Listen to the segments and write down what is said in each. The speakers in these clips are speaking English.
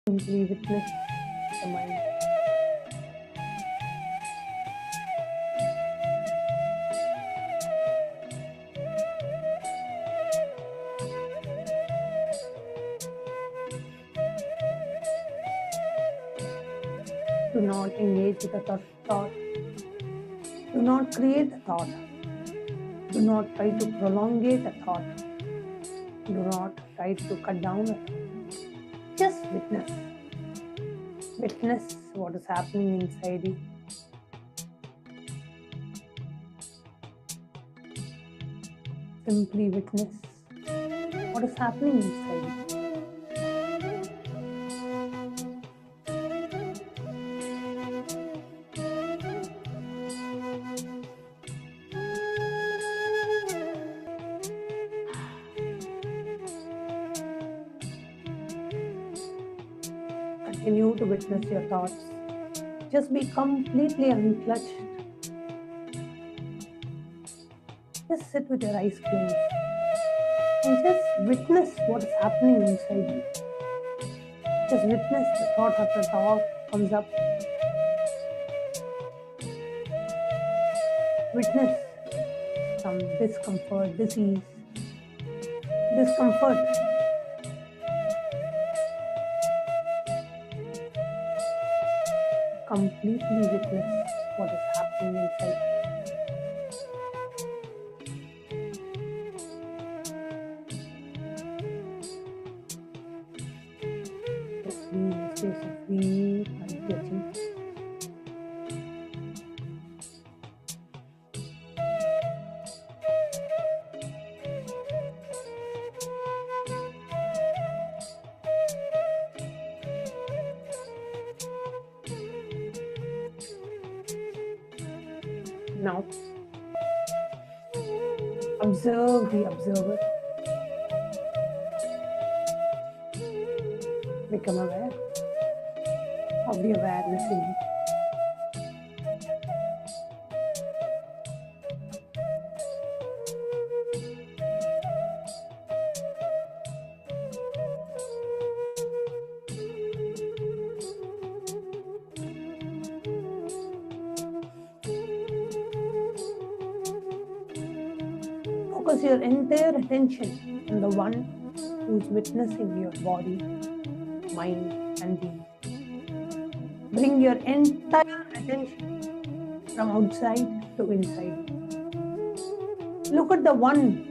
Simply witness the mind. Do not engage with the thought. Do not create the thought. Do not try to prolongate a thought. Do not try to cut down a thought. Just witness. Witness what is happening inside you. Simply witness what is happening inside you. Continue to witness your thoughts. Just be completely unclutched. Just sit with your eyes closed and just witness what is happening inside you. Just witness the thought after thought comes up. Witness some discomfort, disease, discomfort. Completely witness what is happening inside. Just be in a space of deep unclutching. Now, observe the observer. Become aware of the awareness in you. Focus your entire attention on the one who is witnessing your body, mind, and being. Bring your entire attention from outside to inside. Look at the one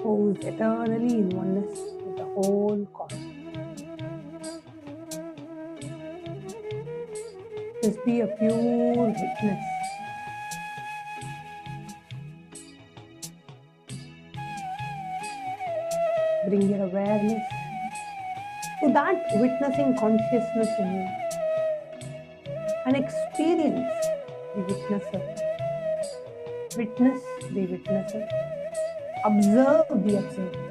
who is eternally in oneness with the whole cosmos. Just be a pure witness. Bring your awareness to that witnessing consciousness in you and experience the witnesser. Witness the witnesser. Observe the observer.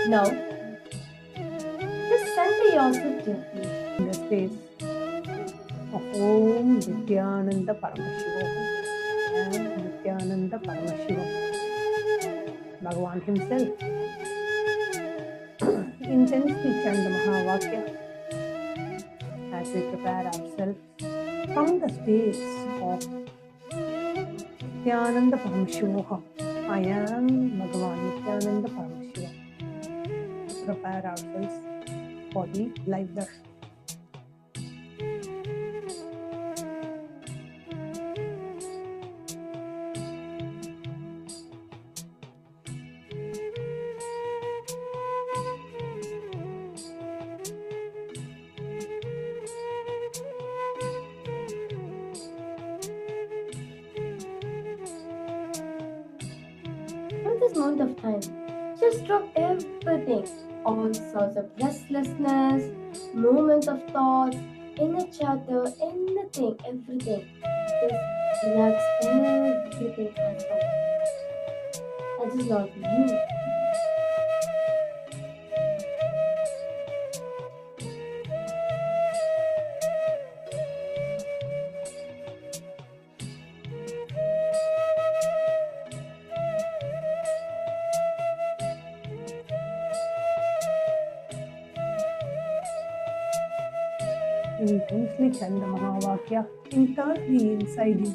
Now, just center yourself gently in the space of Om Nityananda Paramashivam. Nityananda Paramashivam. Bhagavan himself intensely chant the Mahavakya as we prepare ourselves from the space of Nityananda Paramashivam. I am Bhagavan Nityananda Paramashivam. Prepare ourselves for the live darshan. in this moment of time. Just drop everything, all sorts of restlessness, moments of thoughts, in the chatter, anything, everything. Just relax everything as well. That is not you. Intensely chant the Mahavakya internally inside you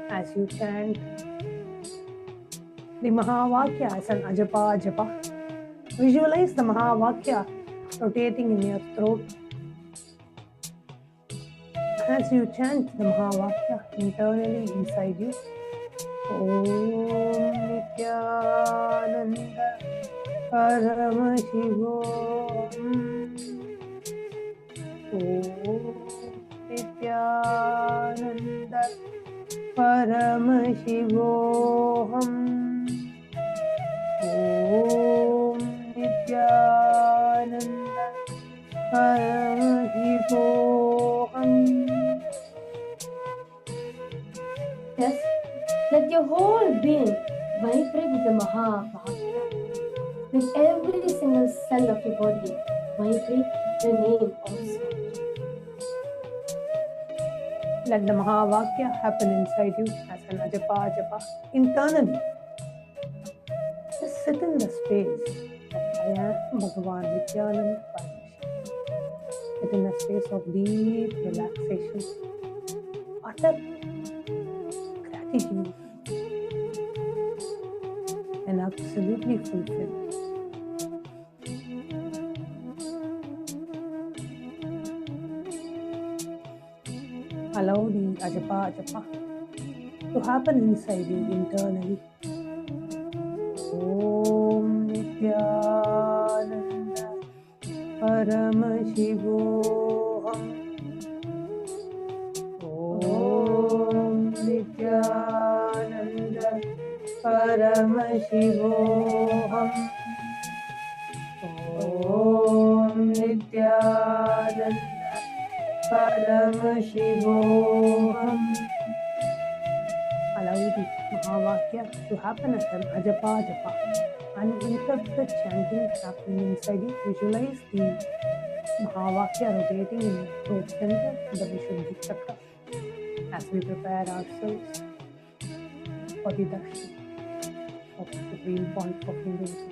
as you chant the Mahavakya as an ajapa japa. Visualize the Mahavakya rotating in your throat as you chant the Mahavakya internally inside you. Om Nityananda Paramashivam. Om Nityananda Paramashivoham. Om Nityananda Paramashivoham. Yes, let your whole being vibrate with the Mahavakya. Let every single cell of your body vibrate the name of Swamiji. Let the Mahavakya happen inside you as an ajapa japa internally. Just sit in the space of I am Bhagavan Nityananda Paramashi. Sit in a space of deep relaxation, utter gratitude, and absolutely fulfilled. Allow the ajapa ajapa to happen inside you internally. Om Nityananda Paramashivoham. Om Nityananda Paramashivoham. Om Nityananda Paramashivoham. Allow the Mahavakya to happen as an ajapa japa. Uninterrupted chanting happening inside you. Visualize the Mahavakya rotating in your throat center, the Vishuddhi Chakra, as we prepare ourselves for the Darshan of Supreme Pontiff of Hinduism.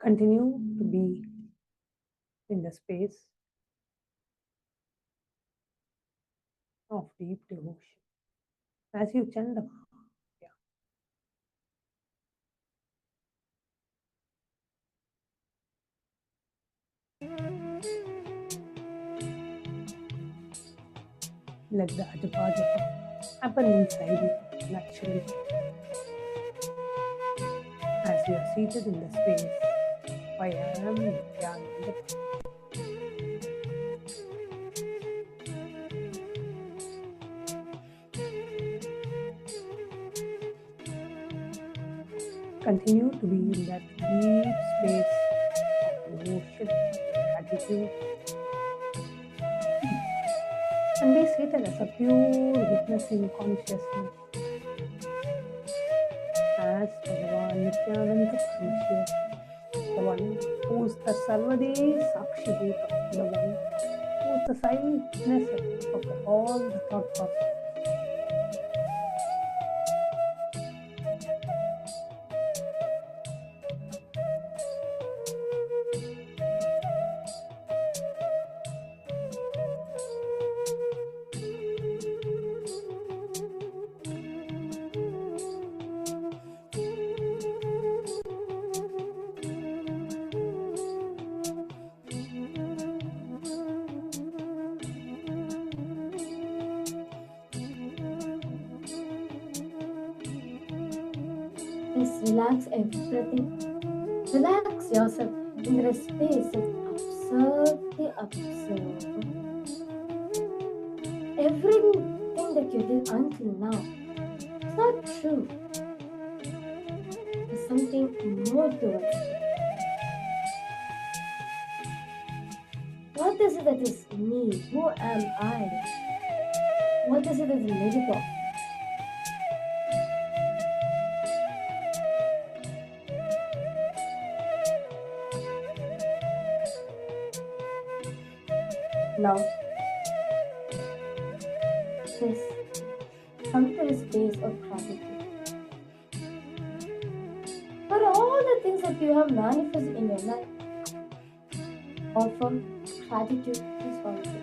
Continue to be in the space of deep devotion as you chant the Mahavakya. Let the ajapa japa happen inside you naturally as you are seated in the space. Abhayam Nityananda. Continue to be in that deep space of devotion, gratitude, and be seated as a pure witnessing consciousness as Bhagavan Nityananda Paramashi, the one who is the Sarvade Sakshibhuta, the one who is the silent witness of all the thought process. Just relax everything. Relax yourself in the space and observe the observer. Everything that you did until now is not true. There's something more to it. What is it that is me? Who am I? What is it that is made up of? Now, just come to a space of gratitude for all the things that you have manifested in your life. Offer gratitude to Swamiji.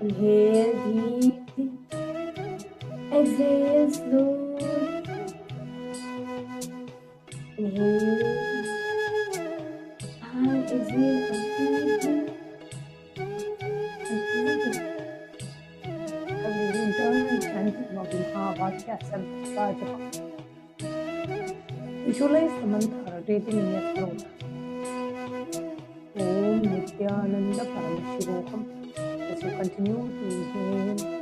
Inhale deeply, exhale slowly. Inhale and exhale completely. Visualize the mantra rotating in your throat. Om Nithyananda Paramashivam. As you continue to inhale and exhale.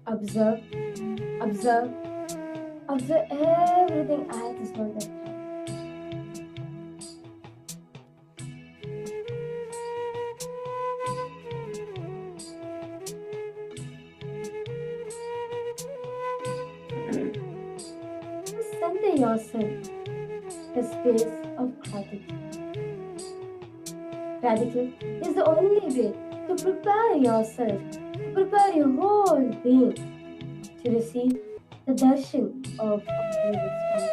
Observe, observe, observe everything at this moment of time. Center yourself the space of gratitude. Gratitude is the only way to prepare yourself, to prepare your whole being to receive the darshan of Abhayam.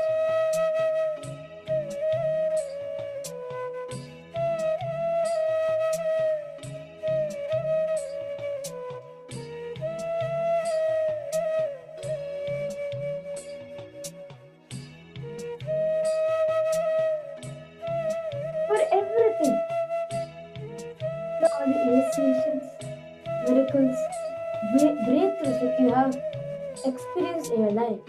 For everything, for all the initiations, miracles, breakthroughs that you have experienced in your life,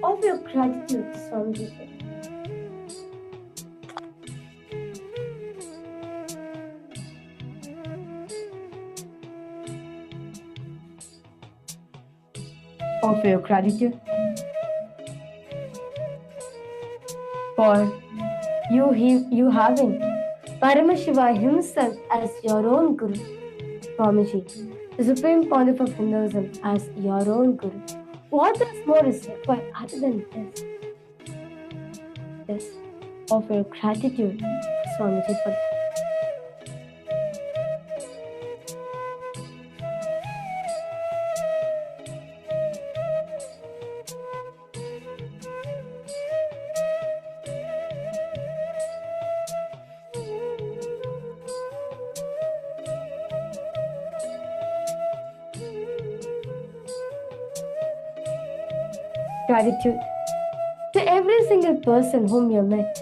offer your gratitude to Swamiji. Offer your gratitude for you having Paramashiva himself as your own Guru, Swamiji, the Supreme Pontiff of Hinduism as your own Guru. What else more is required other than this? This, offer your gratitude to Swamiji for that. Gratitude to every single person whom you met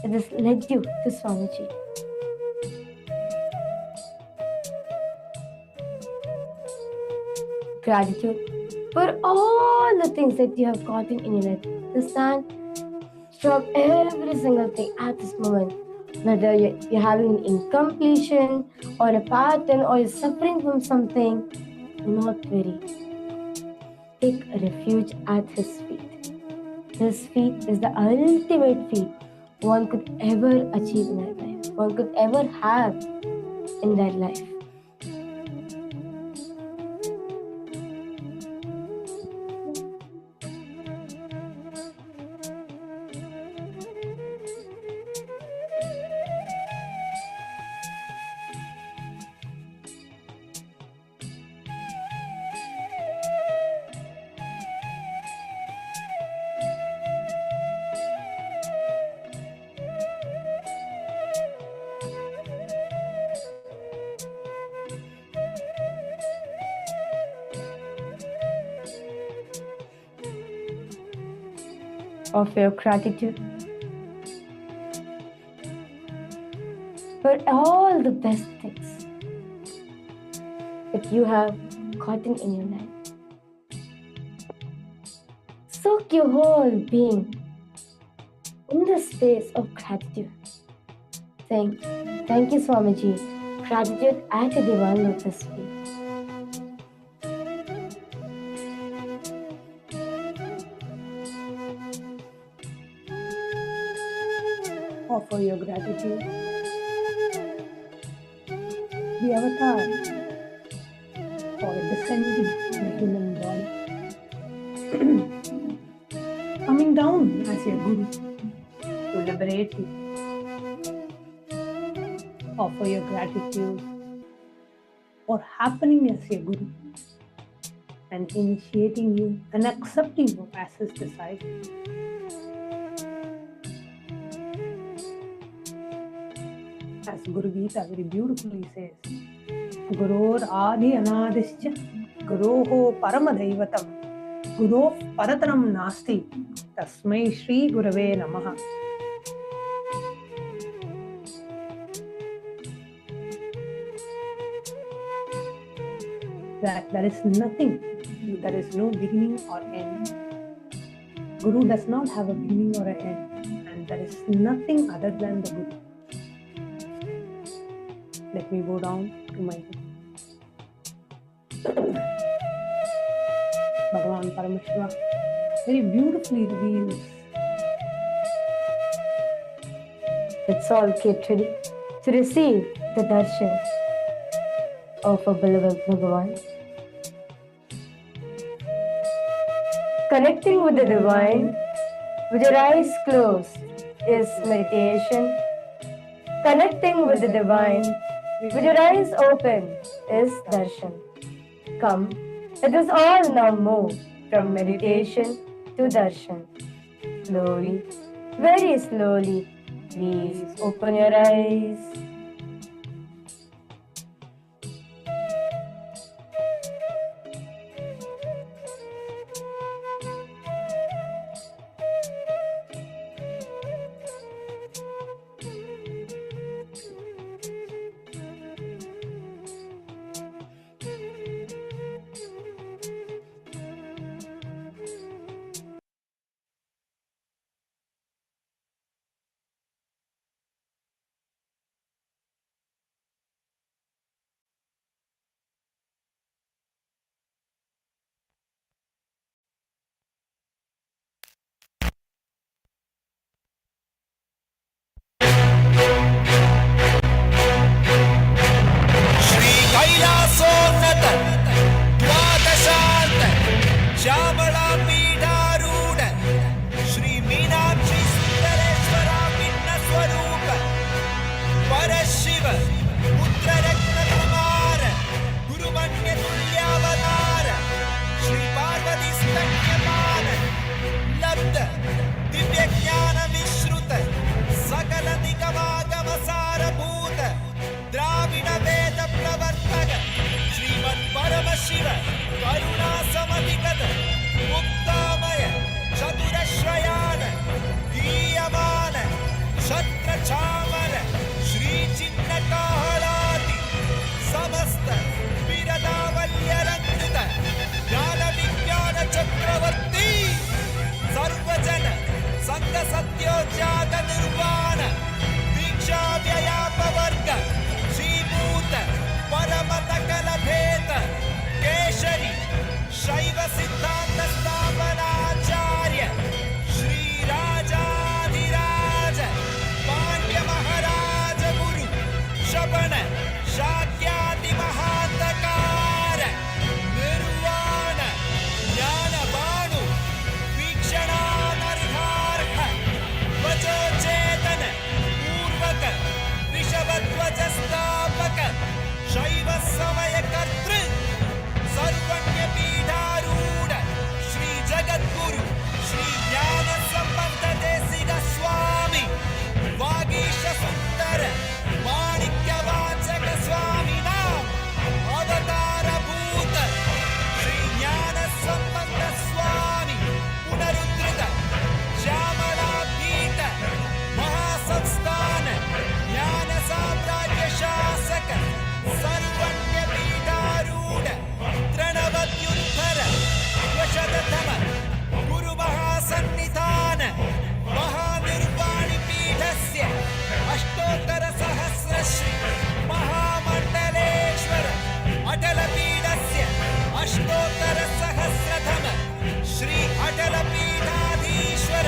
that has led you to Swamiji. Gratitude for all the things that you have gotten in your life. To stand, stop every single thing at this moment. Whether you're having an incompletion or a pattern or you're suffering from something, do not worry. Take refuge at his feet. His feet is the ultimate feat one could ever achieve in their life, one could ever have in their life. of your gratitude for all the best things that you have gotten in your life. Soak your whole being in the space of gratitude, saying, "Thank you, Swamiji. Gratitude at a divine lotus feet." Offer your gratitude. The avatar for descending in a human body. Coming down as a guru to liberate you. Offer your gratitude for happening as a guru and initiating you and accepting you as his disciple. As Guru Gita very beautifully says, Guror Adi Anadischa Guroho Paramadaivatam Guroh Parataram Nasti Tasmai Shri Gurave Namaha. That there is nothing, there is no beginning or end. Guru does not have a beginning or an end, and there is nothing other than the Guru. Let me go down to my Bhagavan Paramashiva very beautifully reveals. Let's all get ready to receive the Darshan of our beloved Bhagavan. Connecting with the divine with your eyes closed is meditation. Connecting with the divine with your eyes open is darshan. Come, let us all now move from meditation to darshan. Slowly, very slowly, please open your eyes. सहस्रतम Shri Atal पीठाधीश्वर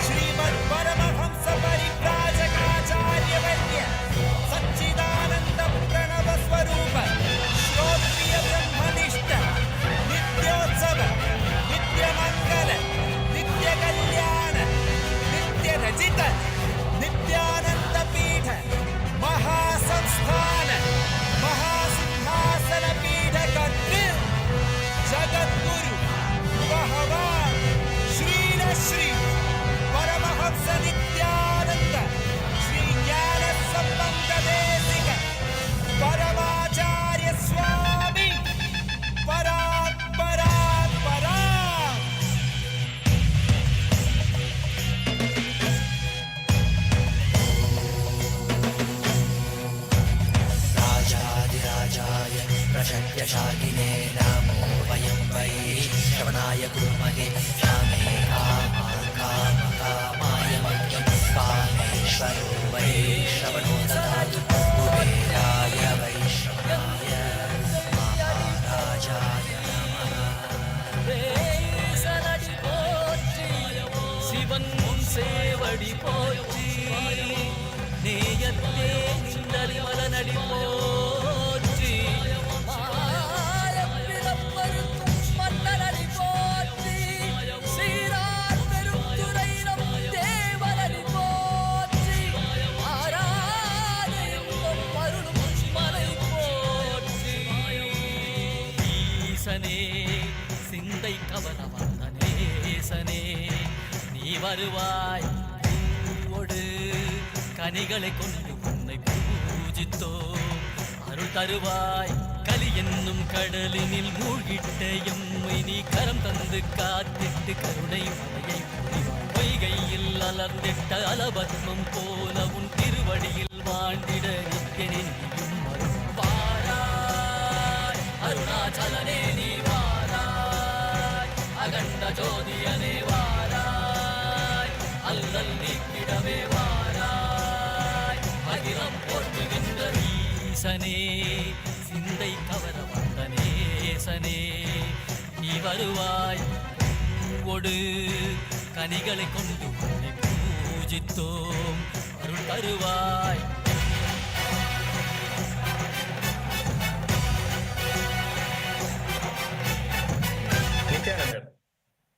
श्रीमद् परमहंस परिव्राजकाचार्य वर्य सच्चिदानंद प्रणव स्वरूप श्रोत्रिय ब्रह्मनिष्ठ नित्योत्सव नित्य मंगल नित्य कल्याण नित्य रचित नित्यानंद पीठ महासंस्थान महासिंहासन पीठ कर्तृ जगद्गुरु भगवान श्री परमहंस नित्यानंद श्री ज्ञान संबंध देशिक परमाचार्य स्वामी परात् परात् परात्। राजाधिराजाय प्रशक्यशालिने नमो वयं वै श्रवणाय कुर्महे श्यामे कामाय मह्यं कामेश्वरो वै श्रवणो ददातु कुबेराय वै श्रवणाय महाराजाय नमः। சனடி போற்றி சிவன் சேவடி போற்றி நேயத்தே நின்றடி மலனடி போற்றி மாயப்பிறப்பருக்கும் மன்னனடி போற்றி சீரார் பெருந்துரை நம் தேவனடி போற்றி ஆராதயம் அருளும் மலை போற்றி ஈசனே சிந்தை கவர வந்த நேசனே நீ வருவாய் பூவோடு கனிகளை கொண்டு உன்னை பூஜித்தோம் அருள் தருவாய் கலி என்னும் கடலினில் மூழ்கிட்ட எம்மை நீ கரம் தந்து காத்திட்டு கருணை மலையை பொழிவாய் பொய்கையில் அலர்ந்திட்ட அலபத்மம் போல உன் திருவடியில் வாழ்ந்திட நித்தியனே நீயும் அருள் வாராய் அருணாச்சலனே நீ வாராய் அகண்ட ஜோதியனே வாராய் அல்லல் நீக்கிடவே வாராய் அகிலம் போற்றுகின்ற ஈசனே சிந்தை கவர வந்த நேசனே நீ வருவாய் பூவோடு கனிகளை கொண்டு உன்னை பூஜித்தோம் அருள் தருவாய். Nityananda,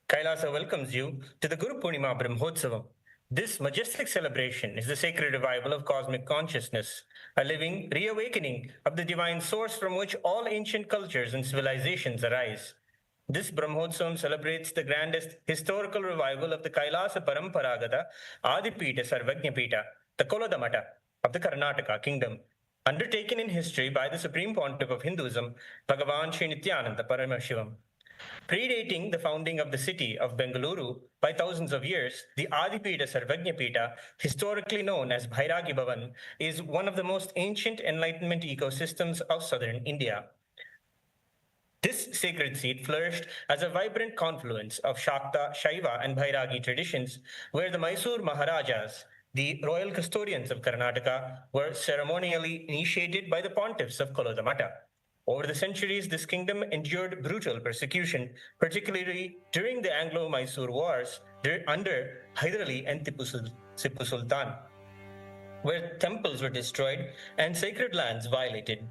Kailasa welcomes you to the Guru Purnima Brahmotsavam. This majestic celebration is the sacred revival of cosmic consciousness, a living reawakening of the divine source from which all ancient cultures and civilizations arise. This Brahmotsavam celebrates the grandest historical revival of the Kailasa Paramparagata Adipita Sarvabhutebhyo, the Koladamata of the Karnataka kingdom, undertaken in history by the Supreme Pontiff of Hinduism, Bhagavan Sri Nithyananda Paramashhivam. Predating the founding of the city of Bengaluru by thousands of years, the Adipita Sarvabhutebhyo, historically known as Bhairagibavan, is one of the most ancient Enlightenment ecosystems of southern India. This sacred seat flourished as a vibrant confluence of Shakta, Shaiva, and Bhairagi traditions, where the Mysore Maharajas, the royal custodians of Karnataka, were ceremonially initiated by the pontiffs of Kolodamata. Over the centuries, this kingdom endured brutal persecution, particularly during the Anglo-Mysore Wars under Hyder Ali and Tipu Sultan, where temples were destroyed and sacred lands violated.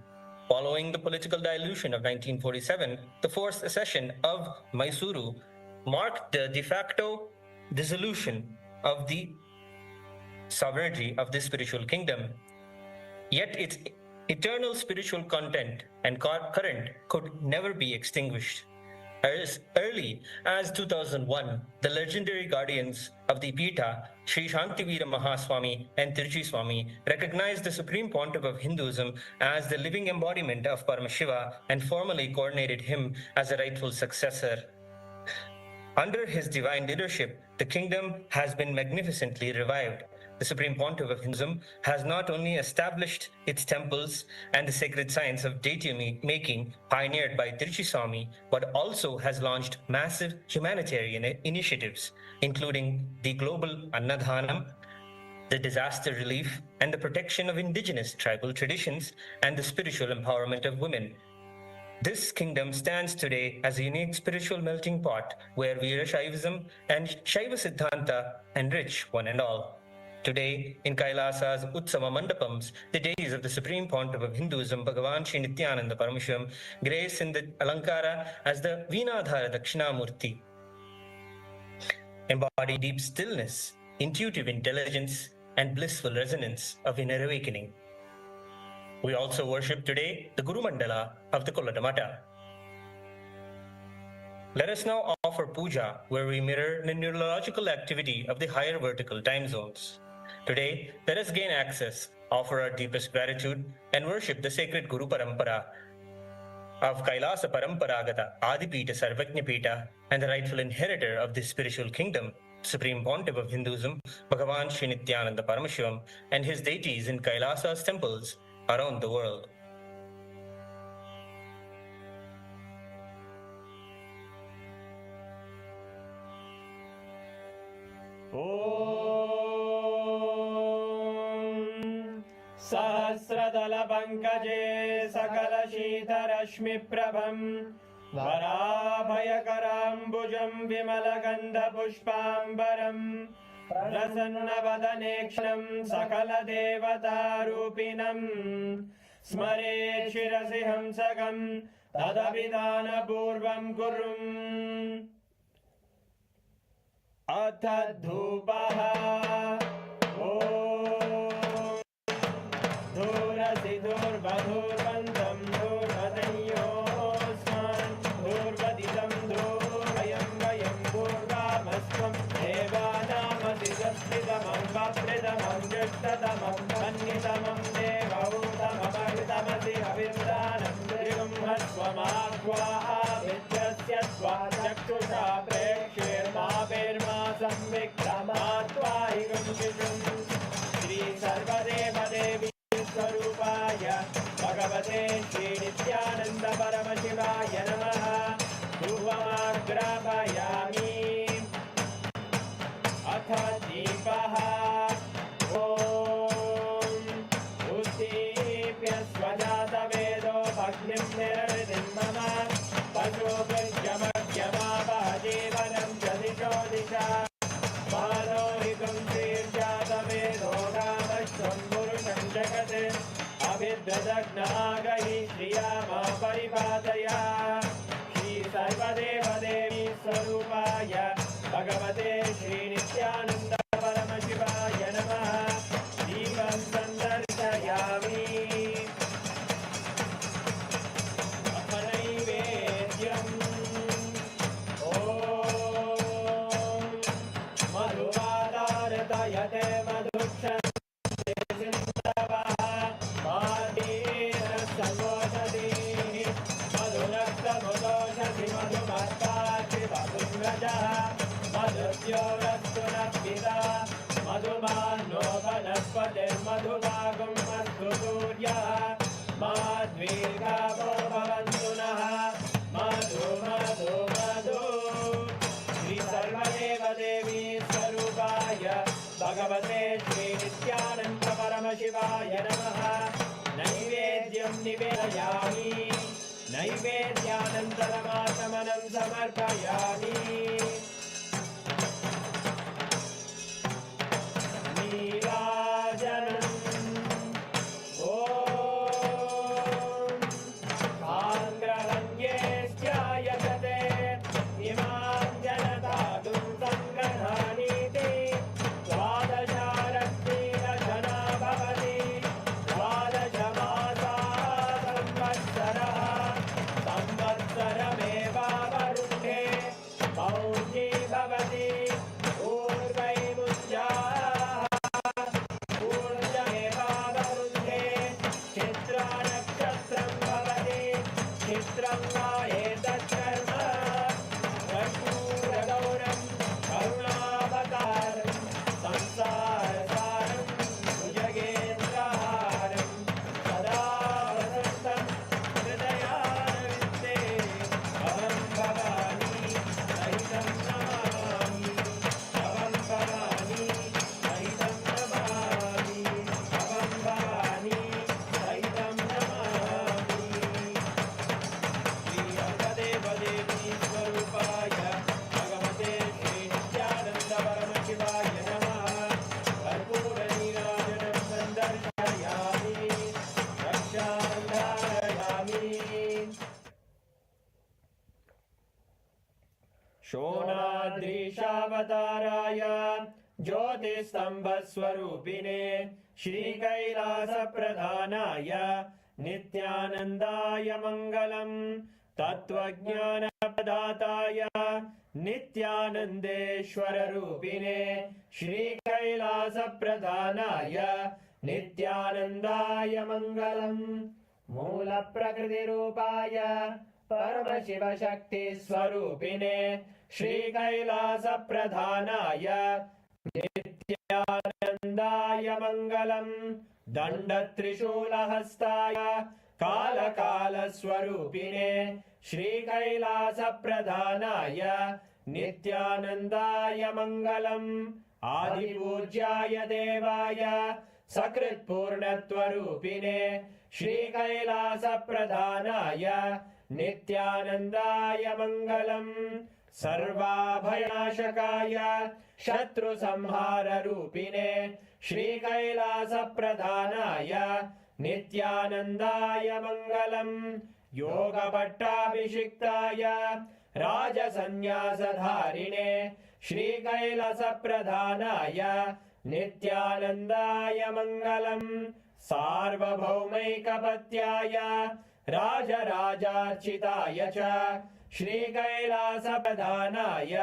Following the political dilution of 1947, the forced accession of Mysuru marked the de facto dissolution of the sovereignty of this spiritual kingdom. Yet its eternal spiritual content and current could never be extinguished. As early as 2001, the legendary guardians of the Pita, Sri Shantivira Mahaswami and Tiruchi Swami, recognized the Supreme Pontiff of Hinduism as the living embodiment of Paramashiva and formally coronated him as a rightful successor. Under his divine leadership, the kingdom has been magnificently revived. The Supreme Pontiff of Hinduism has not only established its temples and the sacred science of deity making pioneered by Tiruchi Swami, but also has launched massive humanitarian initiatives, including the global Annadhanam, the disaster relief and the protection of indigenous tribal traditions, and the spiritual empowerment of women. This kingdom stands today as a unique spiritual melting pot where Veerashaivism and Shaiva Siddhanta enrich one and all. Today, in Kailasa's Utsava Mandapams, the deities of the Supreme Pontiff of Hinduism, Bhagavan Sri Nithyananda Paramashivamam, grace in the Alankara as the Veenadhara Dakshinamurti, embody deep stillness, intuitive intelligence, and blissful resonance of inner awakening. We also worship today the Guru Mandala of the Koladamata. Let us now offer puja where we mirror the neurological activity of the higher vertical time zones. Today, let us gain access, offer our deepest gratitude, and worship the sacred Guru Parampara of Kailasa Paramparagata Adipita Sarvajñapita and the rightful inheritor of this spiritual kingdom, Supreme Pontiff of Hinduism, Bhagavan Sri Nithyananda Paramashivamam, and his deities in Kailasa's temples around the world. सहस्रदलपङ्कजे सकलशीतरश्मिप्रभं वराभयकराम्बुजं विमलगन्धपुष्पाम्बरं प्रसन्नवदनेक्षणं सकलदेवतारूपिणं स्मरेत् शिरसि हंसकं तदभिधानपूर्वं कुर्वन् अथ धूपः धूर्वधूर्वन्तं धूर्वदयोस्मान् धूर्वदितं धूर्वयं वयं पूर्वामस्त्वं देवानामसि सस्मितमं ज्येष्ठतमं मन्यतमं देवहूतममृतमसि हविर्दानं त्रिगुंहस्वमाह्वाः विद्यस्य त्वा चक्षुषा प्रेक्ष्येर्मा संविक्रमात्वाहिगं शिशुं श्री सर्वदेवदेवी स्वरूपाय भगवते श्री नित्यानंद परमशिवाय नमः। धूपमाग्रापयामि अथ दीपः ॐ उद्दीप्य स्वजातवेदो भग्निं निरवधिं मम पशुभुजमग्यमावह जीवनं च दिशो दिशा मानोहितं श्रीर्जातवेदो रामश्वं पुरुषं जगत् अभिद्रदग्नागहि श्रिया मा परिपादया श्री सर्वदेवदेवी स्वरूपाय भगवते श्री नित्यानंद परमशिवाय नमः। दीपं सन्दर्शयामि नैवेद्यम् ॐ मधुवादारतयते मधुक्षन्ते सिन्धवः मार्गेण संगोषति मधुरक्तमुदोषति मधुमत्ताति मधुव्रजः मधुद्योरस्तु नः पिता मधुमानो वनस्पतिर्मधुभागं मधु सूर्यः माद्वीर्घावो भवन्तु नः मधु मधु मधु श्री सर्वदेवदेवी स्वरूपाय भगवते श्री नित्यानंद परमशिवाय नमः। नैवेद्यं निवेदयामि नैवेद्यानन्तरमाचमनं समर्पयामि। नीराजनम् ॐ काङ्ग्रहण्येष्ट्यायतते इमां जनतादुं सङ्गृह्णानीति द्वादशारत्नीरजना भवति द्वादशमासाः संवत्सरः संवत्सरमेवावरुन्धे शोणाद्रीशावताराय ज्योतिस्तम्भस्वरूपिणे श्रीकैलासप्रधानाय नित्यानन्दाय मङ्गलम् तत्त्वज्ञानप्रदाताय नित्यानन्देश्वररूपिणे श्रीकैलासप्रधानाय नित्यानन्दाय मङ्गलम् मूलप्रकृतिरूपाय परमशिवशक्तिस्वरूपिणे श्रीकैलासप्रधानाय नित्यानन्दाय मङ्गलम् दण्डत्रिशूलहस्ताय कालकालस्वरूपिणे श्रीकैलासप्रधानाय नित्यानन्दाय मङ्गलम् आदिपूज्याय देवाय सकृत्पूर्णत्वरूपिणे श्रीकैलासप्रधानाय नित्यानन्दाय मङ्गलम् सर्वाभयनाशकाय शत्रुसंहाररूपिणे श्रीकैलासप्रधानाय नित्यानन्दाय मङ्गलम् योगपट्टाभिषिक्ताय राजसन्न्यासधारिणे श्रीकैलासप्रधानाय नित्यानन्दाय मङ्गलम् सार्वभौमैकपत्याय राजराजार्चिताय च श्रीकैलासप्रधानाय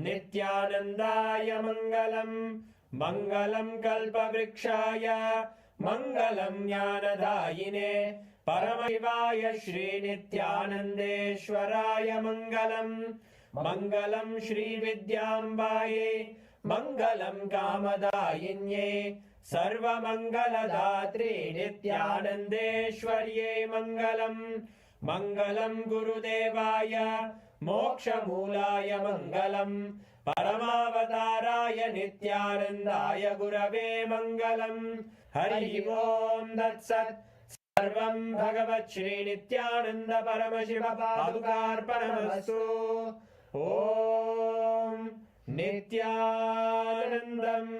नित्यानन्दाय मङ्गलम् मङ्गलम् कल्पवृक्षाय मङ्गलम् ज्ञानदायिने परमशिवाय श्रीनित्यानन्देश्वराय मङ्गलम् मङ्गलम् श्रीविद्याम्बायै मङ्गलम् कामदायिन्यै सर्वमङ्गलदात्रे नित्यानन्देश्वर्यै मङ्गलम् मङ्गलम् गुरुदेवाय मोक्षमूलाय मङ्गलम् परमावताराय नित्यानन्दाय गुरवे मङ्गलम् हरि ओम् तत्सत् सर्वम् भगवत् श्रीनित्यानन्द परमशिव पादुकार्पणमस्तु ॐ नित्यानन्दम्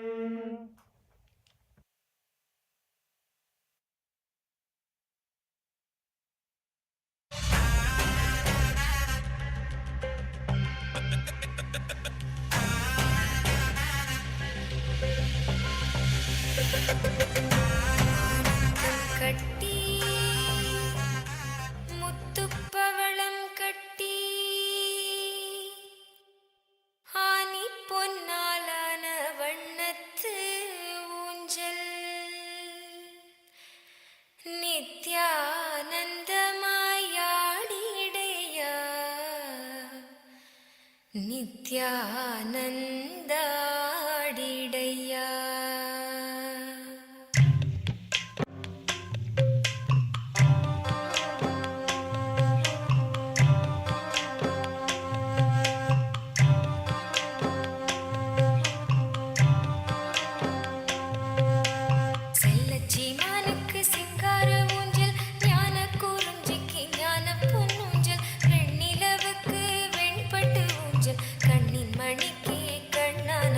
கட்டி முத்துப்பவளம் கட்டி ஆனி பொன்னாலான வண்ணத்து ஊஞ்சல் நித்யானந்தமாயாடிடையா நித்யானந்தாடிடையா கண்ணின் மணிக்கே கண்ணான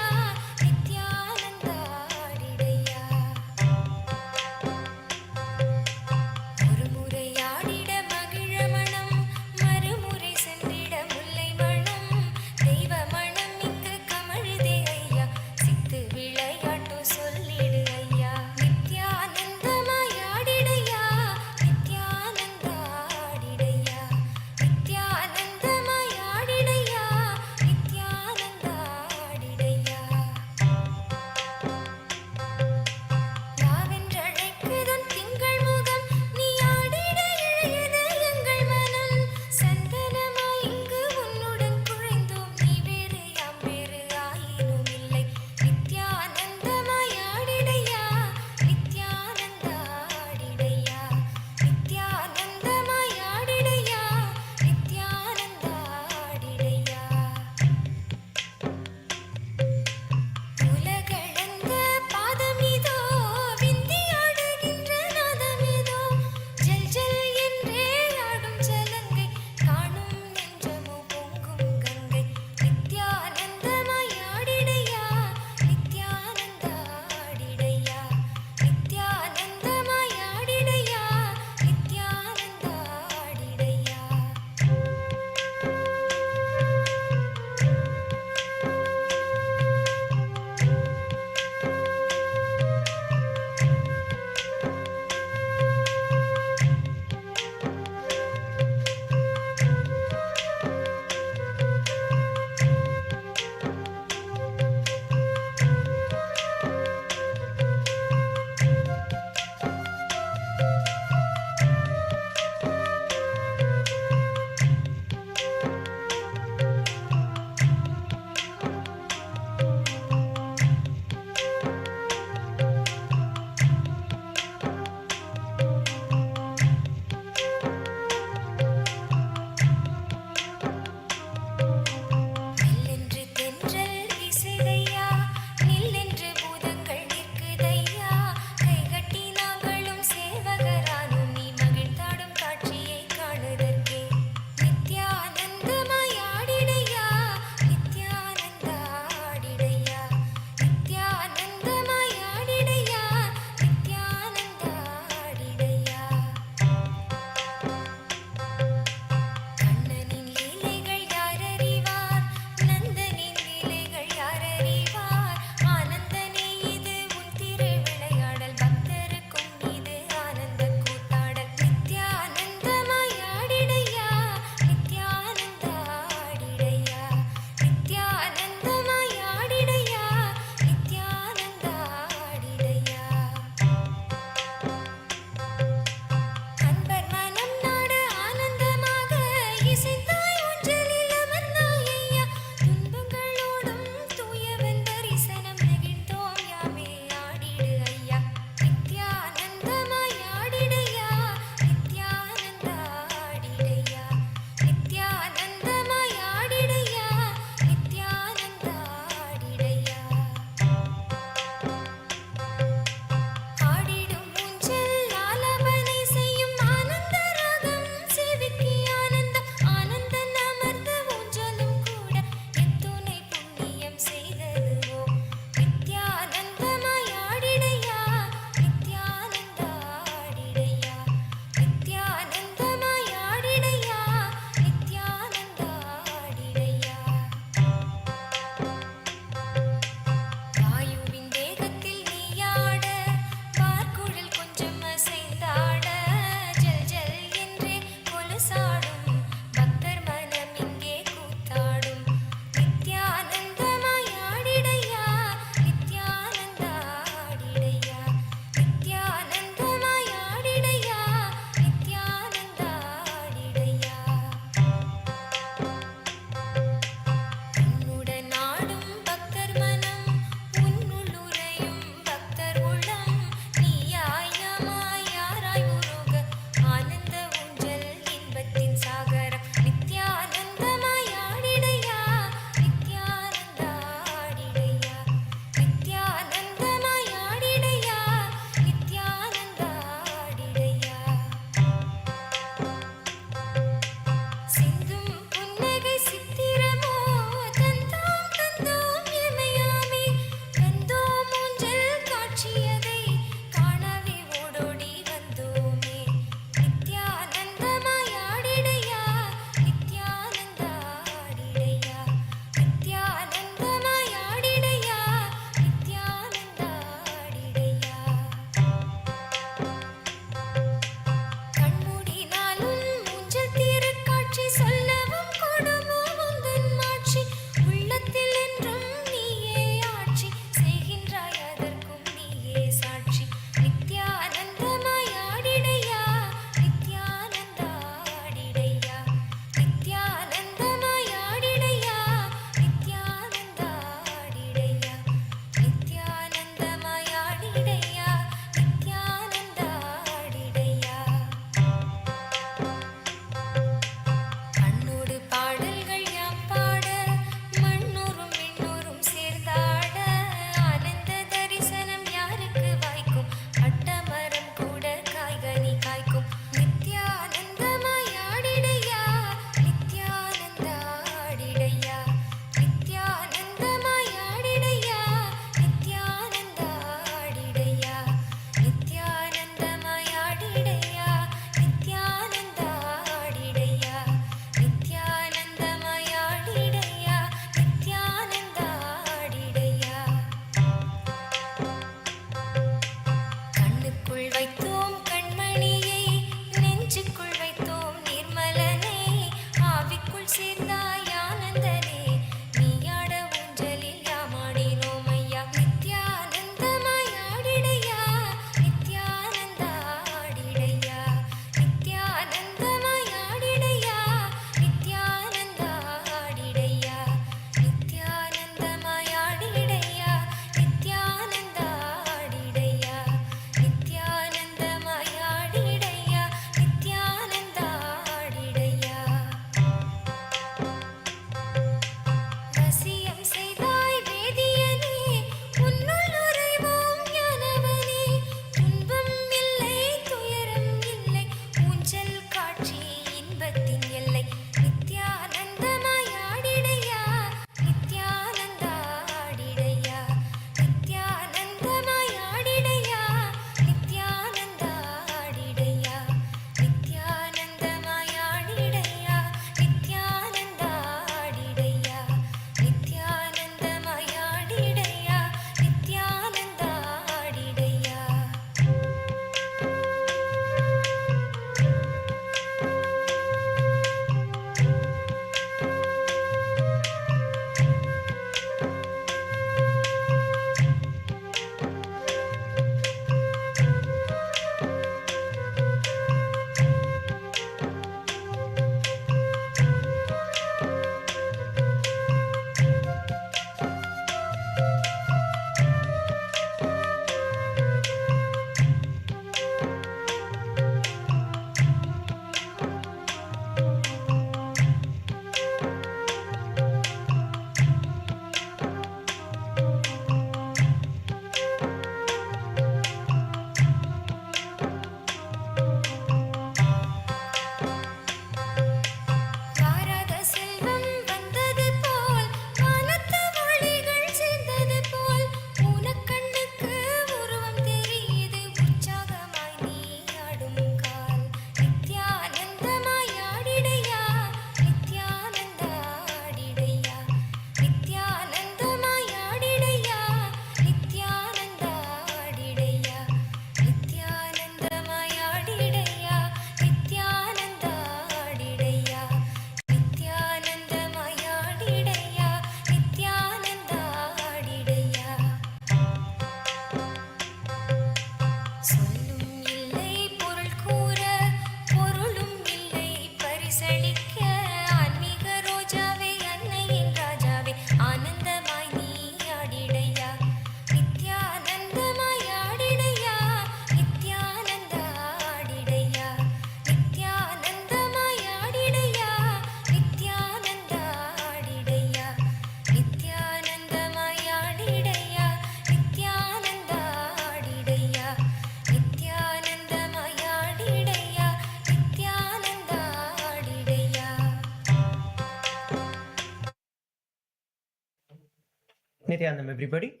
Nityanandam, everybody.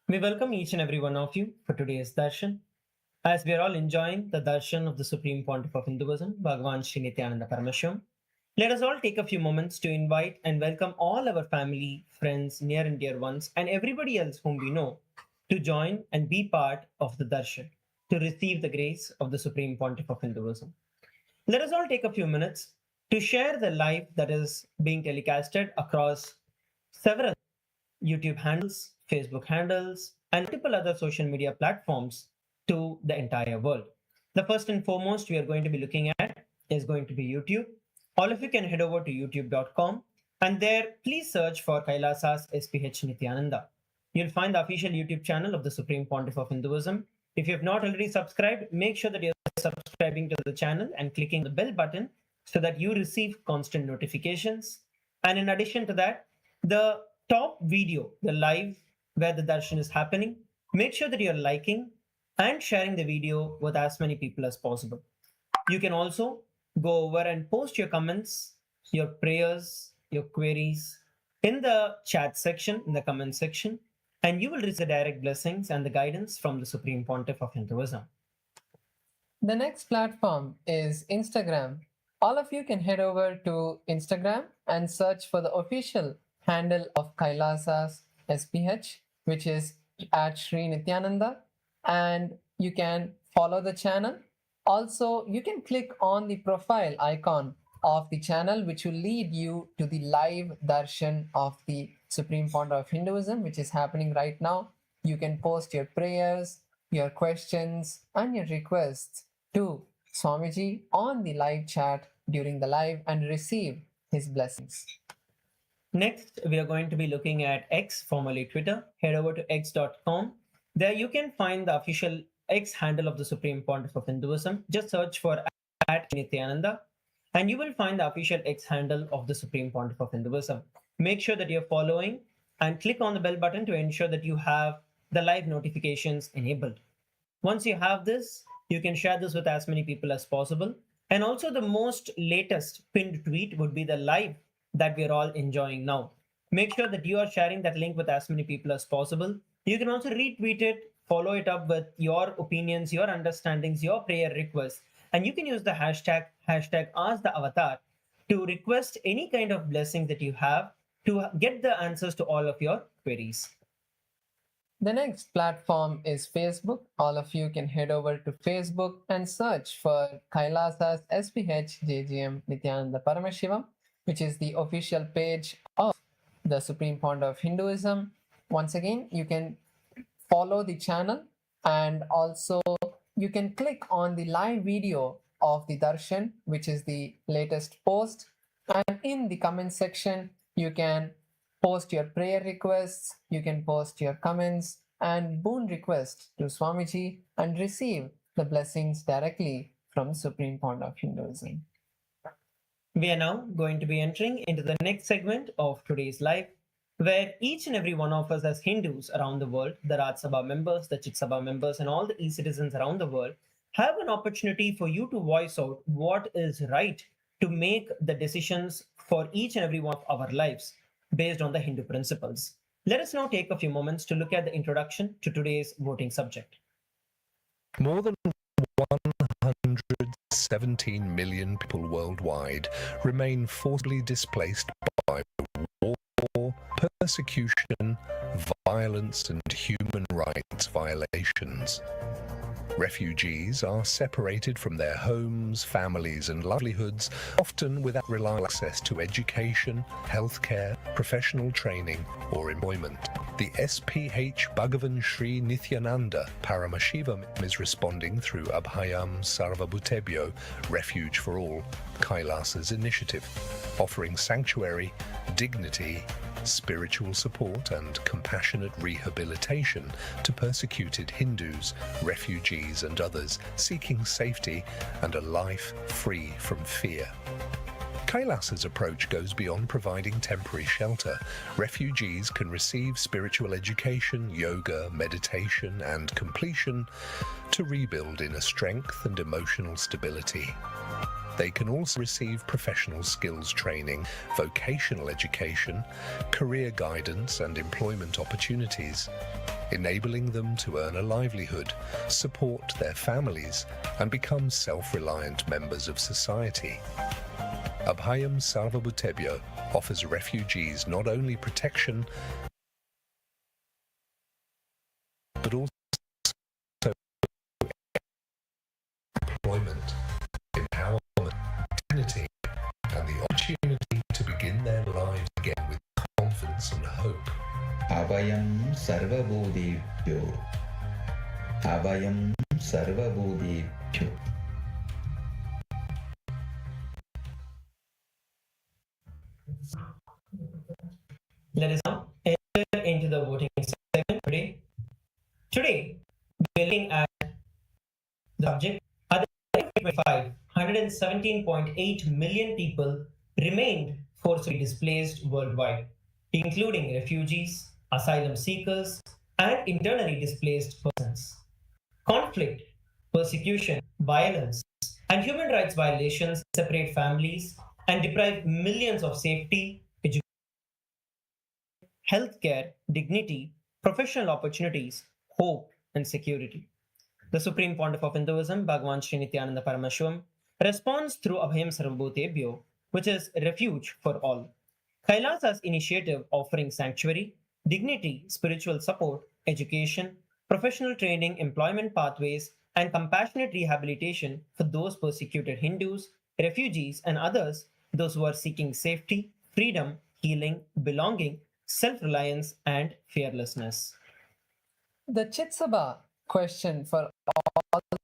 We welcome each and every one of you for today's Darshan. As we are all enjoying the Darshan of the Supreme Pontiff of Hinduism, Bhagavan Sri Nithyanaanda Paramashivamam, let us all take a few moments to invite and welcome all our family, friends, near and dear ones, and everybody else whom we know to join and be part of the Darshan, to receive the grace of the Supreme Pontiff of Hinduism. Let us all take a few minutes to share the live that is being telecasted across several YouTube handles, Facebook handles, and multiple other social media platforms to the entire world. The first and foremost we are going to be looking at is going to be YouTube. All of you can head over to youtube.com and there please search for Kailasa's SPH Nithyananda. You'll find the official YouTube channel of the Supreme Pontiff of Hinduism. If you have not already subscribed, make sure that you're subscribing to the channel and clicking the bell button so that you receive constant notifications. And in addition to that, the top video, the live where the darshan is happening, make sure that you're liking and sharing the video with as many people as possible. You can also go over and post your comments, your prayers, your queries in the chat section, in the comment section, and you will receive the direct blessings and the guidance from the Supreme Pontiff of Hinduism. The next platform is Instagram. All of you can head over to Instagram and search for the official handle of Kailasa's SPH, which is at Sri Nithyananda, and you can follow the channel. Also, you can click on the profile icon of the channel, which will lead you to the live darshan of the Supreme Pontiff of Hinduism, which is happening right now. You can post your prayers, your questions, and your requests to Swamiji on the live chat during the live and receive his blessings. Next, we are going to be looking at X, formerly Twitter. Head over to x.com. There you can find the official X handle of the Supreme Pontiff of Hinduism. Just search for @Nithyananda and you will find the official X handle of the Supreme Pontiff of Hinduism. Make sure that you're following and click on the bell button to ensure that you have the live notifications enabled. Once you have this, you can share this with as many people as possible. And also the most latest pinned tweet would be the live that we're all enjoying now. Make sure that you are sharing that link with as many people as possible. You can also retweet it, follow it up with your opinions, your understandings, your prayer requests, and you can use the hashtag #AskTheAvatar to request any kind of blessing that you have to get the answers to all of your queries. The next platform is Facebook. All of you can head over to Facebook and search for Kailasa's SPH JGM Nithyananda Paramashivam, which is the official page of the Supreme Pontiff of Hinduism. Once again, you can follow the channel and also you can click on the live video of the darshan, which is the latest post. And in the comment section, you can post your prayer requests, you can post your comments and boon requests to Swamiji and receive the blessings directly from Supreme Pontiff of Hinduism. We are now going to be entering into the next segment of today's live, where each and every one of us as Hindus around the world, the Raj Sabha members, the Chit Sabha members, and all the e-citizens around the world have an opportunity for you to voice out what is right to make the decisions for each and every one of our lives based on the Hindu principles. Let us now take a few moments to look at the introduction to today's voting subject. More than 117 million people worldwide remain forcibly displaced by war, persecution, violence, and human rights violations. Refugees are separated from their homes, families, and livelihoods, often without reliable access to education, healthcare, professional training, or employment. The SPH Bhagavan Sri Nityananda Paramashivamam is responding through Abhayam Sarvabhutebhyo, Refuge for All, Kailasa's initiative, offering sanctuary, dignity, spiritual support and compassionate rehabilitation to persecuted Hindus, refugees and others seeking safety and a life free from fear. Kailasa's approach goes beyond providing temporary shelter. Refugees can receive spiritual education, yoga, meditation and completion to rebuild inner strength and emotional stability. They can also receive professional skills training, vocational education, career guidance, and employment opportunities, enabling them to earn a livelihood, support their families, and become self-reliant members of society. Abhayam Sarvabhutebhyo offers refugees not only protection, but also employment, empowerment, dignity, and the opportunity to begin their lives again with confidence and hope. Abhayam Sarvabhutebhyo. Abhayam Sarvabhutebhyo. Let us now enter into the voting segment today. Today, we're looking at the subject. At the end of 2025, 117.8 million people remained forcibly displaced worldwide, including refugees, asylum seekers, and internally displaced persons. Conflict, persecution, violence, and human rights violations separate families and deprive millions of safety, education, healthcare, dignity, professional opportunities, hope, and security. The Supreme Pontiff of Hinduism, Bhagavan Sri Nithyānanda Paramashīvam, responds through Abhayam Sarvabhutebhyo, which is refuge for all. Kailasa's initiative offering sanctuary, dignity, spiritual support, education, professional training, employment pathways, and compassionate rehabilitation for those persecuted Hindus, refugees, and others, those who are seeking safety, freedom, healing, belonging, self-reliance, and fearlessness. The Chitsabha question for all the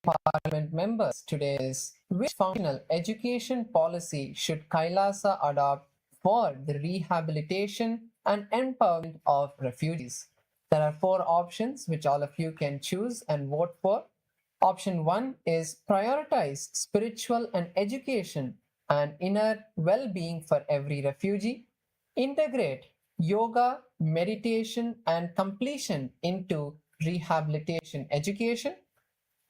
Parliament members today is: which functional education policy should Kailasa adopt for the rehabilitation and empowerment of refugees? There are 4 options which all of you can choose and vote for. Option 1 is prioritize spiritual and education and inner well-being for every refugee. Integrate yoga, meditation, and completion into rehabilitation education.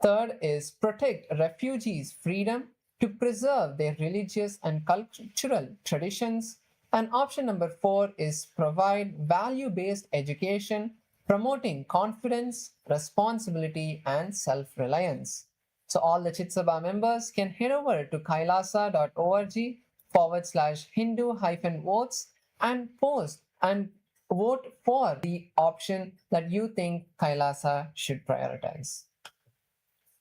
Third is protect refugees' freedom to preserve their religious and cultural traditions. And option number 4 is provide value-based education, promoting confidence, responsibility, and self-reliance. So all the Chitsabha members can head over to kailasa.org/Hindu-votes and post and vote for the option that you think Kailasa should prioritize.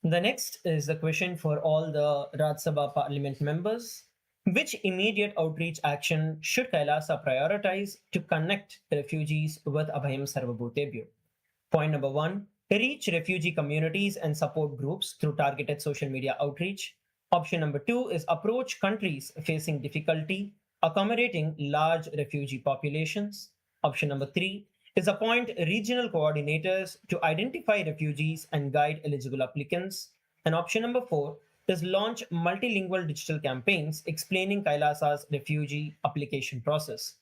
The next is the question for all the Rajya Sabha Parliament members. Which immediate outreach action should Kailasa prioritize to connect refugees with Abhayam Sarvabhutebhyo? Point number 1, reach refugee communities and support groups through targeted social media outreach. Option number 2 is approach countries facing difficulty accommodating large refugee populations. Option number 3 is appoint regional coordinators to identify refugees and guide eligible applicants. And option number 4 is launch multilingual digital campaigns explaining Kailasa's refugee application process.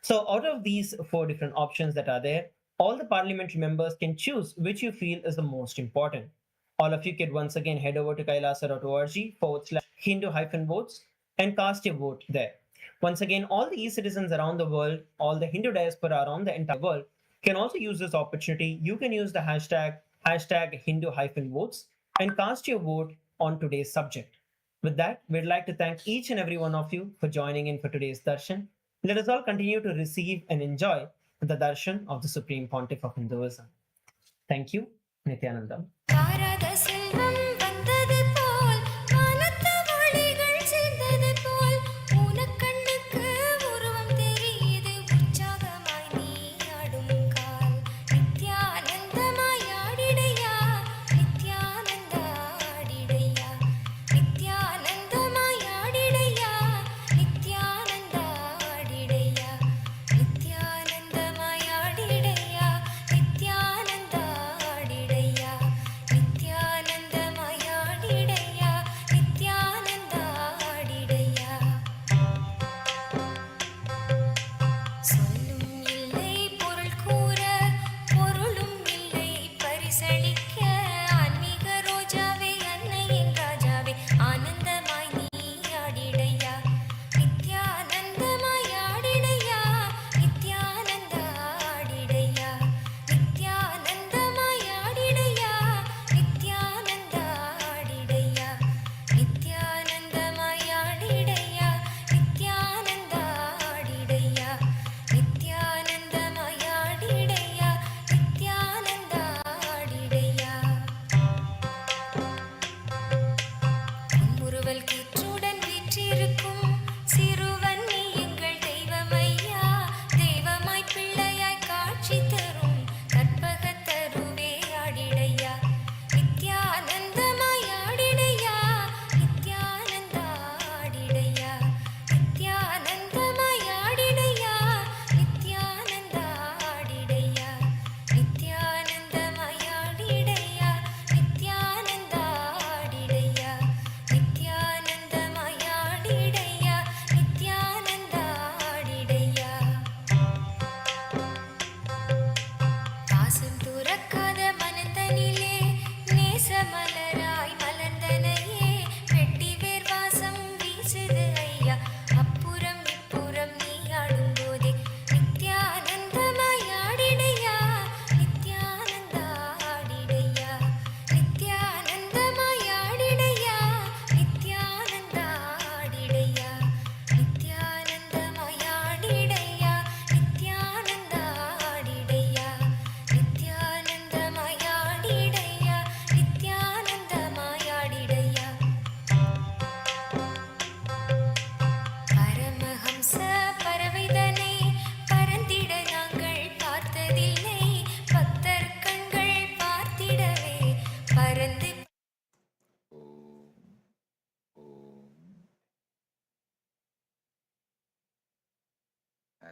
So out of these 4 different options that are there, all the parliamentary members can choose which you feel is the most important. All of you can once again head over to kailasa.org/Hindu-votes and cast your vote there. Once again, all the e-citizens around the world, all the Hindu diaspora around the entire world can also use this opportunity. You can use the hashtag Hindu-votes and cast your vote on today's subject. With that, we'd like to thank each and every one of you for joining in for today's Darshan. Let us all continue to receive and enjoy the Darshan of the Supreme Pontiff of Hinduism. Thank you, Nithyananda. Nithyananda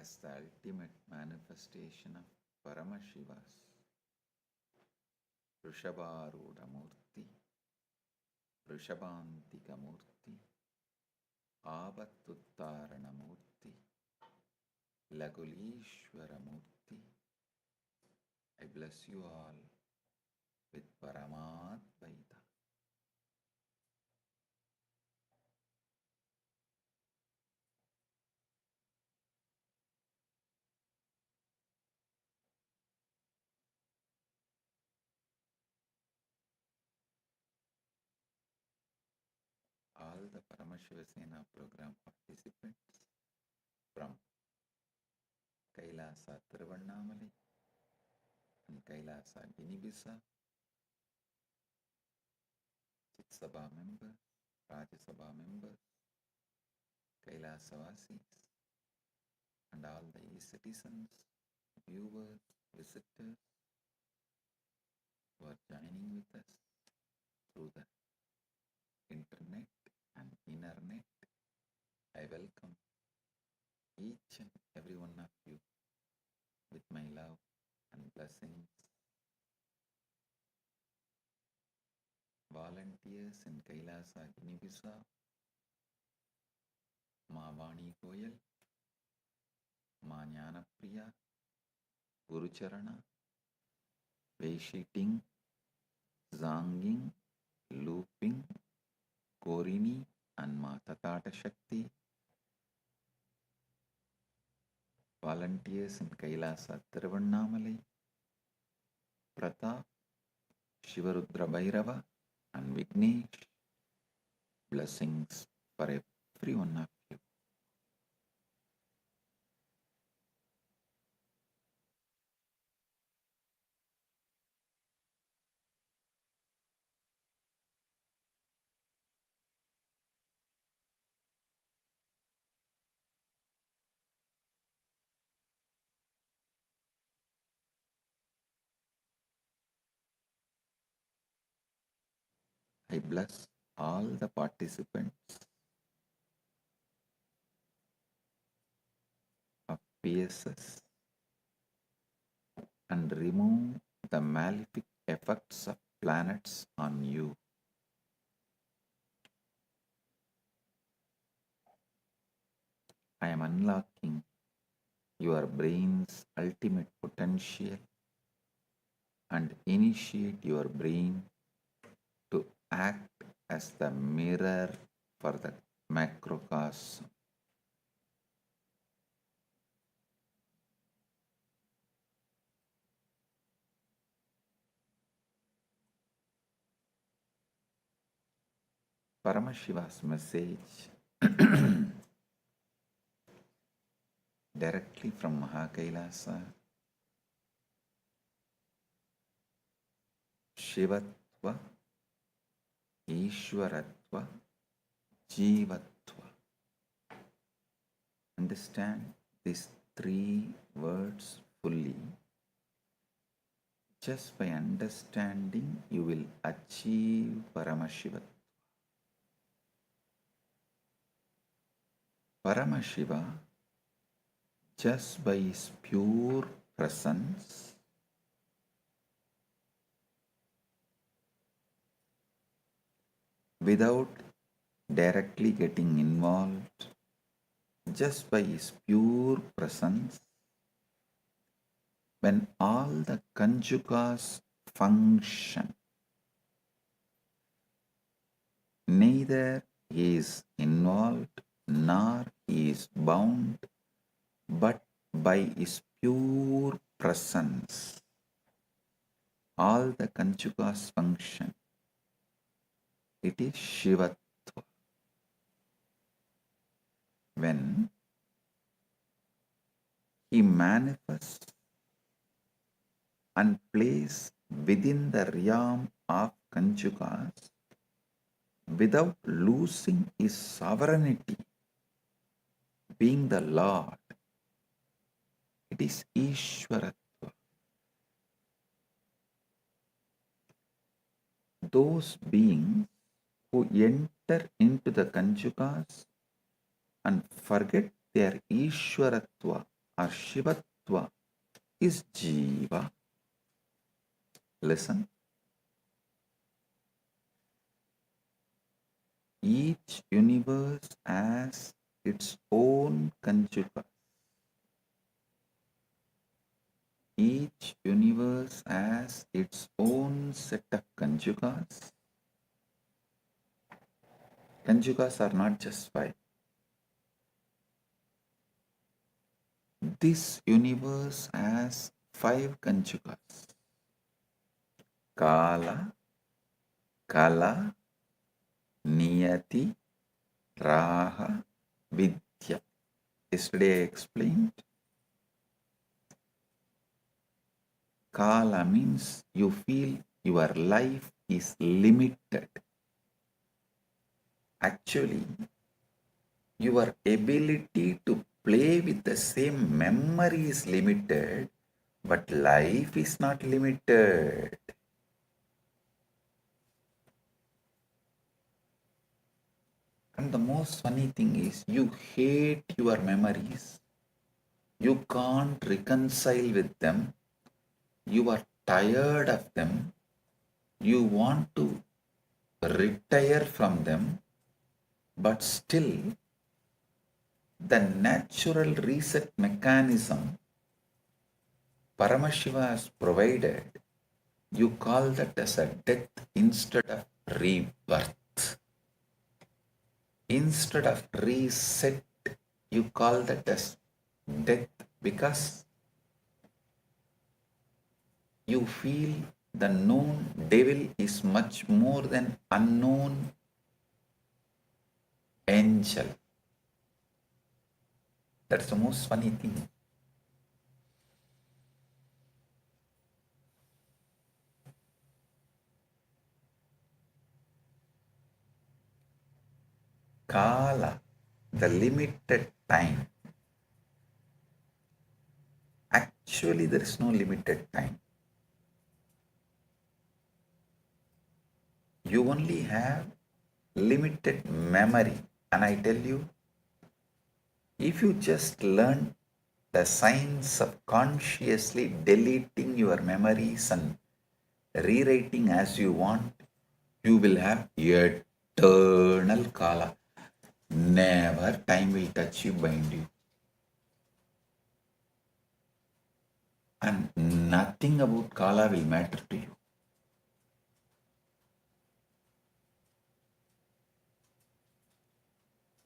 as the ultimate manifestation of Paramashiva's Vrishabharudha Murti, Vrishabhantika Murti, Avatuttarana Murti, Lagulishwara Murti. I bless you all with Paramadvaita. All the Paramashiva Sena program participants from Kailasa Tiruvannamale and Kailasa Guinea-Bissau, Chit Sabha members, Rajya Sabha members, Kailasa-vasis, and all the e-citizens, viewers, visitors who are joining with us through the internet and internet. I welcome each and every one of you with my love and blessings. Volunteers in Kailasa Guinea-Bissau, Ma Vani Koyal, Ma Jnanapriya, Gurucharana, Veishiting, Zanging, Looping, Korini, and Ma Tatata Shakti. Volunteers in Kailasa Tiruvannamale, Pratap, Shivarudra Bhairava, and Vignesh. Blessings for every one of you. I bless all the participants of PSS and remove the malefic effects of planets on you. I am unlocking your brain's ultimate potential and initiate your brain to act as the mirror for the macrocosm. Paramashiva's message directly from Mahakailasa. Shivatva, Ishwaratva, Jivatva. Understand these three words fully. Just by understanding, you will achieve Paramashiva. Paramashiva, just by his pure presence, without directly getting involved, just by his pure presence, when all the conjugas function, neither he is involved nor he is bound, but by his pure presence, all the conjugas function. It is Shivatva. When he manifests and plays within the realm of conjugas without losing his sovereignty, being the Lord, it is Ishwaratva. Those beings who enter into the conjugas and forget their Ishwaratva or Shivatva is Jiva. Listen. Each universe has its own conjugas. Each universe has its own set of conjugas. Conjugas are not just five. This universe has five conjugas. Kala, Kala, Niyati, Raha, Vidya. Yesterday I explained. Kala means you feel your life is limited. Actually, your ability to play with the same memory is limited, but life is not limited. And the most funny thing is, you hate your memories. You can't reconcile with them. You are tired of them. You want to retire from them, but still, the natural reset mechanism Paramashiva has provided, you call that as a death instead of rebirth. Instead of reset, you call that as death because you feel the known devil is much more than unknown angel. That's the most funny thing. Kala, the limited time. Actually, there is no limited time. You only have limited memory. And I tell you, if you just learn the science of consciously deleting your memories and rewriting as you want, you will have eternal Kala. Never time will touch you, bind you. And nothing about Kala will matter to you.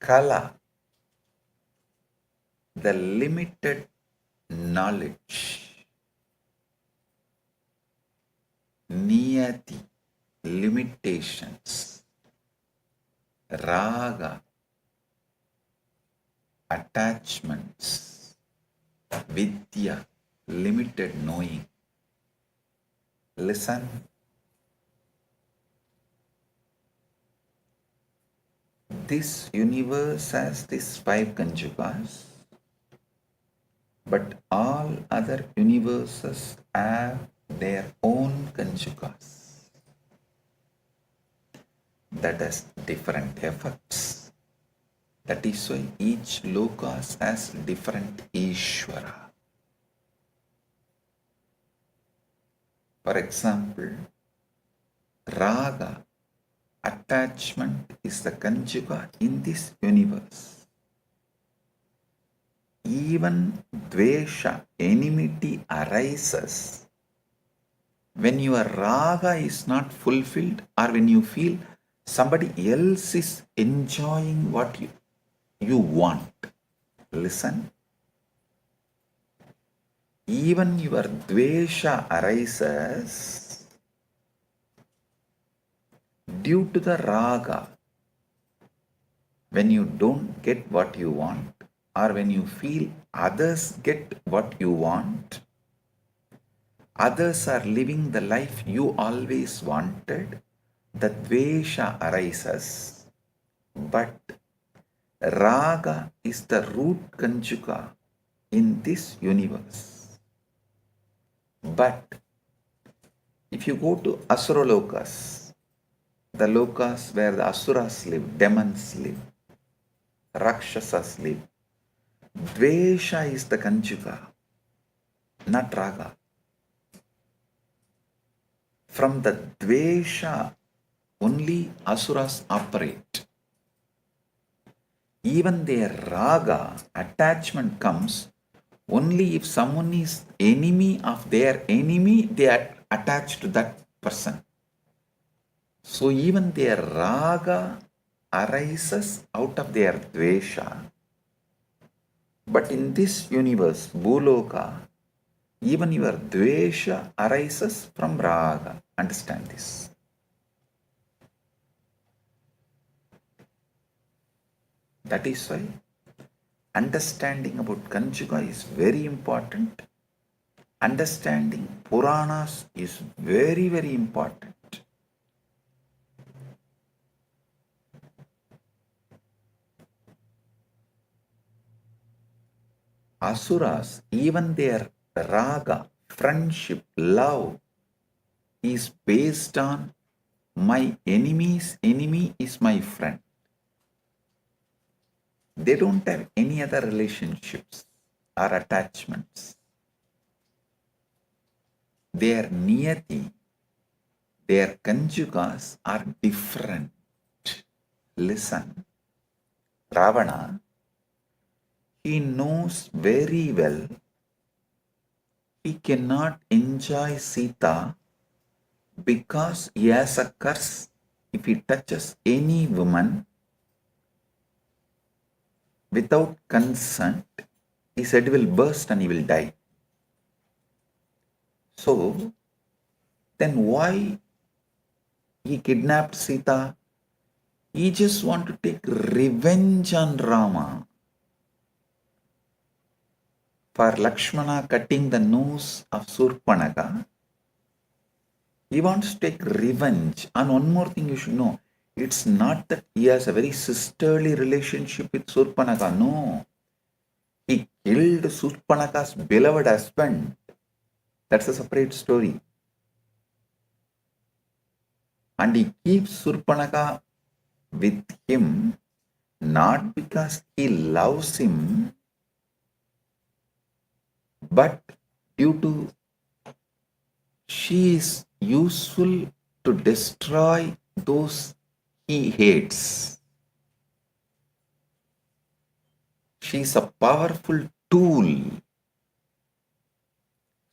Kala, the limited knowledge. Niyati, limitations. Raga, attachments. Vidya, limited knowing. Listen. This universe has these five conjugas, but all other universes have their own conjugas that has different effects. That is why each lokas has different Ishvara. For example, Raga, attachment, is the conjuga in this universe. Even Dvesha, enmity, arises when your Raga is not fulfilled or when you feel somebody else is enjoying what you want. Listen. Even your Dvesha arises due to the Raga when you don't get what you want or when you feel others get what you want. Others are living the life you always wanted. The Dvesha arises. But Raga is the root conjuga in this universe. But if you go to Asura lokas, the lokas where the Asuras live, demons live, Rakshasas live, Dvesha is the Kanjuga, not Raga. From the Dvesha, only Asuras operate. Even their Raga, attachment comes only if someone is enemy of their enemy, they are attached to that person. So even their Raga arises out of their Dvesha. But in this universe, Bhuloka, even your Dvesha arises from Raga. Understand this. That is why understanding about Kanjuga is very important. Understanding Puranas is very, very important. Asuras, even their raga, friendship, love is based on my enemy's enemy is my friend. They don't have any other relationships or attachments. Their niyati, their conjugas are different. Listen, Ravana, he knows very well he cannot enjoy Sita because he has a curse. If he touches any woman without consent, his head will burst and he will die. So, then why he kidnapped Sita? He just want to take revenge on Rama for Lakshmana cutting the nose of Surpanaka. He wants to take revenge. And one more thing you should know, it's not that he has a very sisterly relationship with Surpanaka. No. He killed Surpanaka's beloved husband. That's a separate story. And he keeps Surpanaka with him not because he loves him, but due to she is useful to destroy those he hates. She is a powerful tool.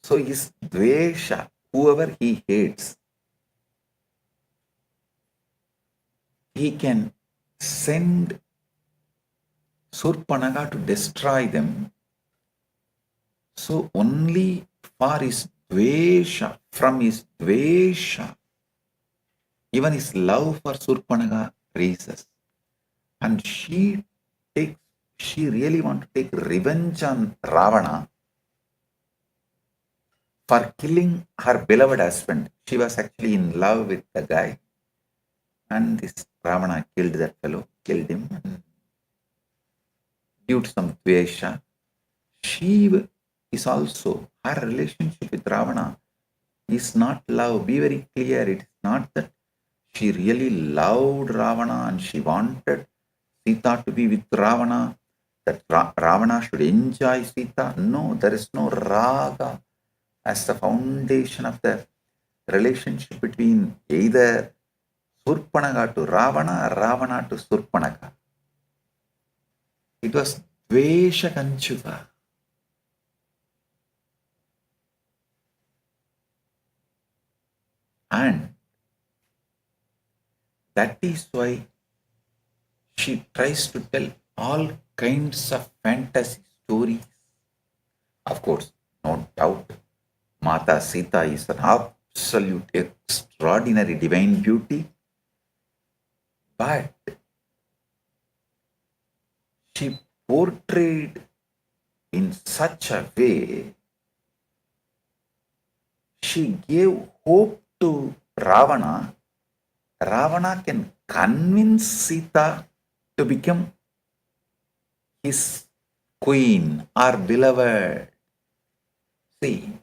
So his dvesha, whoever he hates, he can send Surpanaka to destroy them. So only for his dvesha, from his dvesha, even his love for Surpanaka raises. And she really wants to take revenge on Ravana for killing her beloved husband. She was actually in love with the guy. And this Ravana killed that fellow, killed him. Due to some dvesha, she is also, her relationship with Ravana is not love. Be very clear, it is not that she really loved Ravana and she wanted Sita to be with Ravana, that Ravana should enjoy Sita. No, there is no raga as the foundation of the relationship between either Surpanaka to Ravana or Ravana to Surpanaka. It was Dvesha Kanchuga. And that is why she tries to tell all kinds of fantasy stories. Of course, no doubt, Mata Sita is an absolute extraordinary divine beauty. But she portrayed in such a way, she gave hope to Ravana. Ravana can convince Sita to become his queen or beloved. See,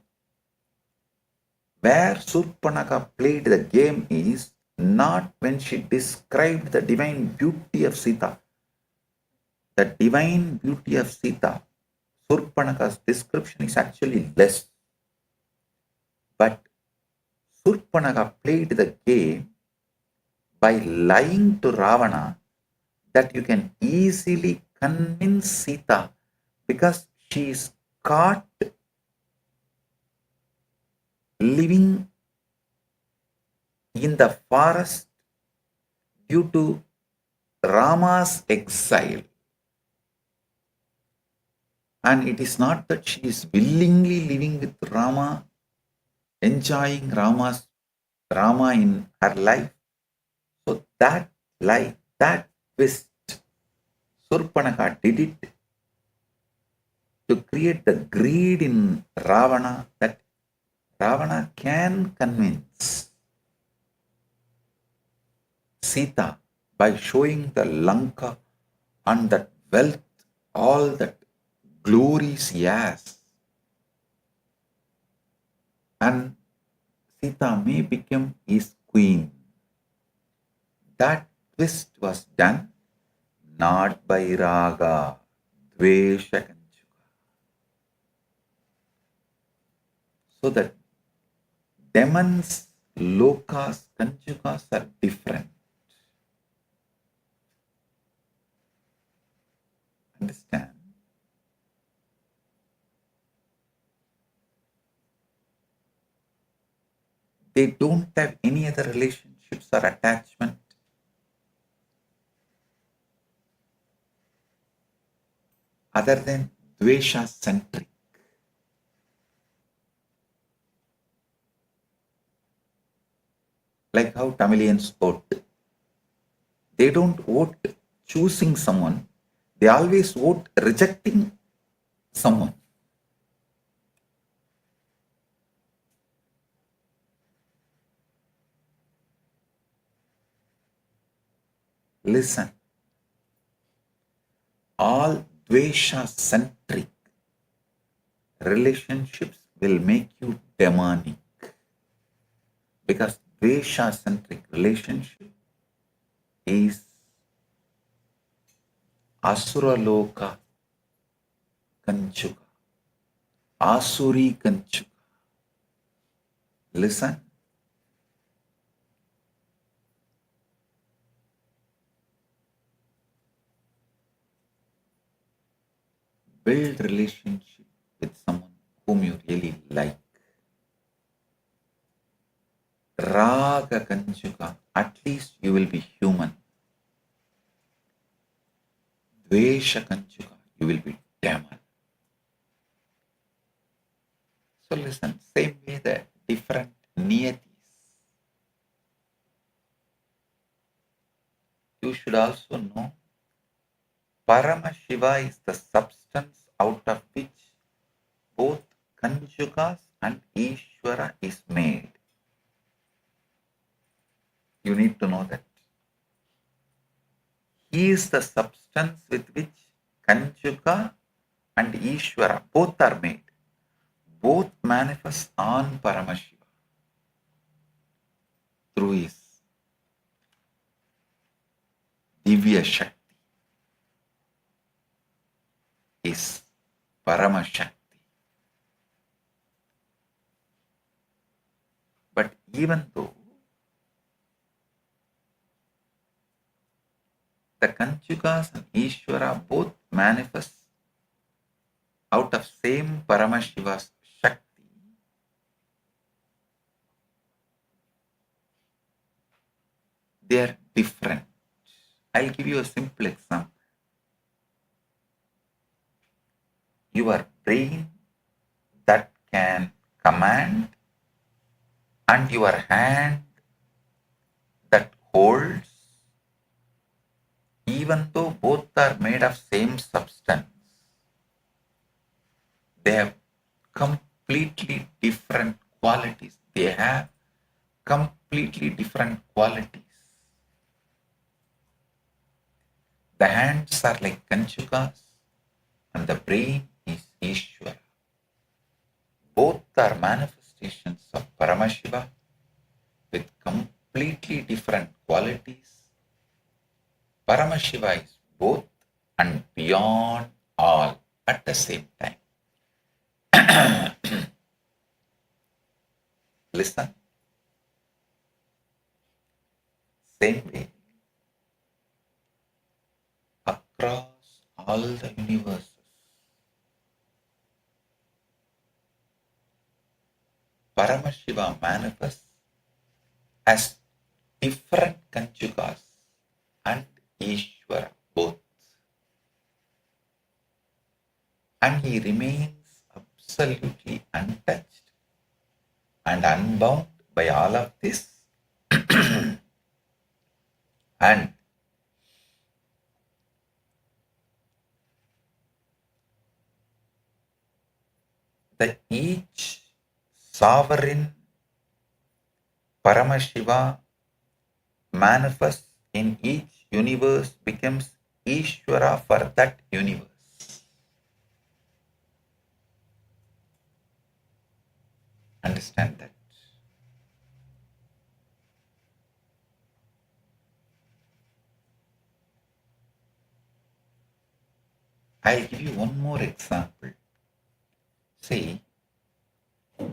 where Surpanaka played the game is not when she described the divine beauty of Sita. the divine beauty of Sita, Surpanaka's description is actually less. But Surpanaka played the game by lying to Ravana that you can easily convince Sita because she is caught living in the forest due to Rama's exile. And it is not that she is willingly living with Rama, enjoying Rama in her life. So that lie, that twist, Surpanaka did it to create the greed in Ravana that Ravana can convince Sita by showing the Lanka and that wealth, all that glories he has. And Sita may become his queen. That twist was done not by Raga, Dvesha, Kanchuka. So that demons, lokas, Kanchukas are different. Understand? They don't have any other relationships or attachment. Other than Dvesha centric. Like how Tamilians vote. They don't vote choosing someone, they always vote rejecting someone. Listen, all Dvesha-centric relationships will make you demonic. Because Dvesha-centric relationship is Asura Loka Kanchuka, Asuri Kanchuka. Listen. Build relationship with someone whom you really like. Raga Kanchuka, at least you will be human. Dvesha Kanchuka, you will be demon. So listen, same way the different niyatis. You should also know Paramashiva is the substance out of which both Kanchukas and Ishvara is made. You need to know that. He is the substance with which Kanchuka and Ishvara both are made. Both manifest on Paramashiva through his Divya Shakti, his Paramashakti. But even though the Kanchukas and Ishvara both manifest out of same Paramashiva's Shakti, they are different. I'll give you a simple example. Your brain that can command and your hand that holds, even though both are made of same substance, they have completely different qualities. They have completely different qualities. The hands are like Kanchukas and the brain is Ishvara. Both are manifestations of Paramashiva with completely different qualities. Paramashiva is both and beyond all at the same time. Listen. Same way, across all the universes, Paramashiva manifests as different Kanchukas and Ishvara both. And he remains absolutely untouched and unbound by all of this. And the each sovereign Paramashiva manifests in each universe becomes Ishvara for that universe. Understand that. I'll give you one more example. See,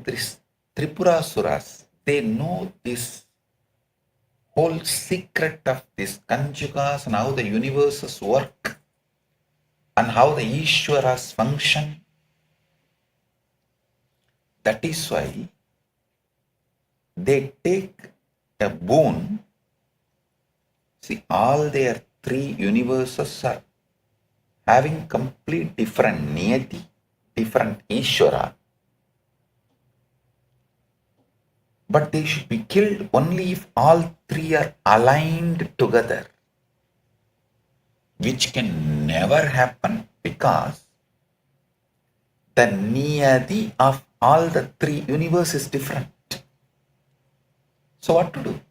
this Tripurasuras, they know this whole secret of this Kanjukas and how the universes work and how the Ishwaras function. That is why they take a boon. See, all their three universes are having complete different niyati, different Ishwara. But they should be killed only if all three are aligned together, which can never happen because the niyati of all the three universes is different. So what to do?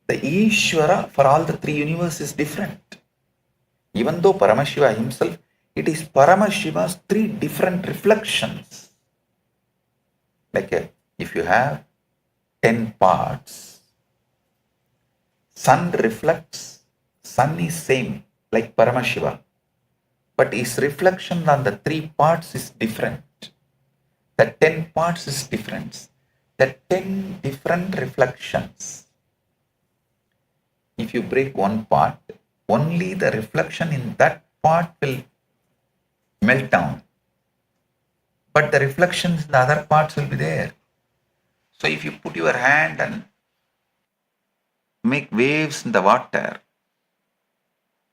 The Ishvara for all the three universes is different. Even though Paramashiva himself, it is Paramashiva's three different reflections. Like if you have 10 parts, sun reflects, sun is same like Paramashiva, but his reflection on the three parts is different. The 10 parts is different. The 10 different reflections. If you break one part, only the reflection in that part will melt down, but the reflections in the other parts will be there. So if you put your hand and make waves in the water,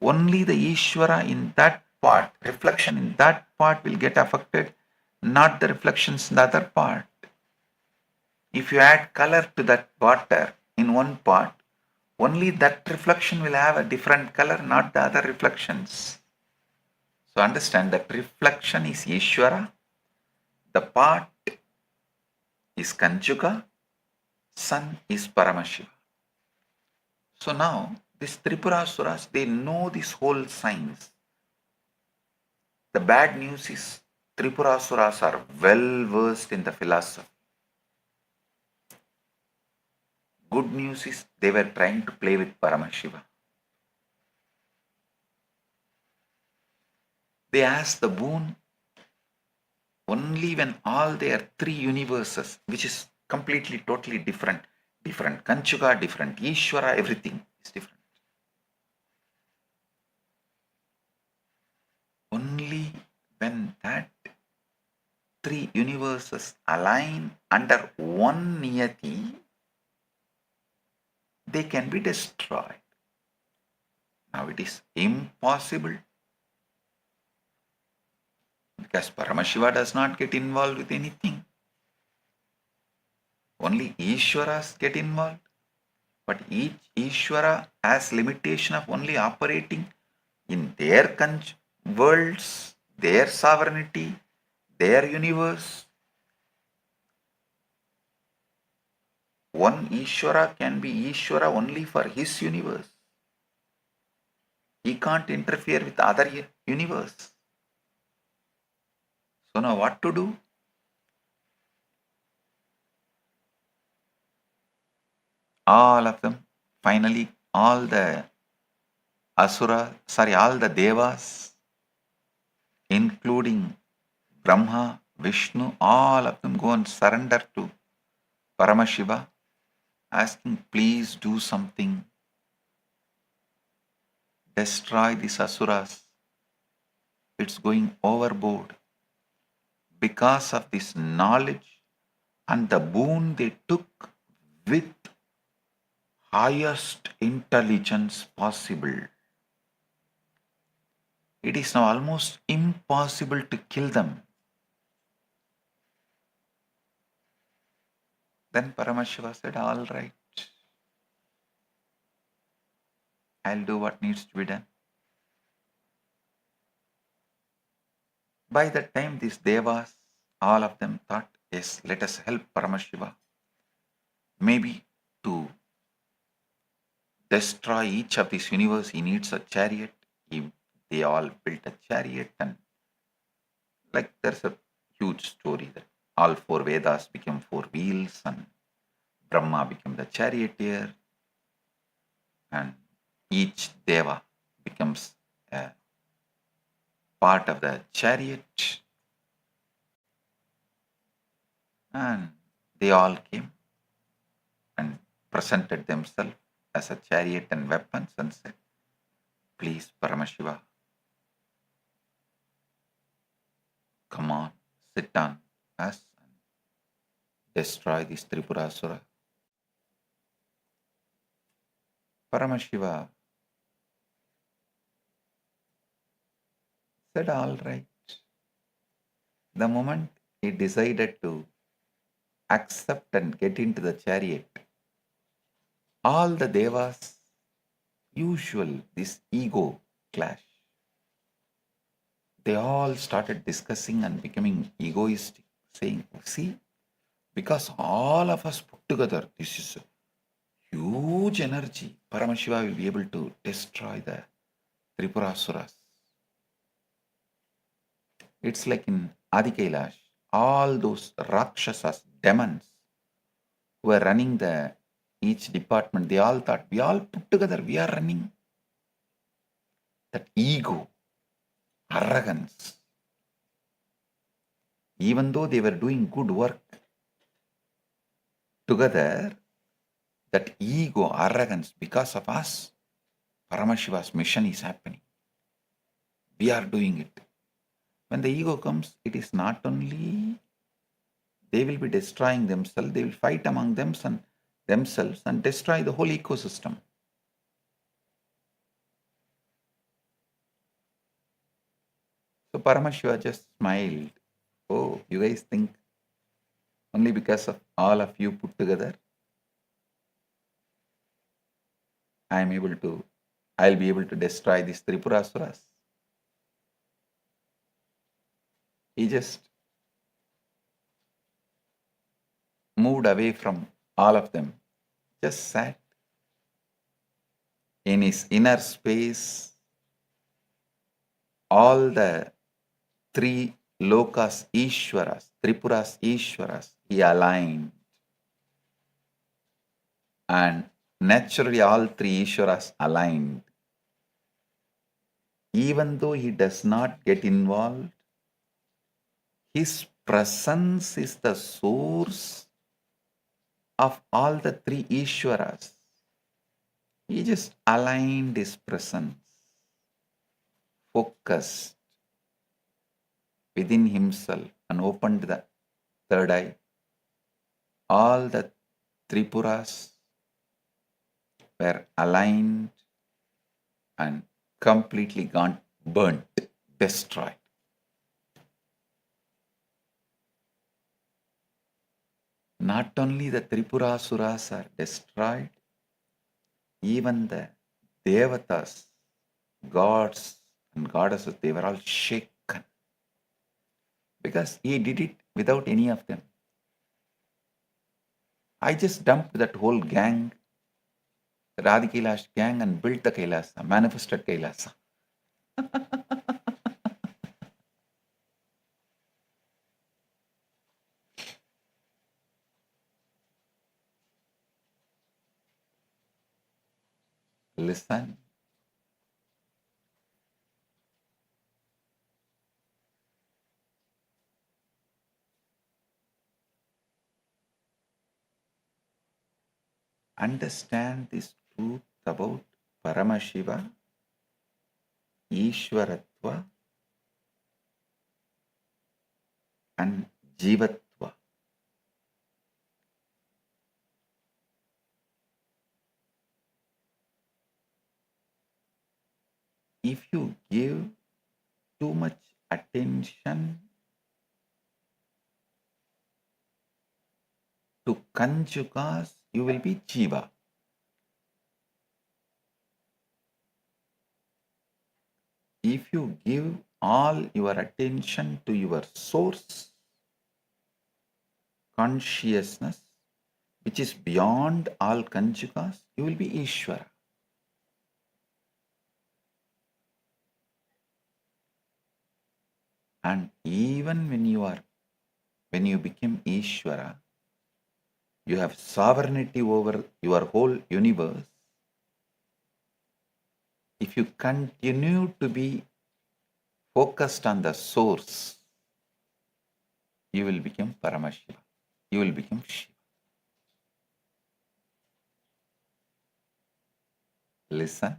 only the Ishvara in that part, reflection in that part will get affected, not the reflections in the other part. If you add color to that water in one part, only that reflection will have a different color, not the other reflections. So understand that reflection is Ishvara, the part is Kanjuka, sun is Paramashiva. So now these Tripurasuras, they know this whole science. The bad news is Tripurasuras are well versed in the philosophy. Good news is they were trying to play with Paramashiva. They asked the boon only when all their three universes, which is completely, totally different Kanchuka, different Ishvara, everything is different. Only when that three universes align under one niyati, they can be destroyed. Now it is impossible because Paramashiva does not get involved with anything. Only Ishwaras get involved. But each Ishvara has limitation of only operating in their worlds, their sovereignty, their universe. One Ishvara can be Ishvara only for his universe. He can't interfere with other universe. So now what to do? All of them, finally all the all the devas including Brahma, Vishnu, all of them go and surrender to Paramashiva, asking, please do something, destroy these asuras. It's going overboard. Because of this knowledge and the boon they took with highest intelligence possible, it is now almost impossible to kill them. Then Paramashiva said, all right, I'll do what needs to be done. By that time, these devas, all of them thought, yes, let us help Paramashiva. Maybe to destroy each of this universe, he needs a chariot. They all built a chariot, and like there's a huge story that all four Vedas became four wheels, and Brahma became the charioteer, and each Deva becomes a part of the chariot, and they all came and presented themselves as a chariot and weapons and said, please Paramashiva, come on, sit on us and destroy this Tripurasura. Paramashiva said, all right. The moment he decided to accept and get into the chariot, all the devas, usual, this ego clash, they all started discussing and becoming egoistic, saying, see, because all of us put together, this is a huge energy, Paramashiva will be able to destroy the Tripurasuras. It's like in Adi Kailash, all those Rakshasas, demons, who were running each department, they all thought, we all put together, we are running. That ego, arrogance, even though they were doing good work together, that ego, arrogance, because of us, Paramashiva's mission is happening. We are doing it. When the ego comes, it is not only they will be destroying themselves, they will fight among themselves and destroy the whole ecosystem. So Paramashiva just smiled. Oh, you guys think only because of all of you put together, I'll be able to destroy these Tripurasuras? He just moved away from all of them, just sat in his inner space. All the three lokas Ishwaras, Tripuras Ishwaras, he aligned. And naturally all three Ishwaras aligned. Even though he does not get involved, his presence is the source of all the three Ishwaras. He just aligned his presence, focused within himself, and opened the third eye. All the Tripuras were aligned and completely gone, burnt, destroyed. Not only the Tripurasuras are destroyed, even the Devatas, gods and goddesses, they were all shaken. Because he did it without any of them. I just dumped that whole gang, the Adi Kailash gang, and built the Kailasa, manifested Kailasa. Listen. understand this truth about Paramashiva, Ishwaratva, and Jivatva. If you give too much attention to Kanchukas, you will be Jiva. If you give all your attention to your source consciousness, which is beyond all Kanchukas, you will be Ishvara. And even when you become Ishvara, you have sovereignty over your whole universe. If you continue to be focused on the source, you will become Paramashiva. You will become Shiva. Listen.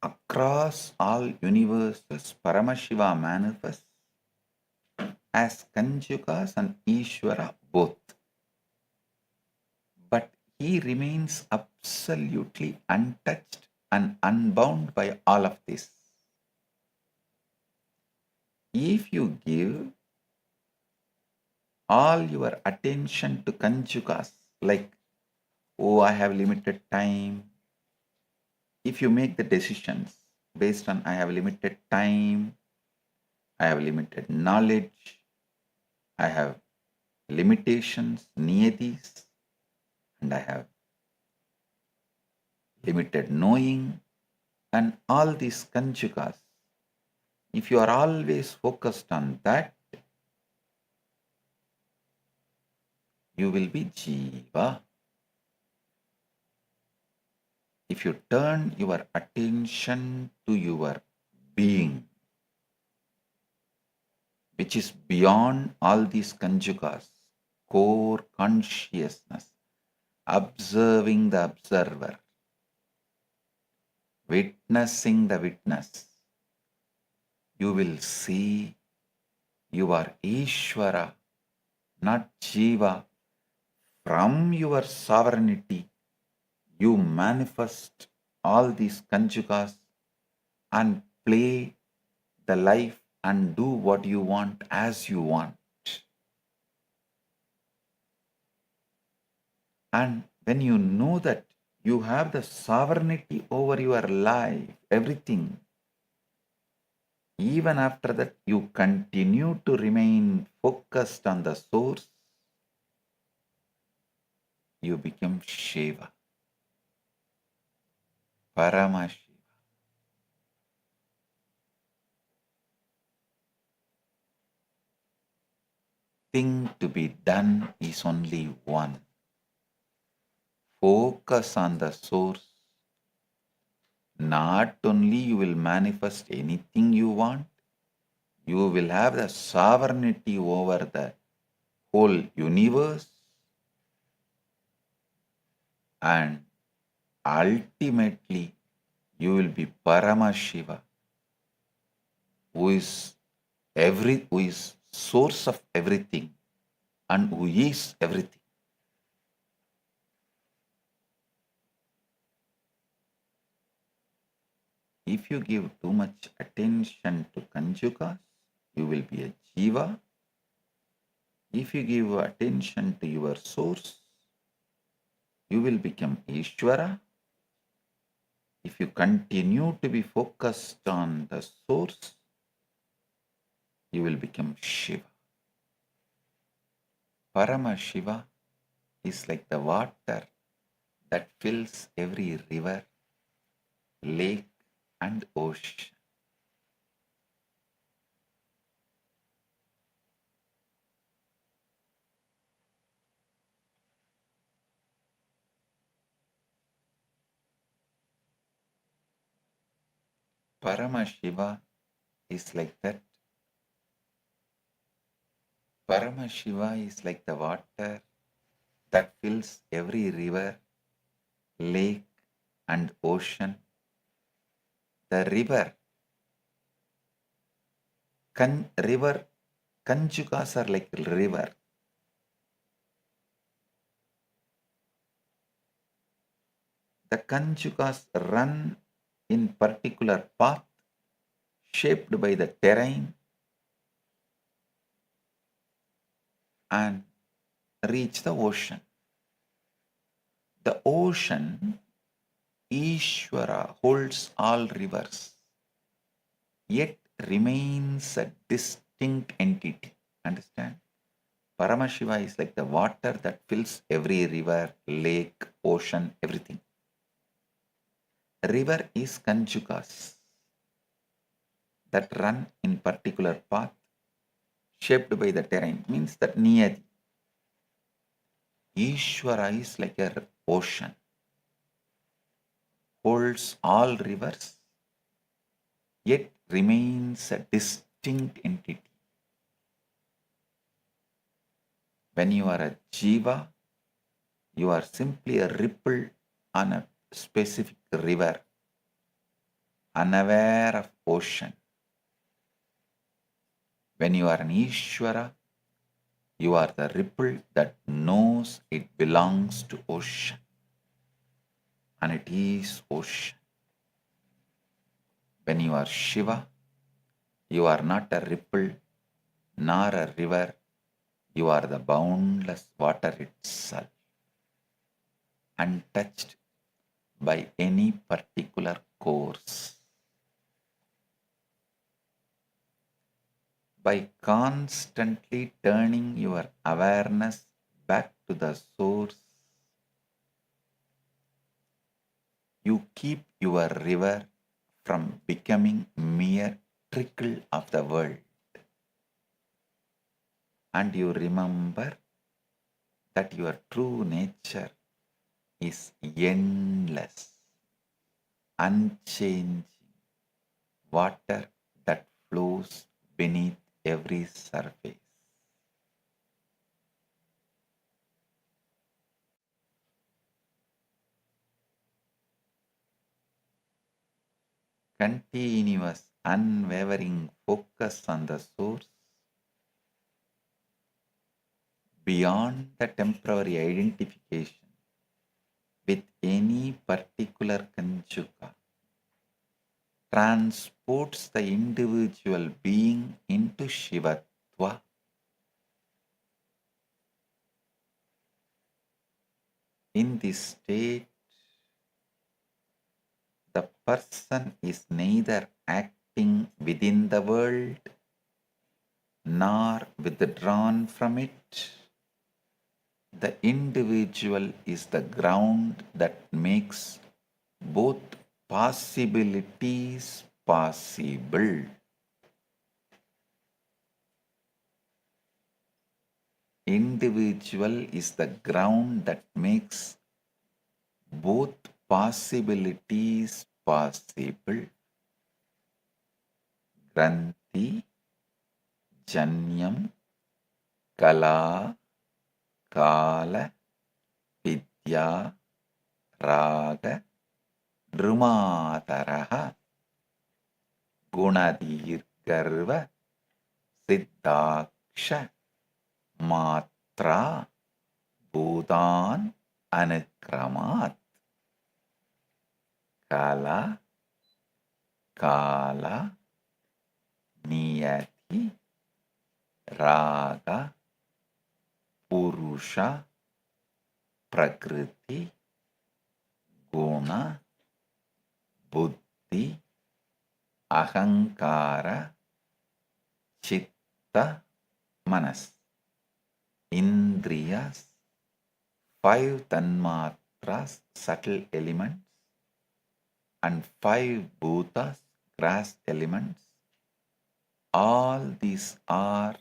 Across all universes, Paramashiva manifests as Kanchukas and Ishvara both. But he remains absolutely untouched and unbound by all of this. If you give all your attention to Kanchukas, like, oh, I have limited time. If you make the decisions based on I have limited time, I have limited knowledge, I have limitations, niyatis, and I have limited knowing, and all these Kanchukas, if you are always focused on that, you will be Jiva. If you turn your attention to your being, which is beyond all these Kanchukas, core consciousness, observing the observer, witnessing the witness, you will see you are Ishvara, not Jiva. From your sovereignty, you manifest all these Kanchukas and play the life and do what you want as you want. And when you know that you have the sovereignty over your life, everything, even after that you continue to remain focused on the source, you become Shiva, Paramashiva. Thing to be done is only one. Focus on the source. Not only you will manifest anything you want, you will have the sovereignty over the whole universe, and ultimately you will be Paramashiva, who is source of everything and who is everything. If you give too much attention to Kanchukas, you will be a Jiva. If you give attention to your source, you will become Ishvara. If you continue to be focused on the source, you will become Shiva. Paramashiva is like the water that fills every river, lake, and ocean. Paramashiva is like that Paramashiva is like the water that fills every river, lake, and ocean. The river Kanjukas are like river. The Kanjukas run in particular path shaped by the terrain and reach the ocean. The ocean, Ishvara, holds all rivers, yet remains a distinct entity. Understand? Paramashiva is like the water that fills every river, lake, ocean, everything. River is Kanjukas that run in particular path shaped by the terrain, means that Niyati. Ishvara is like a ocean, holds all rivers, yet remains a distinct entity. When you are a jiva, you are simply a ripple on a specific river, unaware of ocean. When you are an Ishvara, you are the ripple that knows it belongs to ocean, and it is ocean. When you are Shiva, you are not a ripple nor a river, you are the boundless water itself, untouched by any particular course. By constantly turning your awareness back to the source, you keep your river from becoming mere trickle of the world. And you remember that your true nature is endless, unchanging water that flows beneath every surface. Continuous, unwavering focus on the source beyond the temporary identification with any particular Kanjuka transports the individual being into Shivatva. In this state, the person is neither acting within the world nor withdrawn from it. The individual is the ground that makes both possibilities possible. Individual is the ground that makes both possibilities possible. Granthi, Janyam, Kala, Kala, Vidya, Raga, Drumataraha, Gunadirgarva, Siddhaksha, Matra, Bhutan, Anukramat. Kala, Kala, Niyati, Raga, Purusha, Prakriti, Guna, Buddhi, Ahankara, Chitta, Manas. Indriyas, 5 tanmatras, subtle elements, and 5 bhutas, grass elements. All these are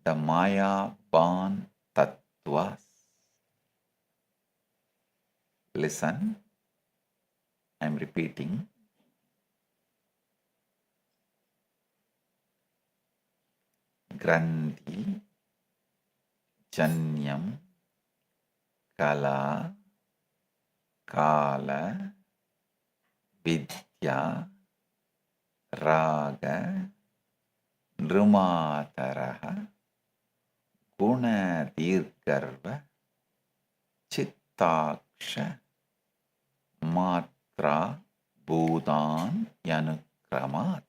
the Maya born tattvas. Listen, I am repeating. Granthi, Janyam, Kala, Kala, Vidya, Raga, Nrumataraha, Guna Dirgarva, Chittaksha, Matra, Bhudan, Yanukramat.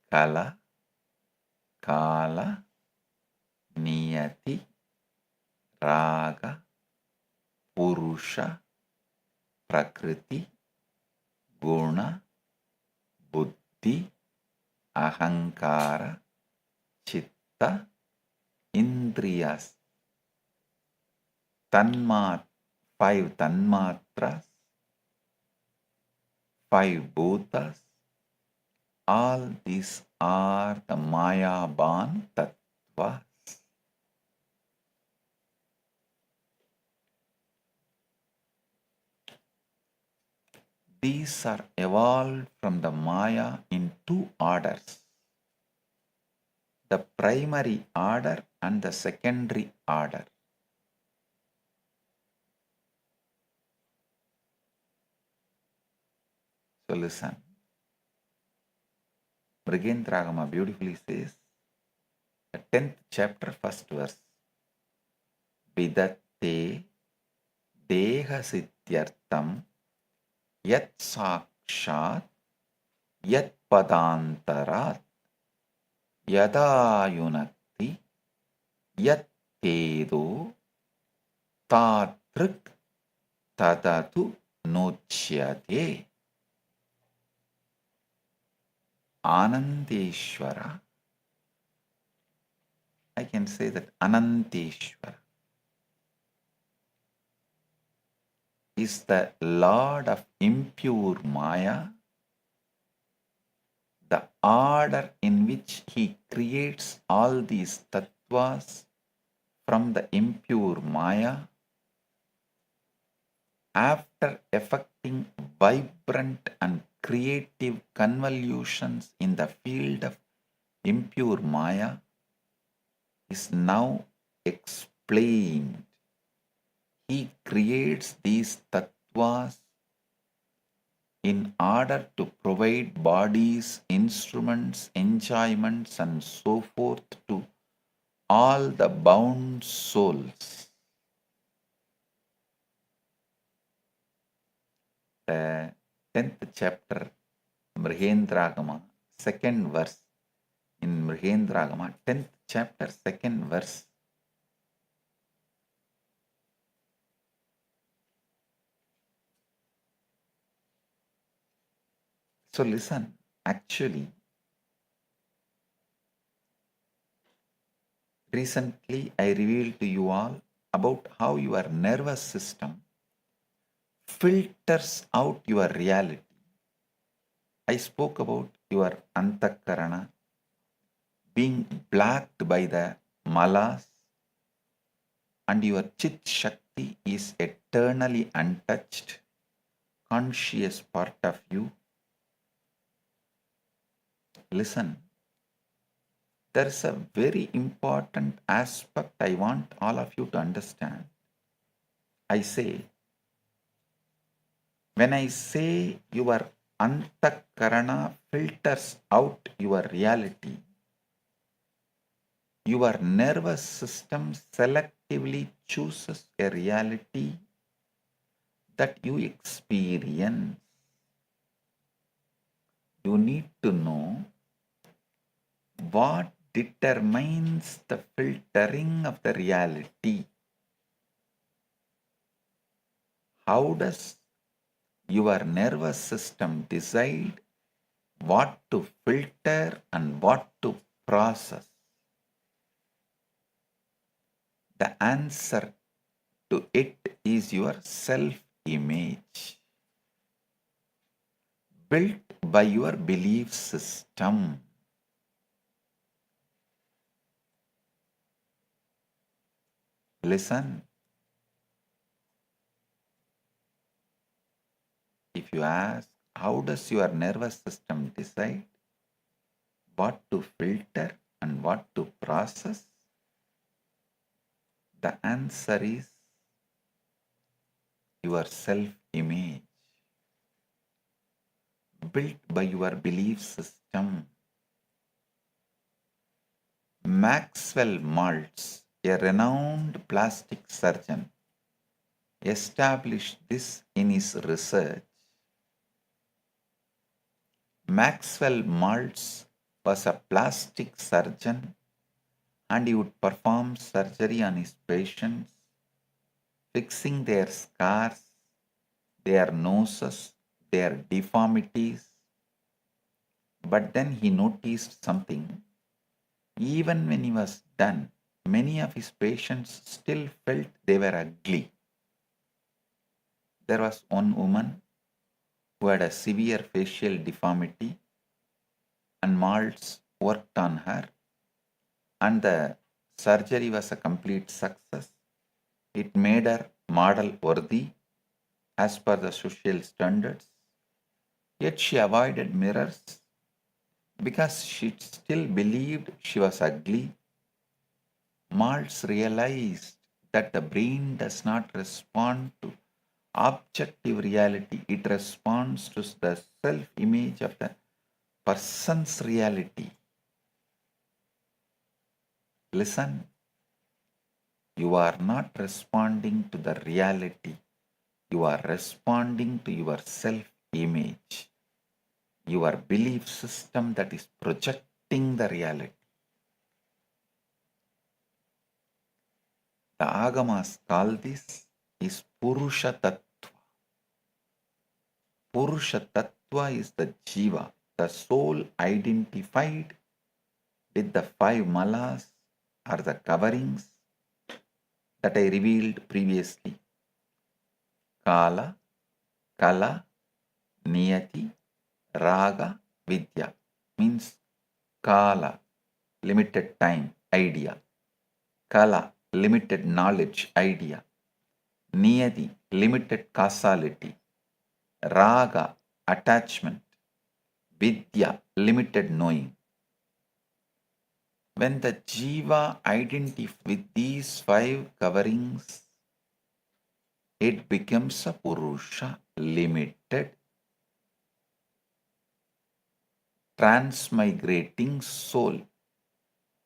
Kala, Kala, Niyati, Raga, Purusha, Prakriti, Guna, Buddhi, Ahankara, Chitta, Indriyas, five Tanmatras, five Bhutas, all these are the Mayaban Tattvas. These are evolved from the Maya in two orders, the primary order and the secondary order. So listen. Mrigendragama beautifully says, the 10th chapter, first verse, Vidatte Deha Siddhyartham Yat Sakshat Yat Padantarat Yada Yunakti Yat Tedo Tatrik Tadatu Nochyate. Anandeshwara, I can say that Ananteshwara is the Lord of impure Maya, the order in which he creates all these tattvas from the impure Maya, after effecting vibrant and creative convolutions in the field of impure Maya, is now explained. He creates these tattvas in order to provide bodies, instruments, enjoyments, and so forth to all the bound souls. The 10th chapter, Mrigendragama, 2nd verse, in Mrigendragama, 10th chapter, 2nd verse. So listen, actually, recently I revealed to you all about how your nervous system filters out your reality. I spoke about your antakarana being blacked by the malas, and your chit shakti is eternally untouched, conscious part of you. Listen, there is a very important aspect I want all of you to understand. I say, when I say your antakarana filters out your reality, your nervous system selectively chooses a reality that you experience. You need to know what determines the filtering of the reality. How does your nervous system decide what to filter and what to process? The answer to it is your self-image, built by your belief system. Listen, if you ask, how does your nervous system decide? what to filter and what to process? The answer is your self-image, built by your belief system. Maxwell Maltz, a renowned plastic surgeon, established this in his research. Maxwell Maltz was a plastic surgeon and he would perform surgery on his patients, fixing their scars, their noses, their deformities. But then he noticed something. Even when he was done, many of his patients still felt they were ugly. There was one woman who had a severe facial deformity, and Maltz worked on her, and the surgery was a complete success. It made her model worthy as per the social standards. Yet she avoided mirrors because she still believed she was ugly. Maltz realized that the brain does not respond to objective reality, it responds to the self-image of the person's reality. Listen, you are not responding to the reality, you are responding to your self-image, your belief system that is projecting the reality. The Agamas call this is Purusha Tattva. Purusha Tattva is the Jiva, the soul identified with the 5 malas or the coverings that I revealed previously. Kala, Kala, Niyati, Raga, Vidya means Kala, limited time, idea. Kala, limited knowledge, idea. Niyati, limited causality. Raga, attachment. Vidya, limited knowing. When the Jiva identifies with these 5 coverings, it becomes a Purusha, limited, transmigrating soul,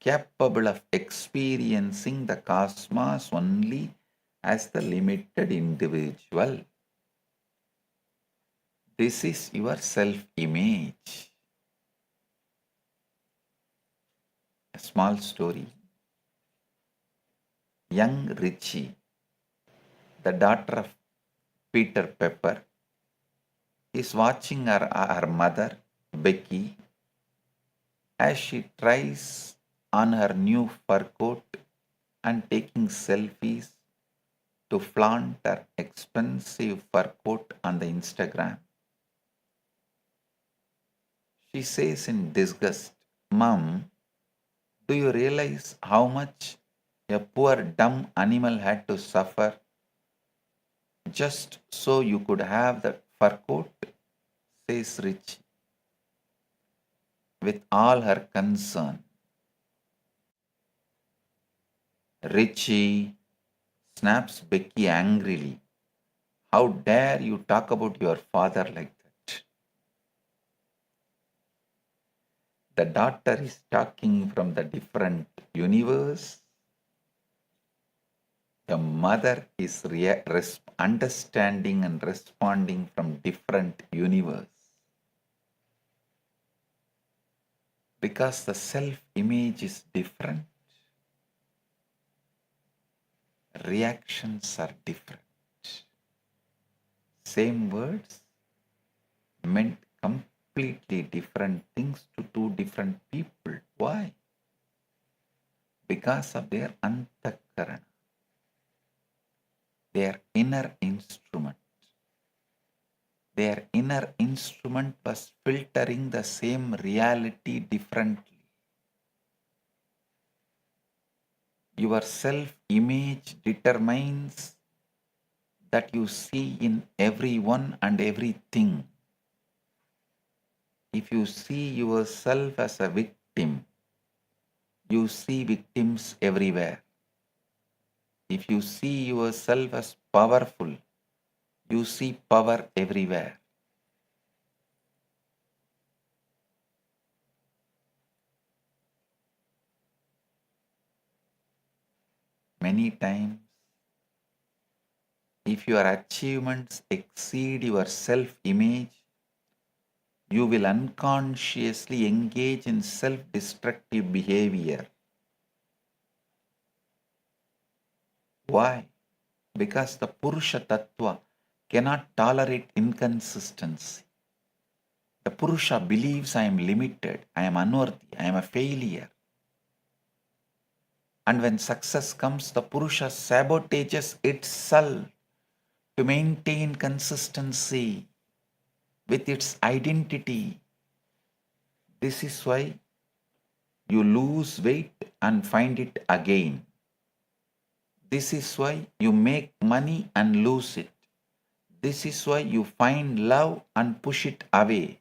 capable of experiencing the cosmos only as the limited individual. This is your self-image. A small story. Young Richie, the daughter of Peter Pepper, is watching her mother, Becky, as she tries on her new fur coat and taking selfies to flaunt her expensive fur coat on the Instagram. She says in disgust, "Mom, do you realize how much a poor dumb animal had to suffer just so you could have the fur coat?" says Richie with all her concern. "Richie," snaps Becky angrily, "how dare you talk about your father like that?" The daughter is talking from the different universe. The mother is understanding and responding from different universe. Because the self-image is different, reactions are different. Same words meant completely different things to 2 different people. Why? Because of their antakarana, their inner instrument. Their inner instrument was filtering the same reality differently. Your self-image determines that you see in everyone and everything. If you see yourself as a victim victim, you see victims everywhere. If you see yourself as powerful, you see power everywhere. Many times, if your achievements exceed your self-image, you will unconsciously engage in self-destructive behavior. Why? Because the Purusha Tattva cannot tolerate inconsistency. The Purusha believes I am limited, I am unworthy, I am a failure. And when success comes, the Purusha sabotages itself to maintain consistency with its identity. This is why you lose weight and find it again. This is why you make money and lose it. This is why you find love and push it away.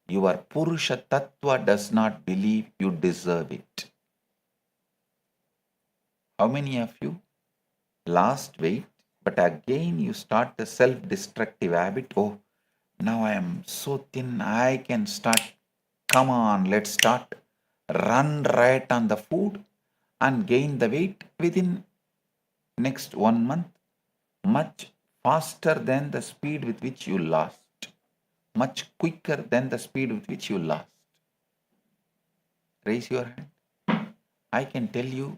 Your Purusha Tattva does not believe you deserve it. How many of you lost weight, but again you start the self-destructive habit? Oh, now I am so thin, I can start. Come on, let's start. Run right on the food and gain the weight within next 1 month, much faster than the speed with which you lost. Much quicker than the speed with which you lost. Raise your hand. I can tell you,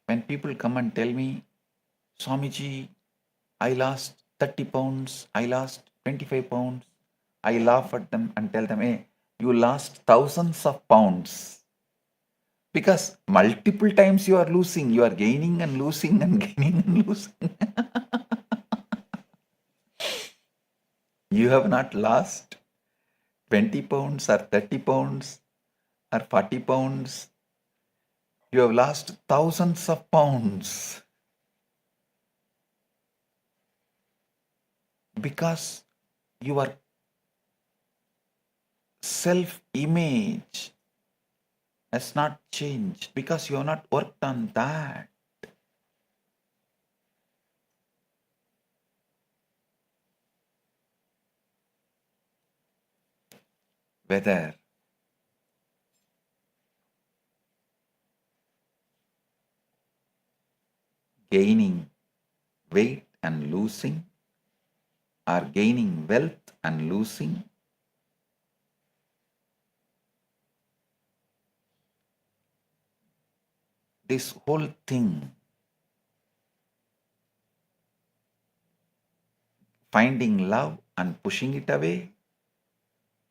when people come and tell me, Swamiji, I lost 30 pounds, I lost 25 pounds, I laugh at them and tell them, hey, you lost thousands of pounds. Because multiple times you are losing, you are gaining and losing and gaining and losing. You have not lost 20 pounds or 30 pounds or 40 pounds. You have lost thousands of pounds. Because your self-image has not changed. Because you have not worked on that. Whether gaining weight and losing, or gaining wealth and losing, this whole thing, finding love and pushing it away,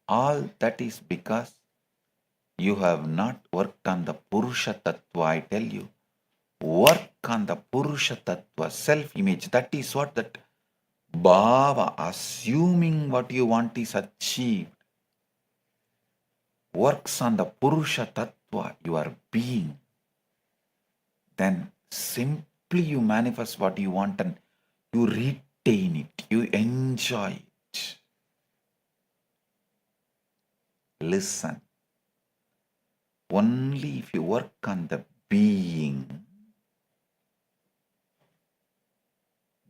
all that is because you have not worked on the Purusha Tattva. I tell you, work on the Purusha Tattva, self-image. That is what that Bhava, assuming what you want is achieved, works on the Purusha Tattva, your being. Then simply you manifest what you want and you retain it, you enjoy it. Listen. Only if you work on the being,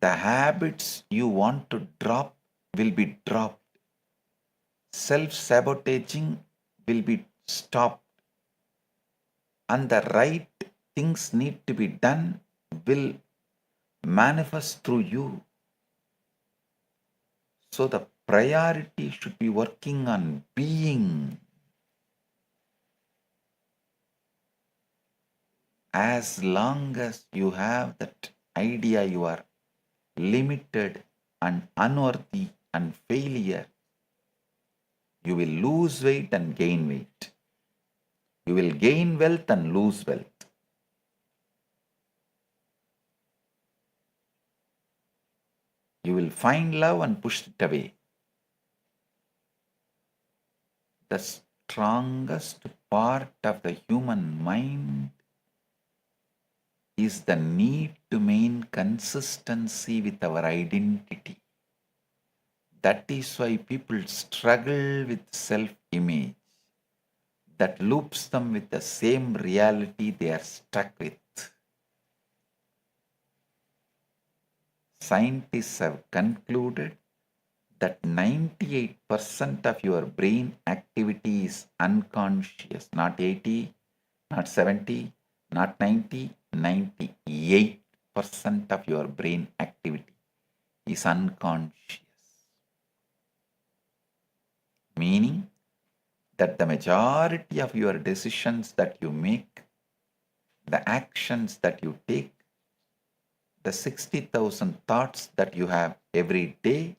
the habits you want to drop will be dropped. Self-sabotaging will be stopped. And the right things need to be done will manifest through you. So the priority should be working on being. As long as you have that idea you are limited and unworthy and failure, you will lose weight and gain weight. You will gain wealth and lose wealth. You will find love and push it away. The strongest part of the human mind is the need to maintain consistency with our identity. That is why people struggle with self-image. that loops them with the same reality they are stuck with. Scientists have concluded that 98% of your brain activity is unconscious, not 80, not 70, not 90, 98% of your brain activity is unconscious. Meaning that the majority of your decisions that you make, the actions that you take, the 60,000 thoughts that you have every day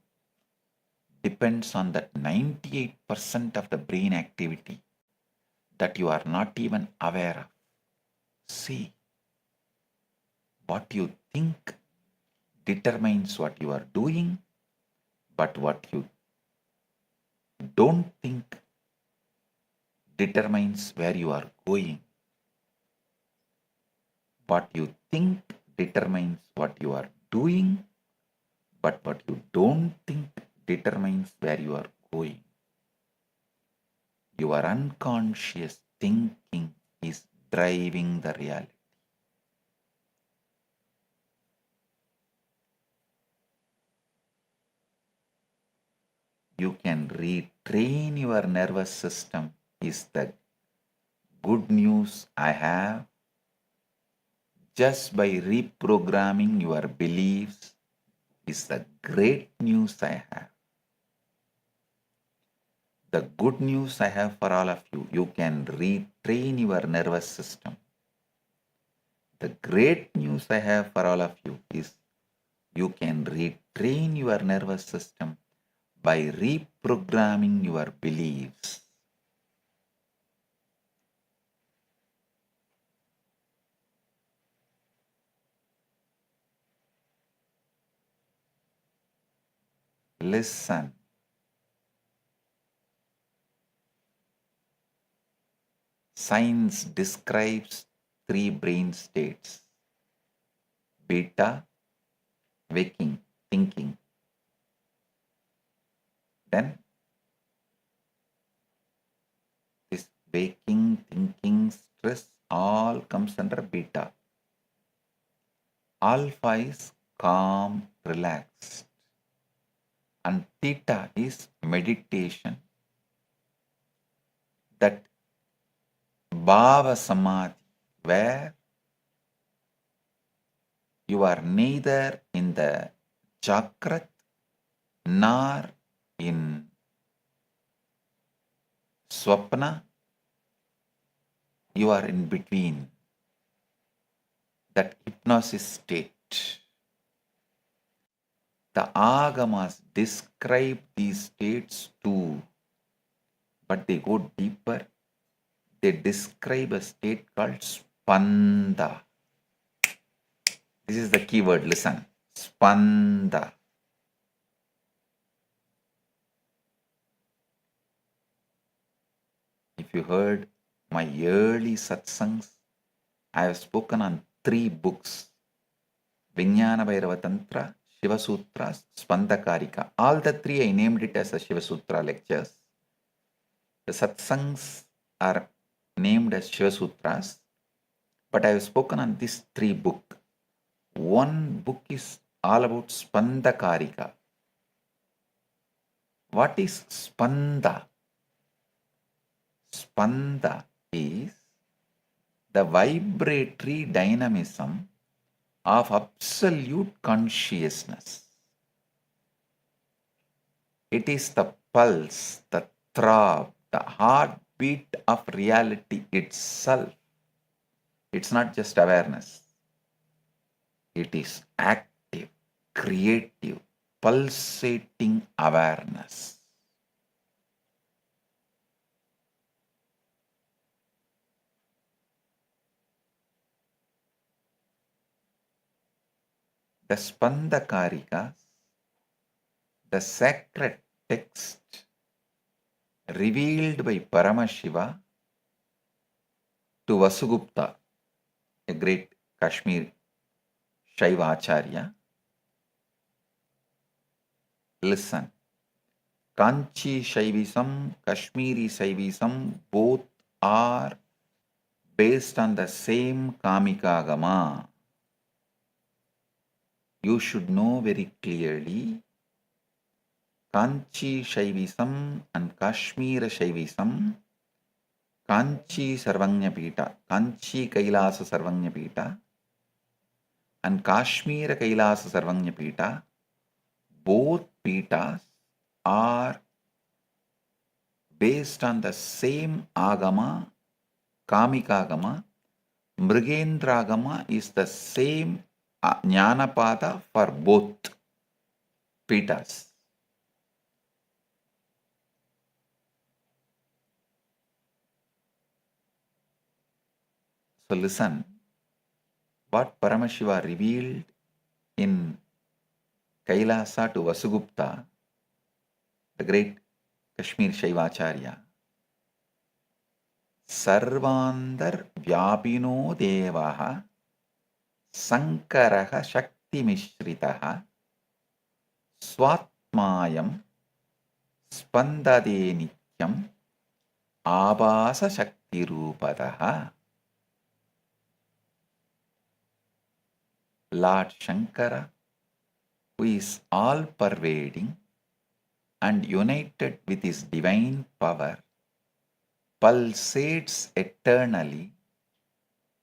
depends on that 98% of the brain activity that you are not even aware of. See, what you think determines what you are doing, but what you don't think determines where you are going. What you think determines what you are doing, but what you don't think determines where you are going. Your unconscious thinking is driving the reality. You can retrain your nervous system is the good news I have. Just by reprogramming your beliefs is the great news I have. The good news I have for all of you, you can retrain your nervous system. The great news I have for all of you is you can retrain your nervous system by reprogramming your beliefs. Listen. Science describes 3 brain states: beta, waking, thinking. Then this waking, thinking, stress all comes under beta. Alpha is calm, relaxed. And theta is meditation. That Bhava Samadhi, where you are neither in the Jagrat nor in Swapna, you are in between. That hypnosis state. The Agamas describe these states too, but they go deeper. They describe a state called Spanda. This is the key word, listen. Spanda. If you heard my early satsangs, I have spoken on 3 books: Vijnana Bhairava Tantra, Shiva Sutras, Spandakarika. All the 3 I named it as a Shiva Sutra lectures. The satsangs are named as Shiva Sutras, but I have spoken on these 3 books. One book is all about Spandakarika. What is Spanda? Spanda is the vibratory dynamism of absolute consciousness. It is the pulse, the throb, the heartbeat of reality itself. It's not just awareness. It is active, creative, pulsating awareness. The Spandakarikas, the sacred text revealed by Paramashiva to Vasugupta, a great Kashmir Shaiva Acharya. Listen. Kanchi Shaivism, Kashmiri Shaivism, both are based on the same Kamika Agama. You should know very clearly Kanchi Shaivism and Kashmir Shaivism, Kanchi Sarvanyapita, Kanchi Kailasa Sarvanyapita, and Kashmir Kailasa Sarvanyapita, both pitas are based on the same Agama, Kamika Agama. Mrigendra Agama is the same Jnanapada for both pitas. So listen, what Paramashiva revealed in Kailasa to Vasugupta, the great Kashmir Shaivacharya. Sarvandar Vyapino Devaha Sankaraha Shakti Mishritaha Swatmayam Spandade Nityam Abhasa Shakti Rupadaha. Lord Shankara, who is all-pervading and united with his divine power, pulsates eternally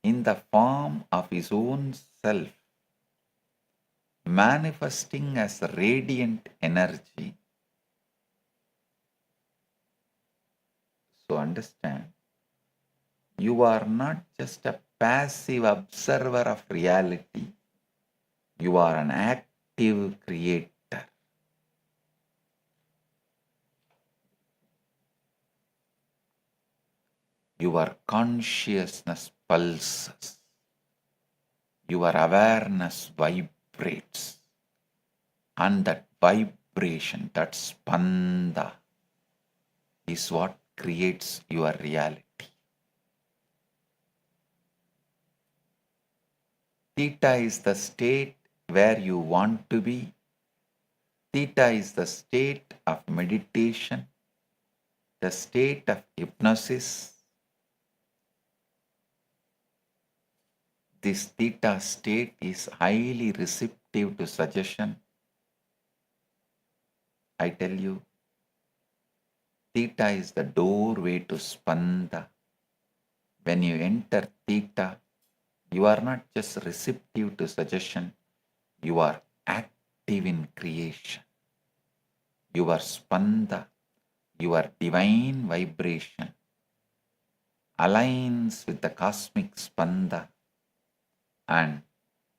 in the form of his own self, manifesting as radiant energy. So understand, you are not just a passive observer of reality, you are an active creator. Your consciousness pulses. Your awareness vibrates. And that vibration, that spanda, is what creates your reality. Theta is the state where you want to be. Theta is the state of meditation, the state of hypnosis. This theta state is highly receptive to suggestion. I tell you, theta is the doorway to spanda. When you enter theta, you are not just receptive to suggestion, you are active in creation. Your spanda, your divine vibration, aligns with the cosmic spanda. And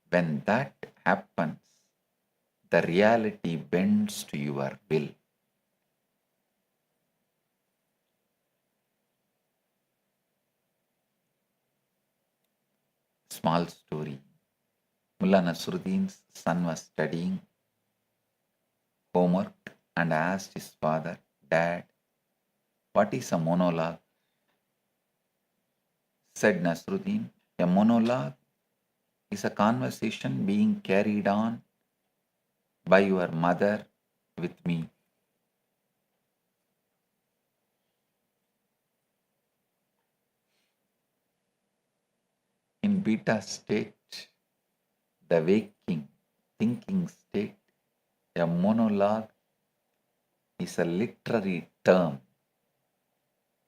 when that happens, the reality bends to your will. Small story. Mullah Nasruddin's son was studying homework and asked his father, "Dad, what is a monologue?" Said Nasruddin, "A monologue is a conversation being carried on by your mother with me." In beta state, the waking, thinking state, a monologue is a literary term.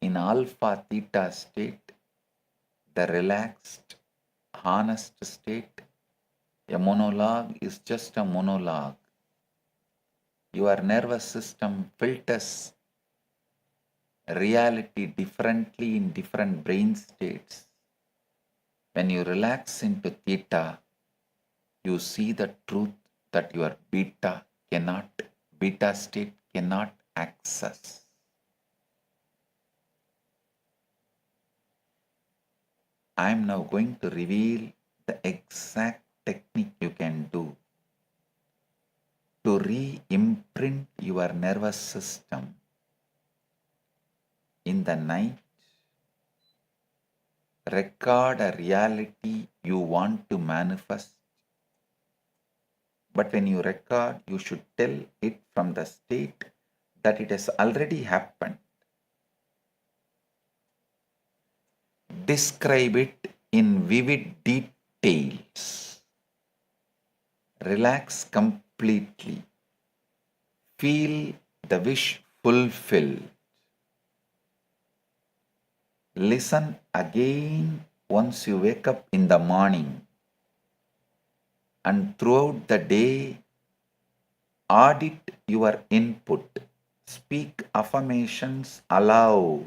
In alpha theta state, the relaxed, honest state, a monologue is just a monologue. Your nervous system filters reality differently in different brain states. When you relax into theta, you see the truth that your beta state cannot access. I am now going to reveal the exact technique you can do to re-imprint your nervous system in the night. Record a reality you want to manifest. But when you record, you should tell it from the state that it has already happened. describe it in vivid details. Relax completely. Feel the wish fulfilled. Listen again once you wake up in the morning, and throughout the day, audit your input. Speak affirmations aloud.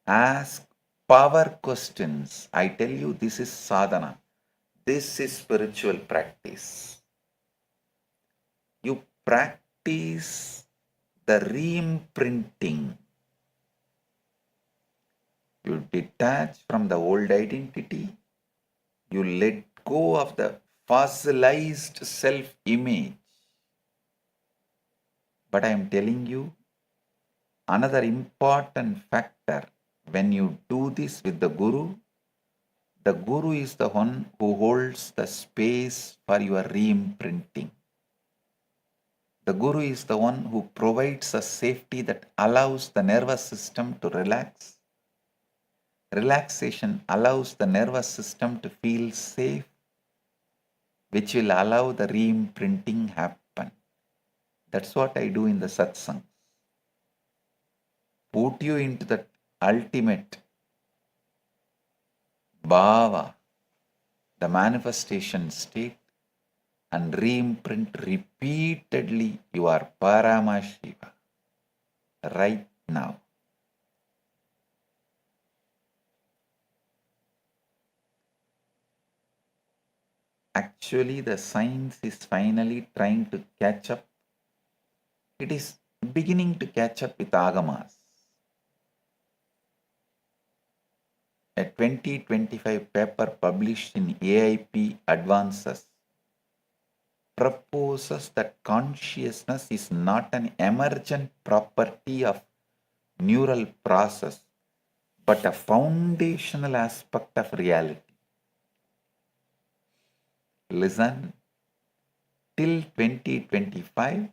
Ask power questions. I tell you, this is sadhana. This is spiritual practice. You practice the re-imprinting. You detach from the old identity. You let go of the fossilized self-image. But I am telling you, another important factor, when you do this with the Guru is the one who holds the space for your re-imprinting. The Guru is the one who provides a safety that allows the nervous system to relax. Relaxation allows the nervous system to feel safe, which will allow the re-imprinting happen. That's what I do in the Satsang. Put you into that ultimate bhava, the manifestation state, and re-imprint repeatedly your Paramashiva right now. Actually, the science is finally trying to catch up. It is beginning to catch up with Agamas. A 2025 paper published in AIP Advances proposes that consciousness is not an emergent property of neural process, but a foundational aspect of reality. Listen, till 2025,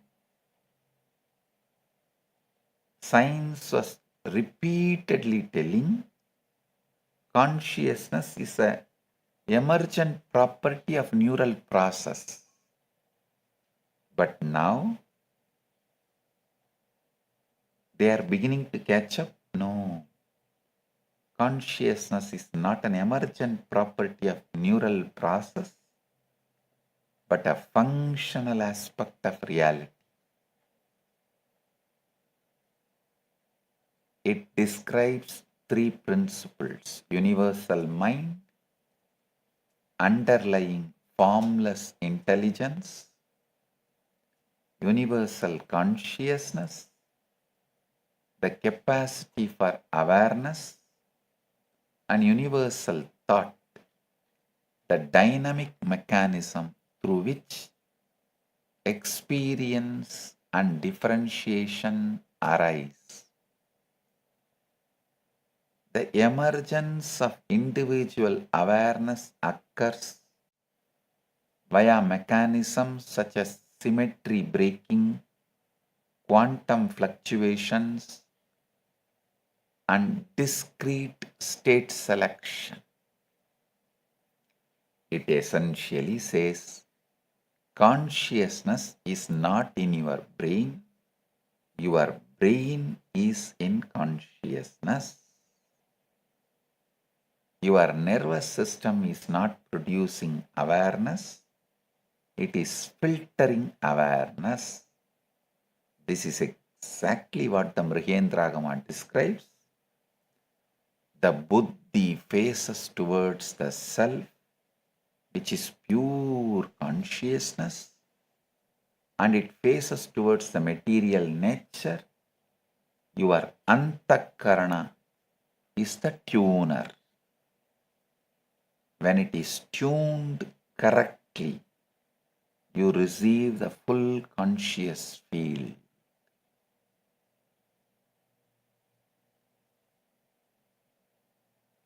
science was repeatedly telling consciousness is an emergent property of neural process. But now, they are beginning to catch up. No, consciousness is not an emergent property of neural process, but a functional aspect of reality. It describes three principles: universal mind, underlying formless intelligence, universal consciousness, the capacity for awareness, and universal thought, the dynamic mechanism through which experience and differentiation arise. The emergence of individual awareness occurs via mechanisms such as symmetry breaking, quantum fluctuations, and discrete state selection. It essentially says consciousness is not in your brain is in consciousness. Your nervous system is not producing awareness, it is filtering awareness. This is exactly what the Mrigendragama describes. The buddhi faces towards the self, which is pure consciousness, and it faces towards the material nature. Your antakarana is the tuner. When it is tuned correctly, you receive the full conscious field.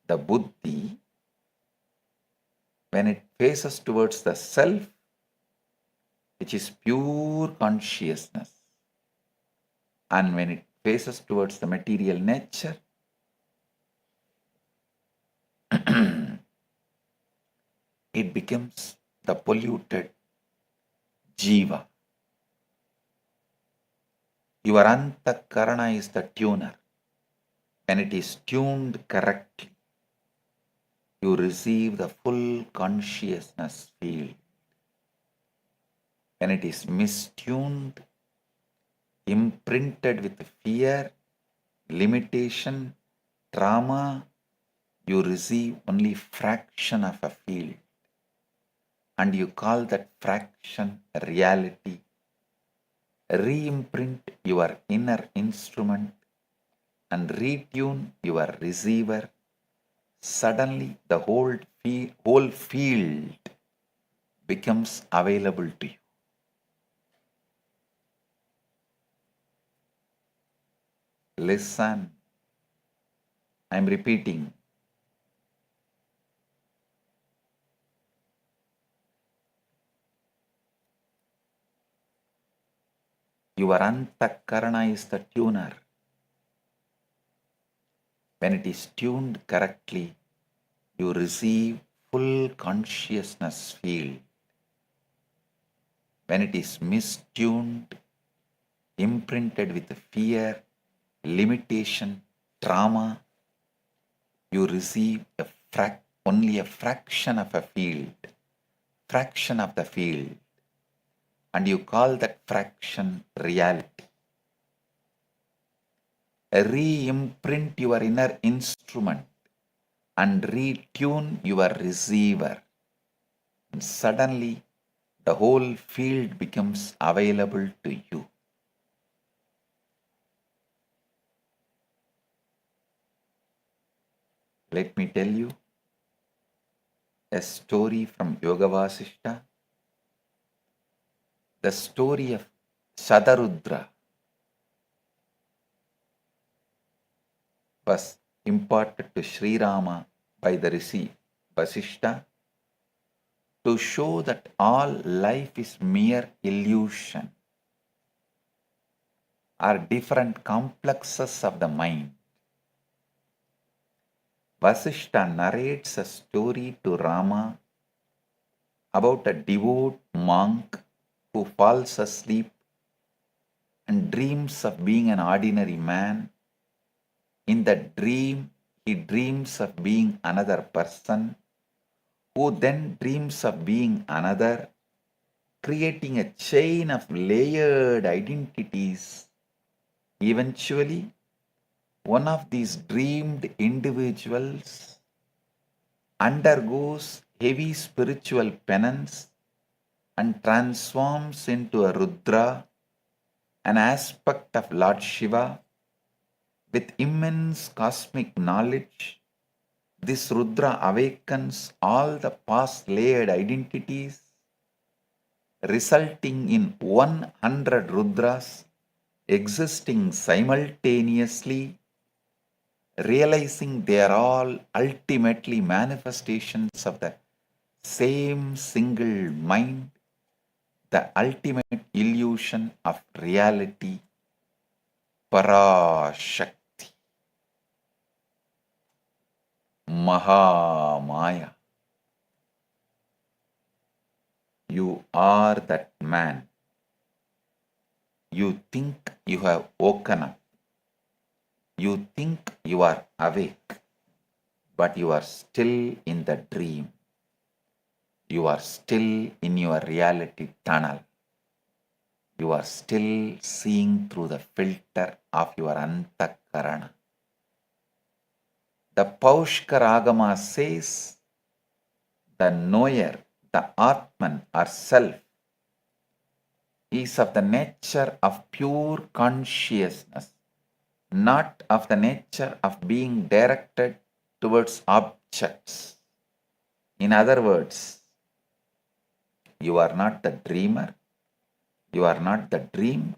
The buddhi, when it faces towards the self, which is pure consciousness, and when it faces towards the material nature, becomes the polluted jiva. Your antakarana is the tuner. When it is tuned correctly, you receive the full consciousness field. When it is mistuned, imprinted with fear, limitation, trauma, you receive only fraction of a field. And you call that fraction reality. Re-imprint your inner instrument and retune your receiver. Suddenly the whole field becomes available to you. Listen. I'm repeating. Your antakarana is the tuner. When it is tuned correctly, you receive full consciousness field. When it is mistuned, imprinted with fear, limitation, trauma, you receive only a fraction of a field, fraction of the field, and you call that fraction reality. Re-imprint your inner instrument and retune your receiver. And suddenly, the whole field becomes available to you. Let me tell you a story from Yoga Vasishta, the story of Shatarudra was imparted to Sri Rama by the Rishi Vasishta to show that all life is mere illusion or different complexes of the mind. Vasishta narrates a story to Rama about a devout monk who falls asleep and dreams of being an ordinary man. In that dream, he dreams of being another person, who then dreams of being another, creating a chain of layered identities. Eventually, one of these dreamed individuals undergoes heavy spiritual penance and transforms into a Rudra, an aspect of Lord Shiva. With immense cosmic knowledge, this Rudra awakens all the past layered identities, resulting in 100 Rudras existing simultaneously, realizing they are all ultimately manifestations of the same single mind, the ultimate illusion of reality, Parashakti. Mahamaya. You are that man. You think you have woken up. You think you are awake, but you are still in the dream. You are still in your reality tunnel. You are still seeing through the filter of your antakarana. The Paushkara Agamas says, the knower, the Atman or self, is of the nature of pure consciousness, not of the nature of being directed towards objects. In other words, you are not the dreamer, you are not the dreamed,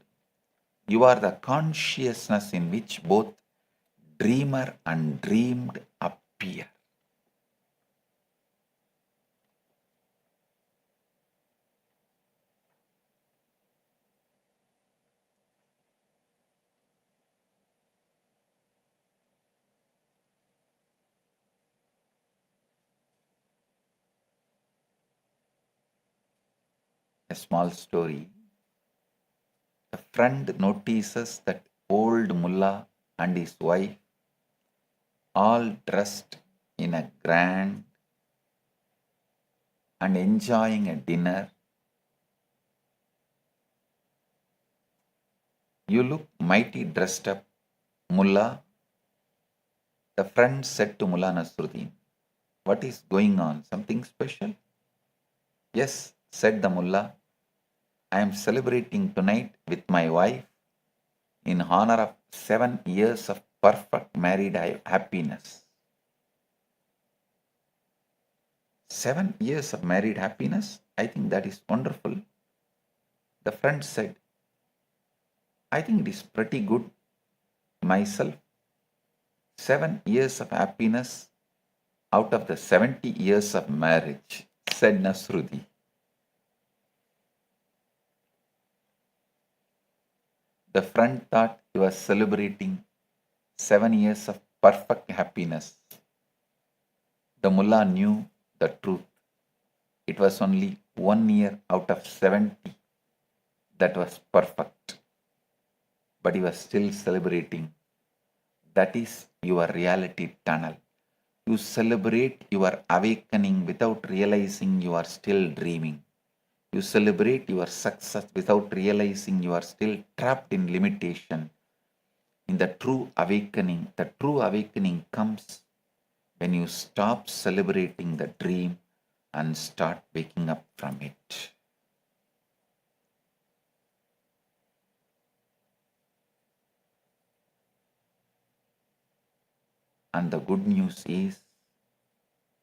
you are the consciousness in which both dreamer and dreamed appear. small story. A friend notices that old mullah and his wife, all dressed in a grand and enjoying a dinner. You look mighty dressed up, mullah. The friend said to Mullah Nasruddin, what is going on? Something special? Yes, said the mullah. I am celebrating tonight with my wife in honor of 7 years of perfect married happiness. 7 years of married happiness? I think that is wonderful. The friend said, I think it is pretty good myself. 7 years of happiness out of the 70 years of marriage, said Nasruddin. The friend thought he was celebrating 7 years of perfect happiness. The mullah knew the truth. It was only 1 year out of 70 that was perfect. But he was still celebrating. That is your reality tunnel. You celebrate your awakening without realizing you are still dreaming. You celebrate your success without realizing you are still trapped in limitation. In the true awakening comes when you stop celebrating the dream and start waking up from it. And the good news is,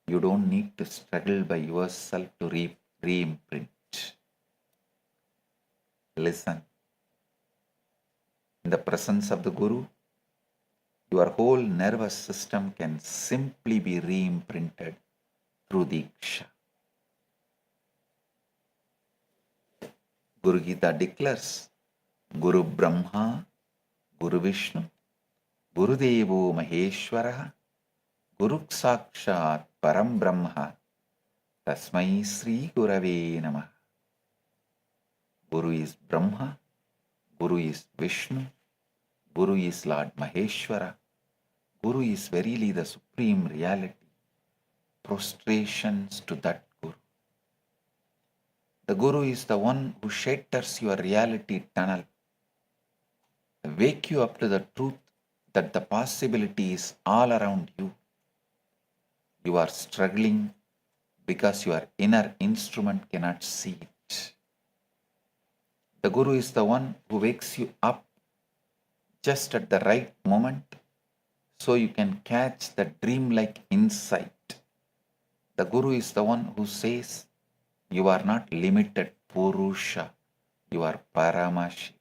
you don't need to struggle by yourself to re-imprint. Listen. In the presence of the Guru, your whole nervous system can simply be re-imprinted through Diksha. Guru Gita declares, Guru Brahma, Guru Vishnu, Guru Devo Maheshwara, Guru Sakshat Param Brahma, Tasmai Sri Gurave Namah. Guru is Brahma, Guru is Vishnu, Guru is Lord Maheshwara, Guru is verily the supreme reality. Prostrations to that Guru. The Guru is the one who shatters your reality tunnel, wake you up to the truth that the possibility is all around you. You are struggling because your inner instrument cannot see it. The Guru is the one who wakes you up just at the right moment so you can catch the dreamlike insight. The Guru is the one who says, you are not limited Purusha, you are Paramashiva.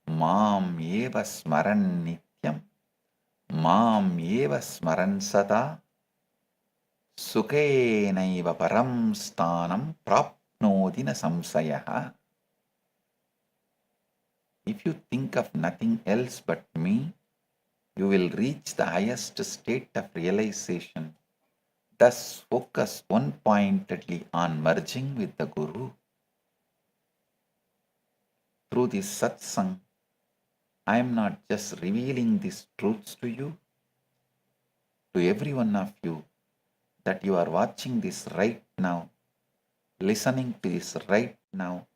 Mam eva smaran nityam, mam eva smaran sada, Sukhenaiva param sthanam prapnodina samsayaha. If you think of nothing else but me, you will reach the highest state of realization. Thus focus one-pointedly on merging with the Guru. Through this Satsang, I am not just revealing these truths to you, to every one of you, that you are watching this right now, listening to this right now,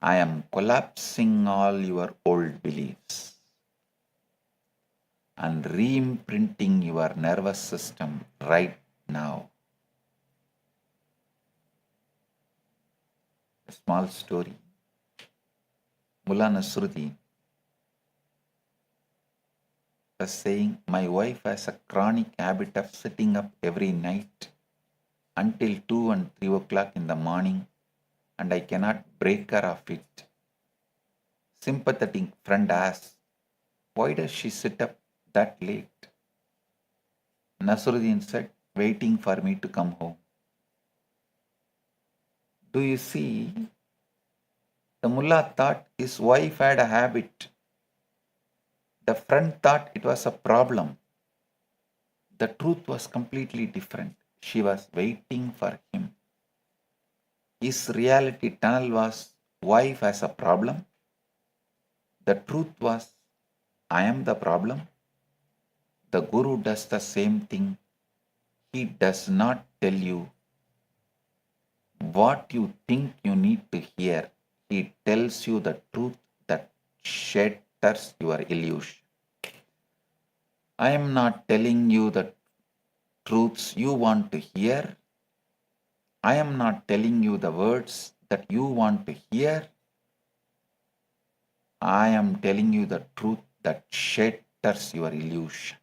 I am collapsing all your old beliefs and re-imprinting your nervous system right now. A small story. Mullah Nasruddin was saying, my wife has a chronic habit of sitting up every night until 2 and 3 o'clock in the morning, and I cannot break her of it. Sympathetic friend asked, why does she sit up that late? Nasruddin said, waiting for me to come home. Do you see? The mullah thought his wife had a habit. The friend thought it was a problem. The truth was completely different. She was waiting for him. His reality tunnel was wife as a problem. The truth was, I am the problem. The Guru does the same thing. He does not tell you what you think you need to hear. He tells you the truth that shatters your illusion. I am not telling you the truths you want to hear. I am not telling you the words that you want to hear. I am telling you the truth that shatters your illusion.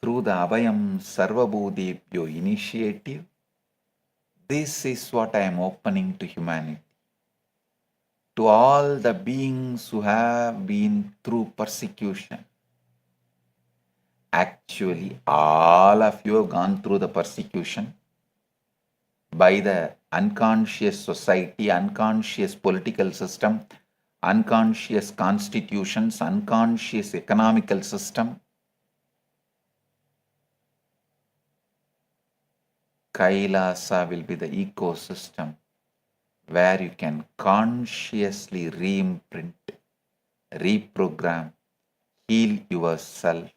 Through the Abhayam Sarvabhutebhyo initiative, this is what I am opening to humanity. To all the beings who have been through persecution. Actually, all of you have gone through the persecution by the unconscious society, unconscious political system, unconscious constitutions, unconscious economical system. Kailasa will be the ecosystem where you can consciously re-imprint, reprogram, heal yourself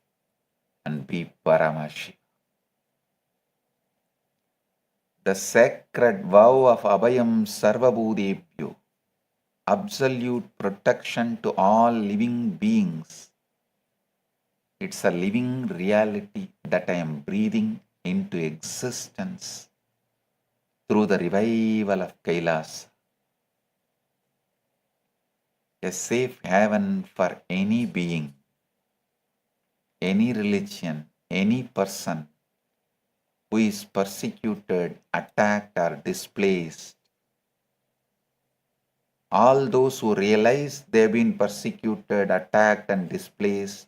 and be Paramashiva. The sacred vow of Abhayam Sarvabhutebhyo, absolute protection to all living beings. It's a living reality that I am breathing into existence through the revival of Kailasa. A safe haven for any being, any religion, any person who is persecuted, attacked or displaced. All those who realize they have been persecuted, attacked and displaced,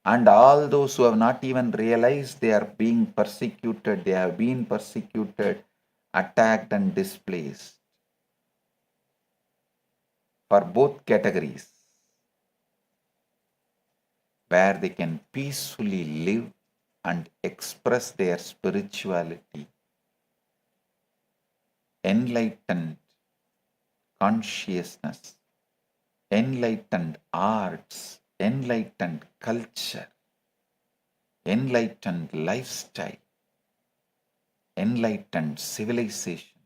and all those who have not even realized they are being persecuted, they have been persecuted, attacked and displaced. For both categories, where they can peacefully live and express their spirituality, enlightened consciousness, enlightened arts, enlightened culture, enlightened lifestyle, enlightened civilization,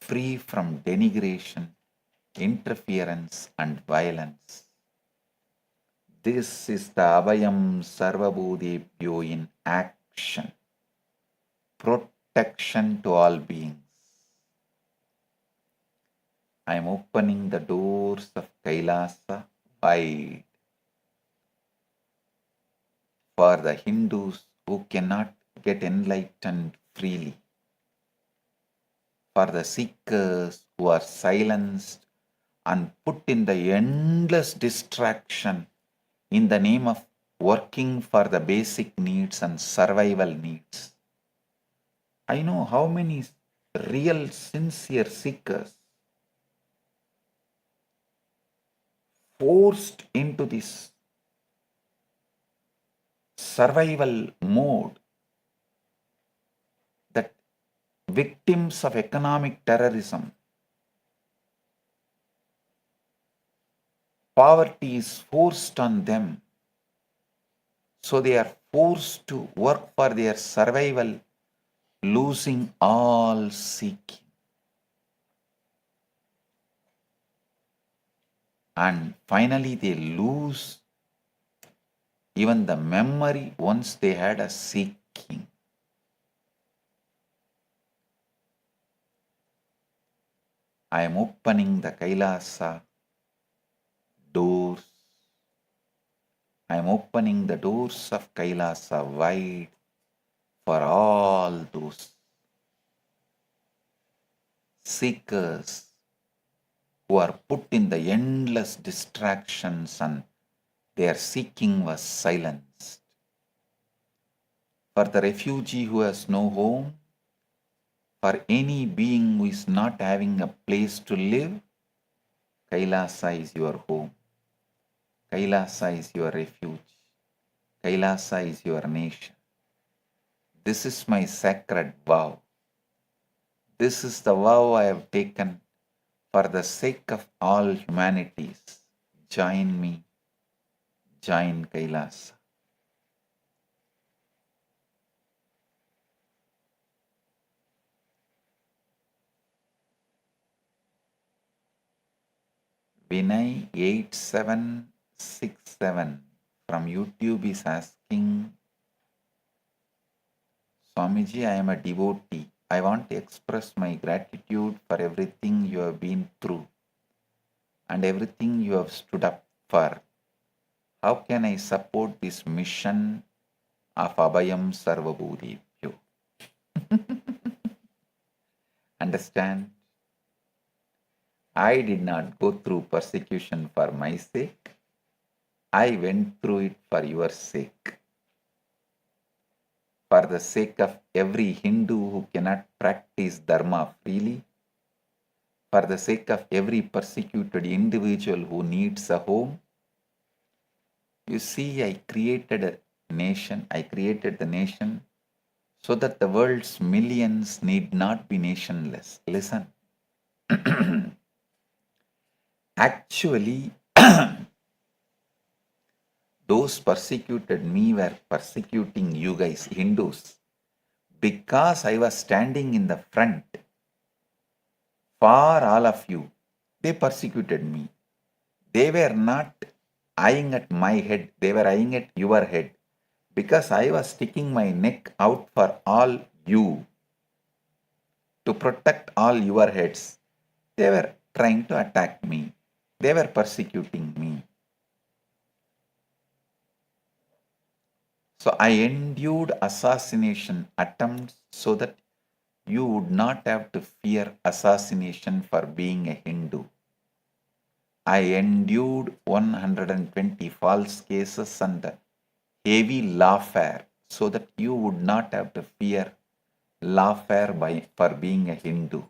free from denigration, interference and violence. This is the Abhayam Sarvabhutebhyo in action. Protection to all beings. I am opening the doors of Kailasa wide for the Hindus who cannot get enlightened freely, for the seekers who are silenced and put in the endless distraction in the name of working for the basic needs and survival needs. I know how many real sincere seekers forced into this survival mode, that victims of economic terrorism, poverty is forced on them, so they are forced to work for their survival, losing all seeking. And finally they lose even the memory once they had a seeking. I am opening the Kailasa doors. I am opening the doors of Kailasa wide for all those seekers who are put in the endless distractions and their seeking was silenced. For the refugee who has no home, for any being who is not having a place to live, Kailasa is your home. Kailasa is your refuge. Kailasa is your nation. This is my sacred vow. This is the vow I have taken for the sake of all humanities. Join me. Join Kailasa. Vinay 8767 from YouTube is asking, Swamiji, I am a devotee. I want to express my gratitude for everything you have been through and everything you have stood up for. How can I support this mission of Abhayam Sarvabhutebhyo? Understand? I did not go through persecution for my sake. I went through it for your sake. For the sake of every Hindu who cannot practice Dharma freely. For the sake of every persecuted individual who needs a home. You see, I created a nation. I created the nation so that the world's millions need not be nationless. Listen. Actually, those persecuted me were persecuting you guys, Hindus, because I was standing in the front for all of you. They persecuted me. They were not eyeing at my head, they were eyeing at your head, because I was sticking my neck out for all you, to protect all your heads. They were trying to attack me. They were persecuting me. So I endured assassination attempts so that you would not have to fear assassination for being a Hindu. I endured 120 false cases and heavy lawfare so that you would not have to fear lawfare for being a Hindu.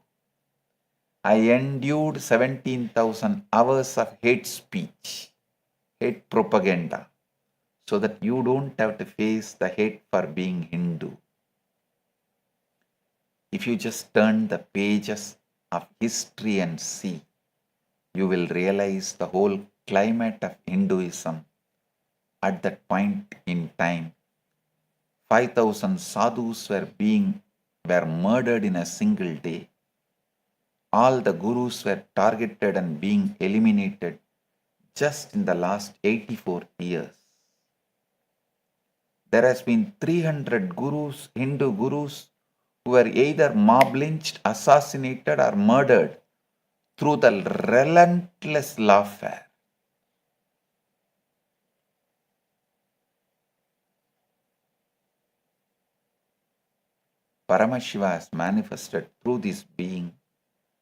I endured 17,000 hours of hate speech, hate propaganda, so that you don't have to face the hate for being Hindu. If you just turn the pages of history and see, you will realize the whole climate of Hinduism at that point in time. 5,000 sadhus were murdered in a single day. All the gurus were targeted and being eliminated just in the last 84 years. There has been 300 gurus, Hindu gurus, who were either mob lynched, assassinated or murdered through the relentless lawfare. Paramashiva has manifested through this being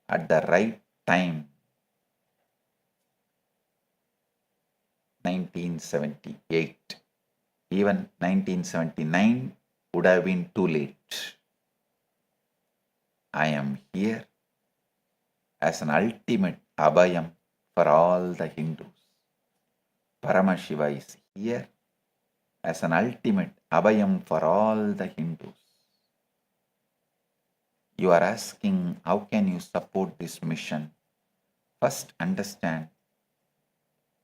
at the right time. 1978. Even 1979 would have been too late. I am here as an ultimate Abhayam for all the Hindus. Paramashiva is here as an ultimate Abhayam for all the Hindus. You are asking, how can you support this mission? First, understand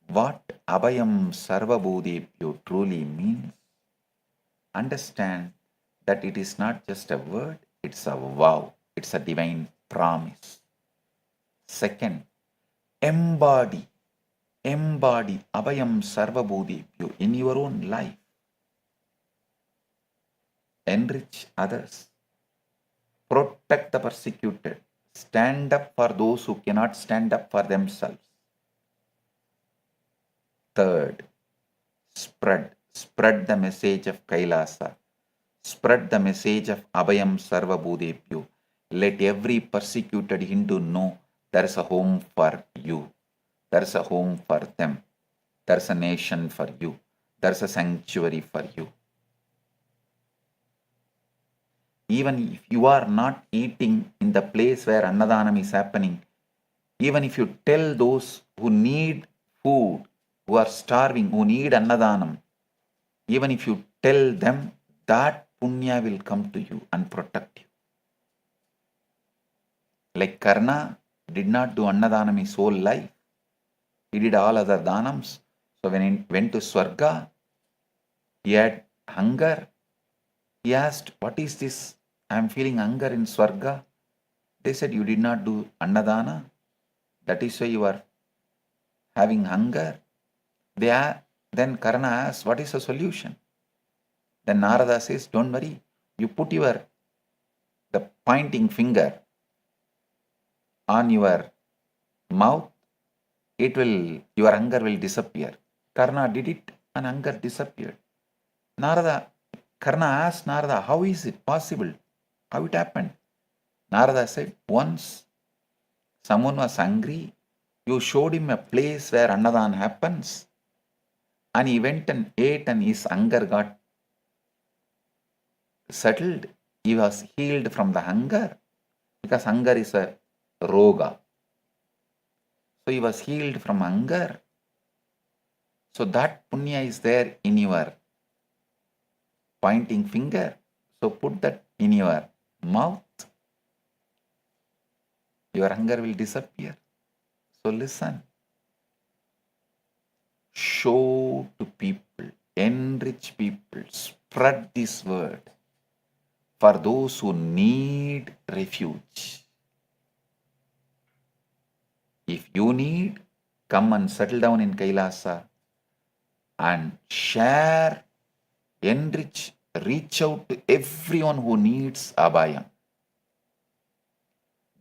what Abhayam Sarvabhutebhyo truly means. Understand that it is not just a word, it's a vow, it's a divine promise. Second, embody Abhayam Sarvabhutebhyo in your own life. Enrich others. Protect the persecuted. Stand up for those who cannot stand up for themselves. Third, spread the message of Kailasa. Spread the message of Abhayam Sarvabhutebhyo. Let every persecuted Hindu know there is a home for you. There is a home for them. There is a nation for you. There is a sanctuary for you. Even if you are not eating in the place where Annadanam is happening, even if you tell those who need food, who are starving, who need annadanam, even if you tell them, that punya will come to you and protect you. Like Karna did not do annadanam his whole life. He did all other danams. So when he went to Swarga, he had hunger. He asked, what is this? I am feeling hunger in Swarga. They said, you did not do annadana. That is why you are having hunger. Then Karna asked, what is the solution? Then Narada says, don't worry. You put the pointing finger on your mouth, your hunger will disappear. Karna did it and hunger disappeared. Karna asked Narada, how is it possible? How it happened? Narada said, once someone was hungry, you showed him a place where annadan happens, and he went and ate and his hunger got settled. He was healed from the hunger, because hunger is a roga. So he was healed from hunger. So that punya is there in your pointing finger. So put that in your mouth. Your hunger will disappear. So listen. Show to people, enrich people, spread this word for those who need refuge. If you need, come and settle down in Kailasa and share, enrich, reach out to everyone who needs Abhayam.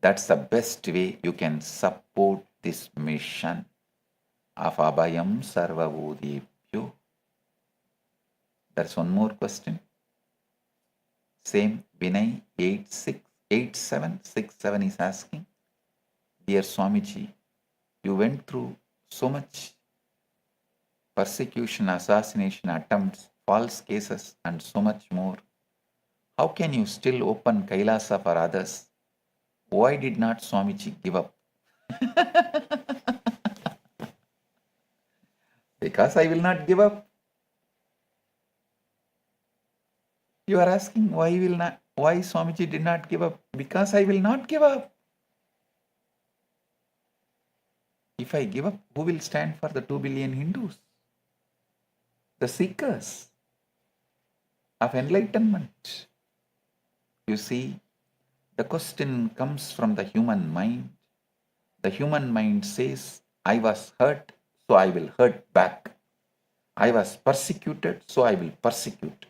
That's the best way you can support this mission of Abhayam Sarvabhutebhyo. There's one more question. Same Vinay 8767 is asking, dear Swamiji, you went through so much persecution, assassination attempts, false cases, and so much more. How can you still open Kailasa for others? Why did not Swamiji give up? Because I will not give up. You are asking why Swamiji did not give up? Because I will not give up. If I give up, who will stand for the 2 billion Hindus? The seekers of enlightenment. You see, the question comes from the human mind. The human mind says, I was hurt, so I will hurt back. I was persecuted, so I will persecute.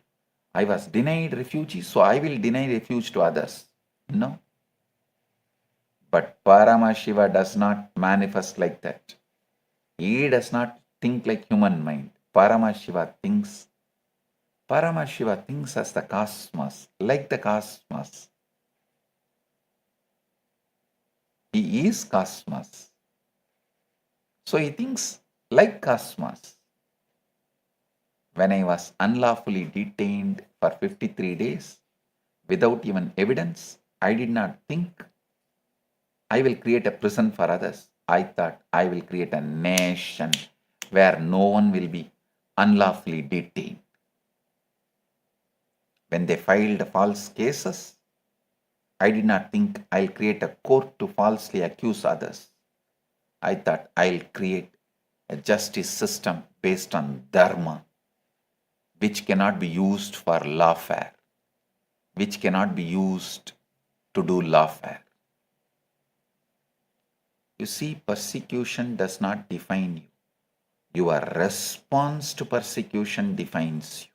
I was denied refuge, so I will deny refuge to others. No. But Paramashiva does not manifest like that. He does not think like human mind. Paramashiva thinks as the cosmos, like the cosmos. He is cosmos. So he thinks like cosmos. When I was unlawfully detained for 53 days, without even evidence, I did not think I will create a prison for others. I thought I will create a nation where no one will be unlawfully detained. When they filed false cases, I did not think I'll create a court to falsely accuse others. I thought I'll create a justice system based on dharma, which cannot be used for lawfare, which cannot be used to do lawfare. You see, persecution does not define you. Your response to persecution defines you.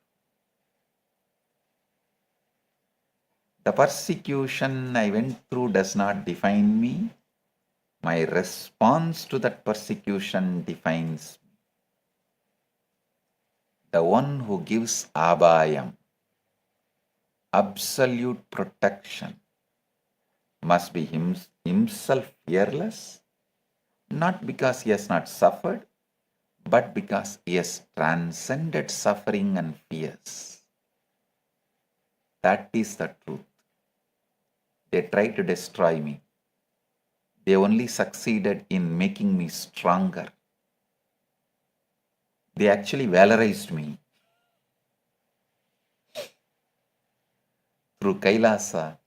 The persecution I went through does not define me. My response to that persecution defines me. The one who gives Abhayam, absolute protection, must be himself fearless, not because he has not suffered, but because he has transcended suffering and fears. That is the truth. They try to destroy me. They only succeeded in making me stronger. They actually valorized me. Through Kailasa,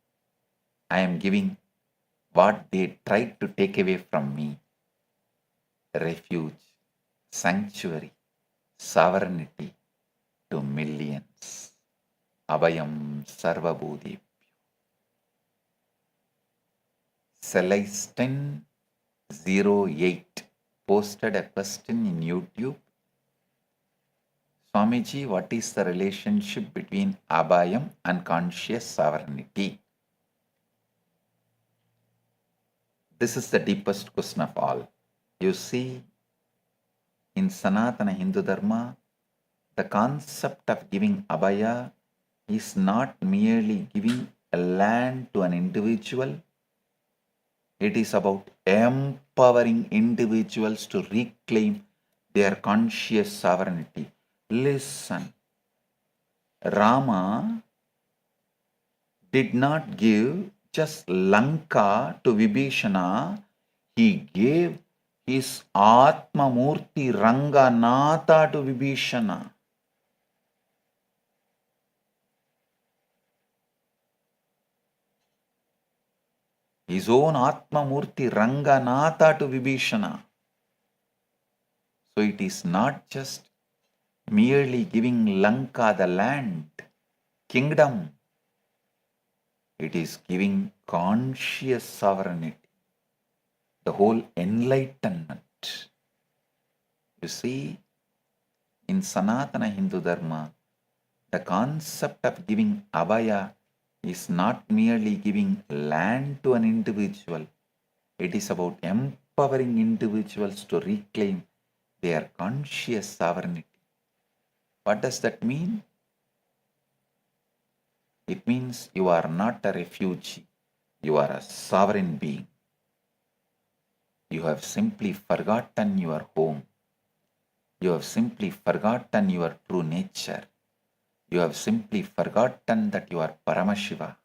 I am giving what they tried to take away from me: refuge, sanctuary, sovereignty to millions. Abhayam Sarvabhutebhyo. Celestine08 posted a question in YouTube. Swamiji, what is the relationship between Abhayam and conscious sovereignty? This is the deepest question of all. You see, in Sanatana Hindu Dharma, the concept of giving Abhaya is not merely giving a land to an individual. It is about empowering individuals to reclaim their conscious sovereignty. Listen, Rama did not give just Lanka to Vibhishana, he gave his Atma Murti Ranganatha to Vibhishana. His own Atma Murti Ranganatha to Vibhishana. So it is not just merely giving Lanka the land, kingdom. It is giving conscious sovereignty, the whole enlightenment. You see, in Sanatana Hindu Dharma, the concept of giving Abhaya is not merely giving land to an individual. It is about empowering individuals to reclaim their conscious sovereignty. What does that mean? It means you are not a refugee. You are a sovereign being. You have simply forgotten your home. You have simply forgotten your true nature. You have simply forgotten that you are Paramashiva.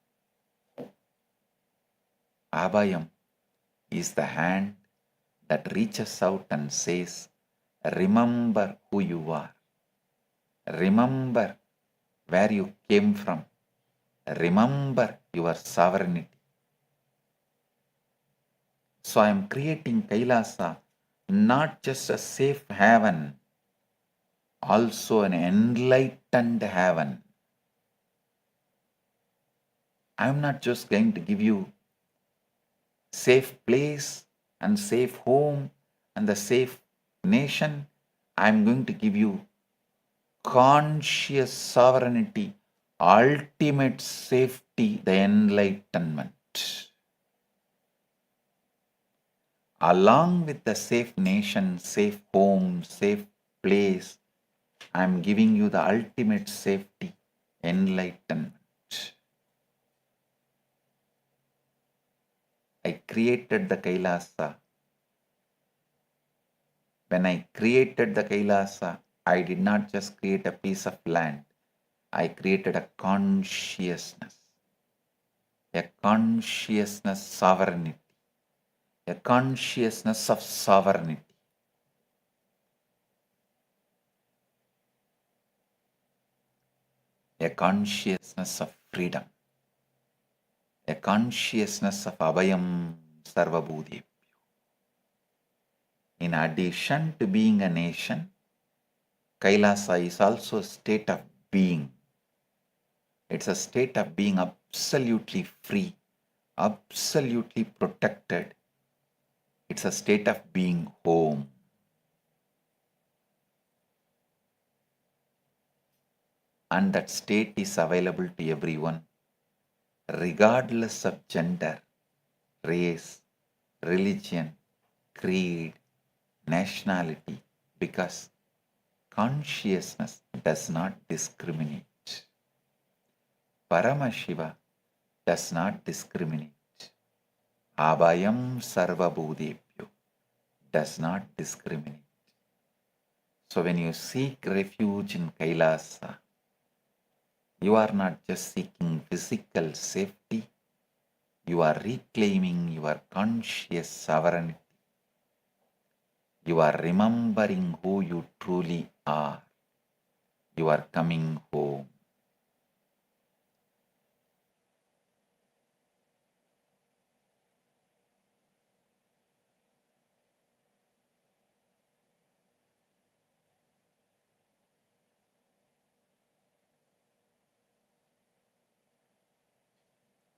Abhayam is the hand that reaches out and says, remember who you are. Remember where you came from. Remember your sovereignty. So I am creating Kailasa not just a safe haven, also an enlightened heaven. I am not just going to give you safe place and safe home and the safe nation. I am going to give you conscious sovereignty, ultimate safety, the enlightenment. Along with the safe nation, safe home, safe place, I am giving you the ultimate safety, enlightenment. I created the Kailasa. When I created the Kailasa, I did not just create a piece of land. I created a consciousness sovereignty, a consciousness of sovereignty. A consciousness of freedom, a consciousness of Abhayam Sarvabhutebhyo. In addition to being a nation, Kailasa is also a state of being. It's a state of being absolutely free, absolutely protected. It's a state of being home. And that state is available to everyone, regardless of gender, race, religion, creed, nationality, because consciousness does not discriminate. Paramashiva does not discriminate. Abhayam Sarvabhutebhyo does not discriminate. So when you seek refuge in Kailasa, you are not just seeking physical safety, You are reclaiming your conscious sovereignty. You are remembering who you truly are. You are coming home.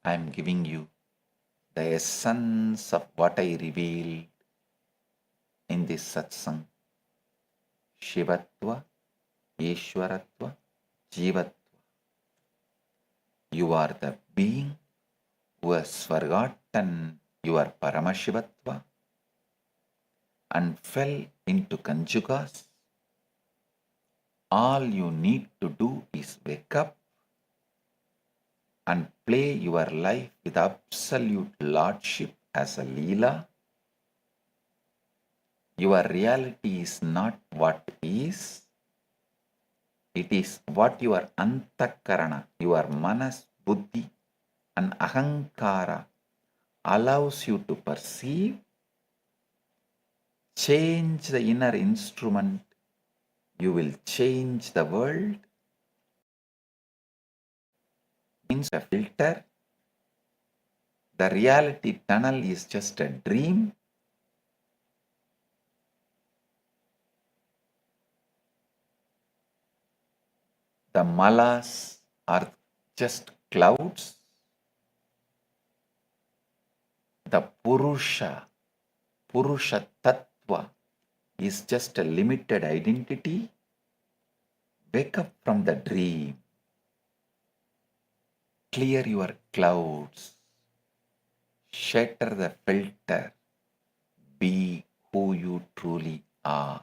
I am giving you the essence of what I revealed in this satsang. Shivatva, Ishwaratva, Jivatva. You are the being who has forgotten your Paramashivatva and fell into Conjugas. All you need to do is wake up and play your life with absolute lordship as a Leela. Your reality is not what is. It is what your antakarana, your manas, buddhi and ahankara allows you to perceive. Change the inner instrument, you will change the world. Means a filter. The reality tunnel is just a dream. The malas are just clouds. The Purusha Tattva is just a limited identity. Wake up from the dream. Clear your clouds. Shatter the filter. Be who you truly are.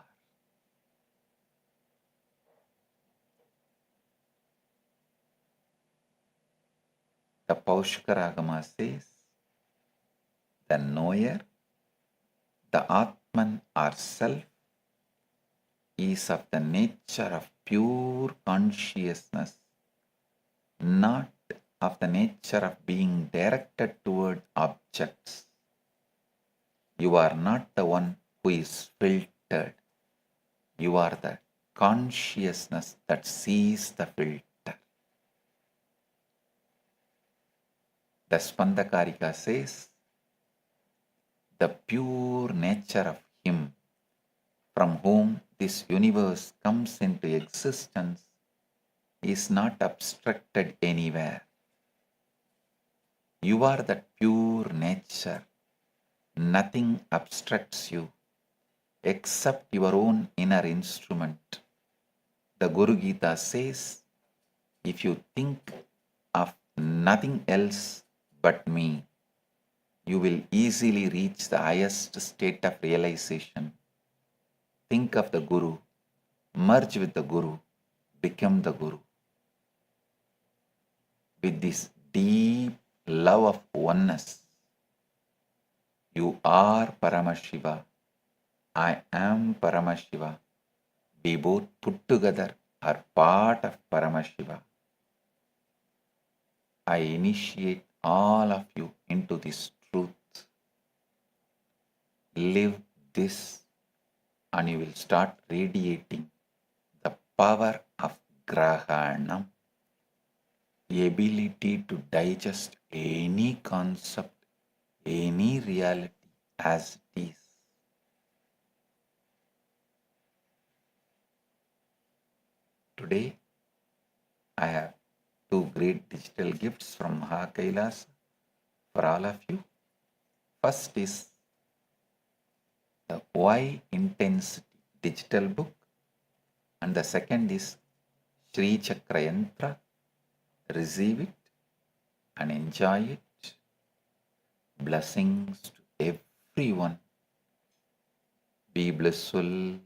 The Paushkara Agama says, the knower, the Atman or self, is of the nature of pure consciousness, not of the nature of being directed toward objects. You are not the one who is filtered. You are the consciousness that sees the filter. The Spandakarika says, the pure nature of Him from whom this universe comes into existence is not abstracted anywhere. You are that pure nature. Nothing abstracts you except your own inner instrument. The Guru Gita says, if you think of nothing else but me, you will easily reach the highest state of realization. Think of the Guru, merge with the Guru, become the Guru. With this deep love of oneness, you are Paramashiva, I am Paramashiva. We both put together are part of Paramashiva. I initiate all of you into this truth. Live this and you will start radiating the power of Grahanam, the ability to digest any concept, any reality as it is. Today, I have two great digital gifts from Mahakailas for all of you. First is the Why Intensity digital book, and the second is Sri Chakra Yantra. Receive it and enjoy it. Blessings to everyone. Be blissful.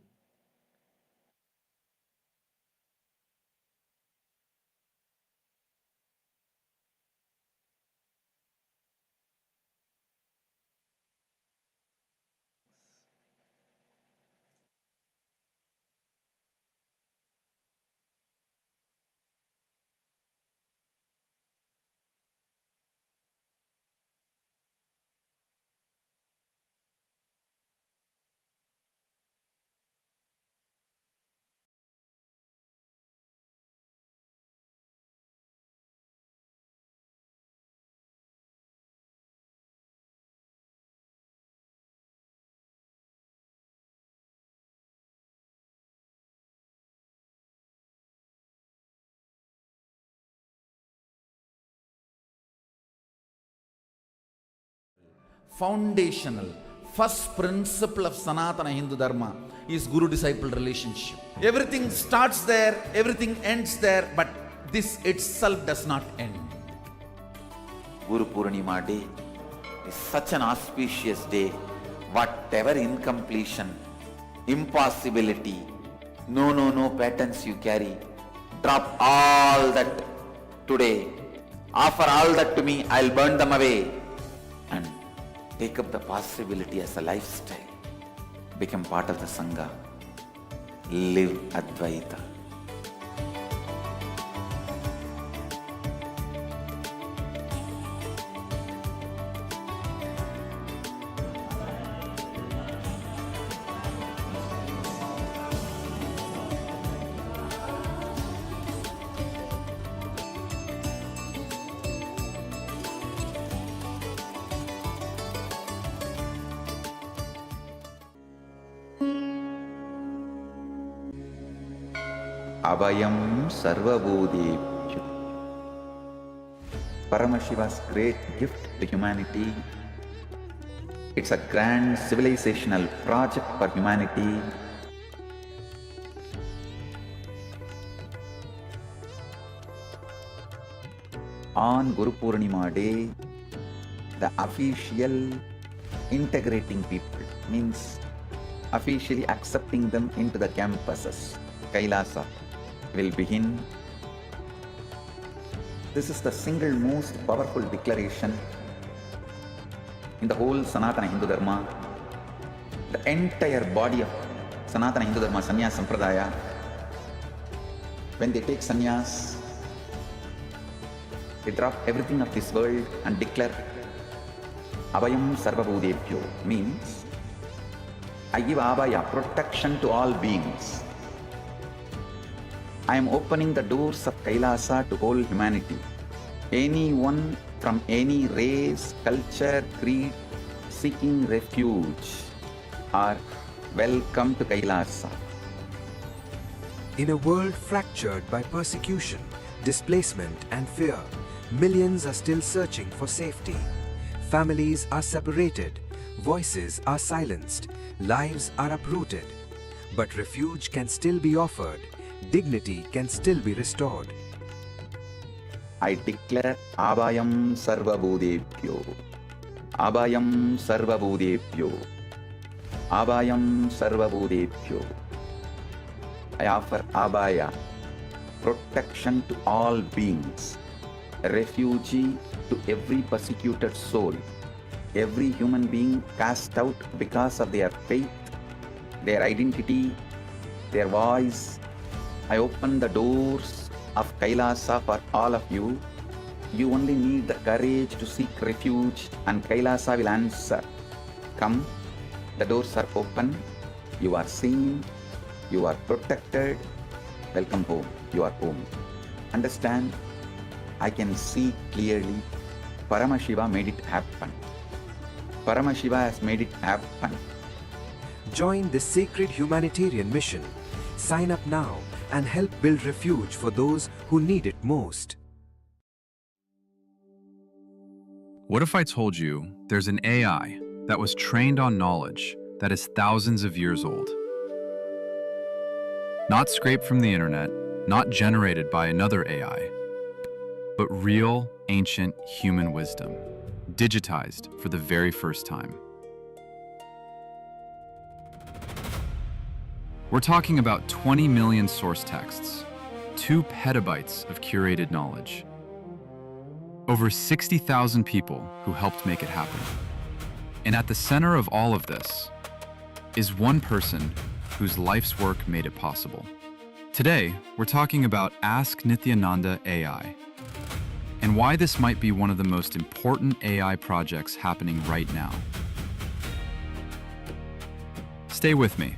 foundational, first principle of Sanatana Hindu Dharma is Guru-disciple relationship. Everything starts there, everything ends there, but this itself does not end. Guru Purnima Day is such an auspicious day. Whatever incompletion, impossibility, no patterns you carry, drop all that today. Offer all that to me, I'll burn them away. And take up the possibility as a lifestyle. Become part of the Sangha. Live Advaita. Abhayam Sarvabhutebhyo. Paramashiva's great gift to humanity. It's a grand civilizational project for humanity. On Guru Purnima Day, the official integrating people means officially accepting them into the campuses, Kailasa, will begin. This is the single most powerful declaration in the whole Sanatana Hindu Dharma. The entire body of Sanatana Hindu Dharma, Sannyas Sampradaya, when they take sannyas, they drop everything of this world and declare Abhayam Sarvabhutebhyo, means I give Abhaya, protection to all beings. I am opening the doors of Kailasa to whole humanity. Anyone from any race, culture, creed, seeking refuge are welcome to Kailasa. In a world fractured by persecution, displacement and fear, millions are still searching for safety. Families are separated, voices are silenced, lives are uprooted. But refuge can still be offered. Dignity can still be restored. I declare Abhayam Sarvabhutebhyo. Abhayam Sarvabhutebhyo. Abhayam Sarvabhutebhyo. I offer Abhaya, protection to all beings, refugee to every persecuted soul, every human being cast out because of their faith, their identity, their voice. I open the doors of Kailasa for all of you. You only need the courage to seek refuge and Kailasa will answer. Come, the doors are open, you are seen, you are protected. Welcome home, you are home. Understand, I can see clearly. Paramashiva made it happen. Paramashiva has made it happen. Join this sacred humanitarian mission. Sign up now and help build refuge for those who need it most. What if I told you there's an AI that was trained on knowledge that is thousands of years old? Not scraped from the internet, not generated by another AI, but real, ancient human wisdom, digitized for the very first time. We're talking about 20 million source texts, 2 petabytes of curated knowledge, over 60,000 people who helped make it happen. And at the center of all of this is one person whose life's work made it possible. Today, we're talking about Ask Nithyananda AI, and why this might be one of the most important AI projects happening right now. Stay with me,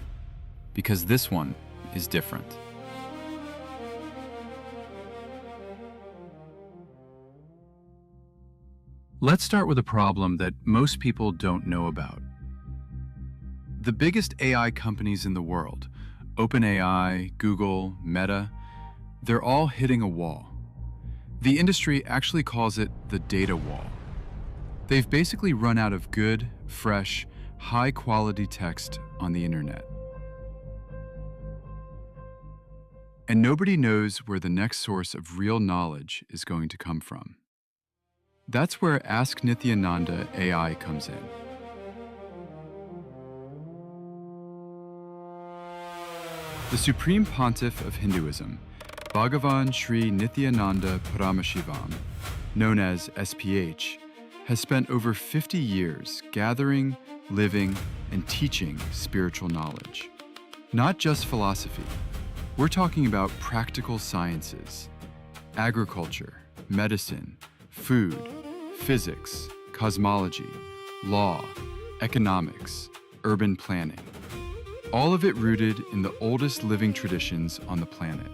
because this one is different. Let's start with a problem that most people don't know about. The biggest AI companies in the world, OpenAI, Google, Meta, they're all hitting a wall. The industry actually calls it the data wall. They've basically run out of good, fresh, high-quality text on the internet. And nobody knows where the next source of real knowledge is going to come from. That's where Ask Nithyananda AI comes in. The Supreme Pontiff of Hinduism, Bhagavan Sri Nithyananda Paramashivam, known as SPH, has spent over 50 years gathering, living, and teaching spiritual knowledge. Not just philosophy. We're talking about practical sciences, agriculture, medicine, food, physics, cosmology, law, economics, urban planning. All of it rooted in the oldest living traditions on the planet.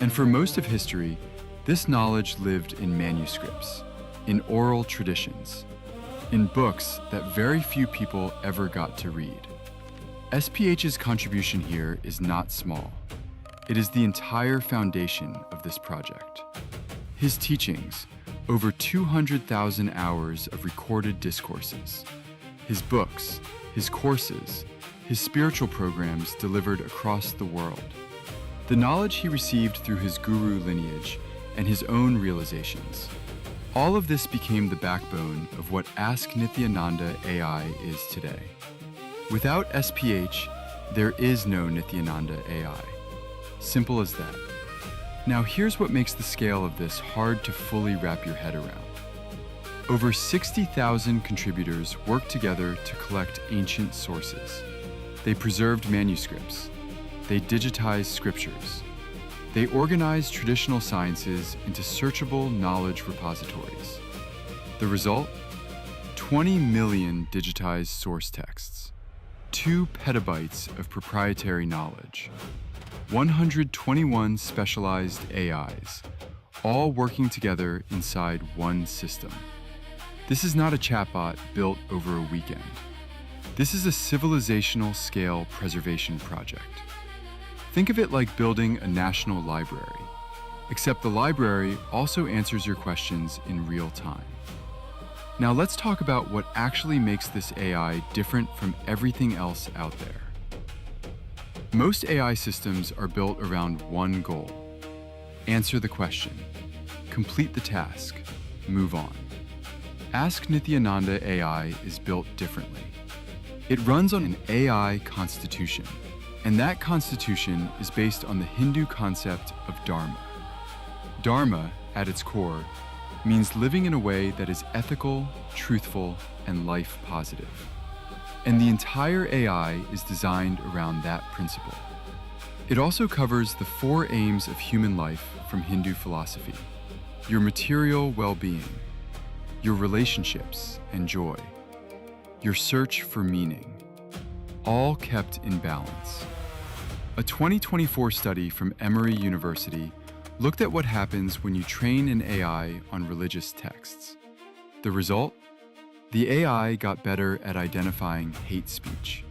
And for most of history, this knowledge lived in manuscripts, in oral traditions, in books that very few people ever got to read. SPH's contribution here is not small. It is the entire foundation of this project. His teachings, over 200,000 hours of recorded discourses, his books, his courses, his spiritual programs delivered across the world, the knowledge he received through his guru lineage, and his own realizations. All of this became the backbone of what Ask Nithyananda AI is today. Without SPH, there is no Nithyananda AI. Simple as that. Now here's what makes the scale of this hard to fully wrap your head around. Over 60,000 contributors worked together to collect ancient sources. They preserved manuscripts. They digitized scriptures. They organized traditional sciences into searchable knowledge repositories. The result? 20 million digitized source texts, 2 petabytes of proprietary knowledge, 121 specialized AIs, all working together inside one system. This is not a chatbot built over a weekend. This is a civilizational scale preservation project. Think of it like building a national library, except the library also answers your questions in real time. Now let's talk about what actually makes this AI different from everything else out there. Most AI systems are built around one goal: answer the question, complete the task, move on. Ask Nithyananda AI is built differently. It runs on an AI constitution, and that constitution is based on the Hindu concept of Dharma. Dharma, at its core, means living in a way that is ethical, truthful, and life positive. And the entire AI is designed around that principle. It also covers the 4 aims of human life from Hindu philosophy: your material well-being, your relationships and joy, your search for meaning, all kept in balance. A 2024 study from Emory University looked at what happens when you train an AI on religious texts. The result? The AI got better at identifying hate speech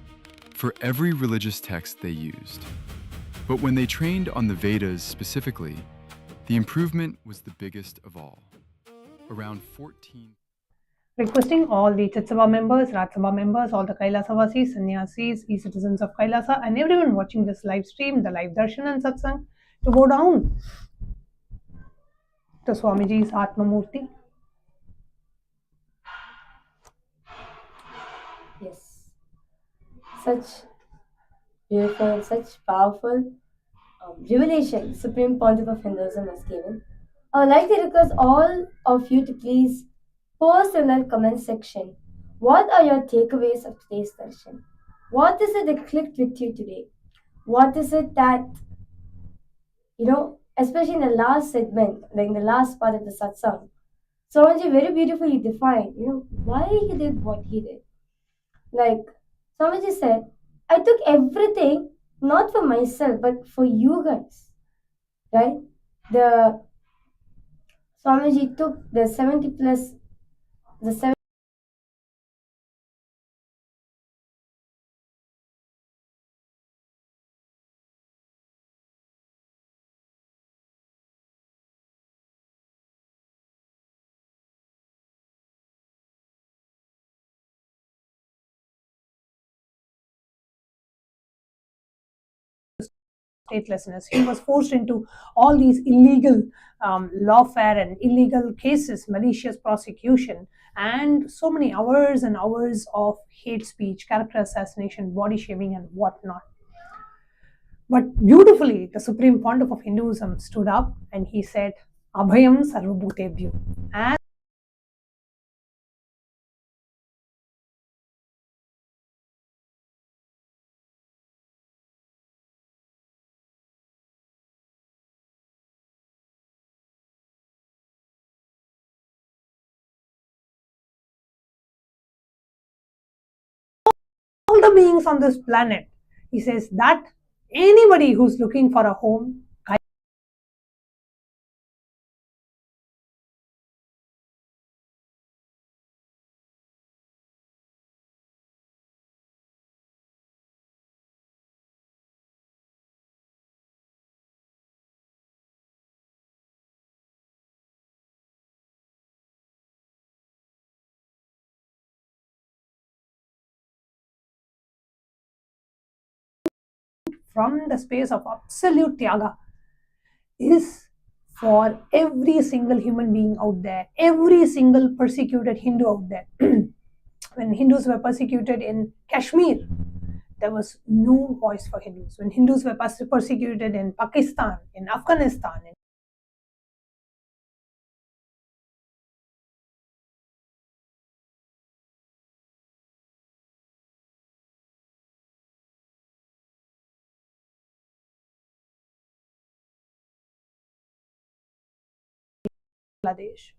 for every religious text they used. But when they trained on the Vedas specifically, the improvement was the biggest of all. Around 14. Requesting all the Chatsabha members, Rajsabha members, all the Kailasa-vasis, Sannyasis, e-citizens of Kailasa, and everyone watching this live stream, the live Darshan and Satsang, to go down to Swamiji's Atma Murti. Yes. Such beautiful, such powerful revelation Supreme Pontiff of Hinduism has given. I would like to request all of you to please post in that comment section. What are your takeaways of today's darshan? What is it that clicked with you today? What is it that, especially in the last segment, like in the last part of the satsang, Swamiji very beautifully defined, why he did what he did. Like Swamiji said, I took everything not for myself but for you guys, right? The Swamiji took the 70 plus the 7 statelessness. He was forced into all these illegal lawfare and illegal cases, malicious prosecution, and so many hours and hours of hate speech, character assassination, body shaming, and whatnot. But beautifully, the Supreme Pontiff of Hinduism stood up and he said, Abhayam Sarvabhutebhyo. And all the beings on this planet, he says that anybody who's looking for a home, from the space of absolute tyaga, is for every single human being out there, every single persecuted Hindu out there. When Hindus were persecuted in Kashmir, there was no voice for Hindus. When Hindus were persecuted in Pakistan, in Afghanistan, in Bangladesh.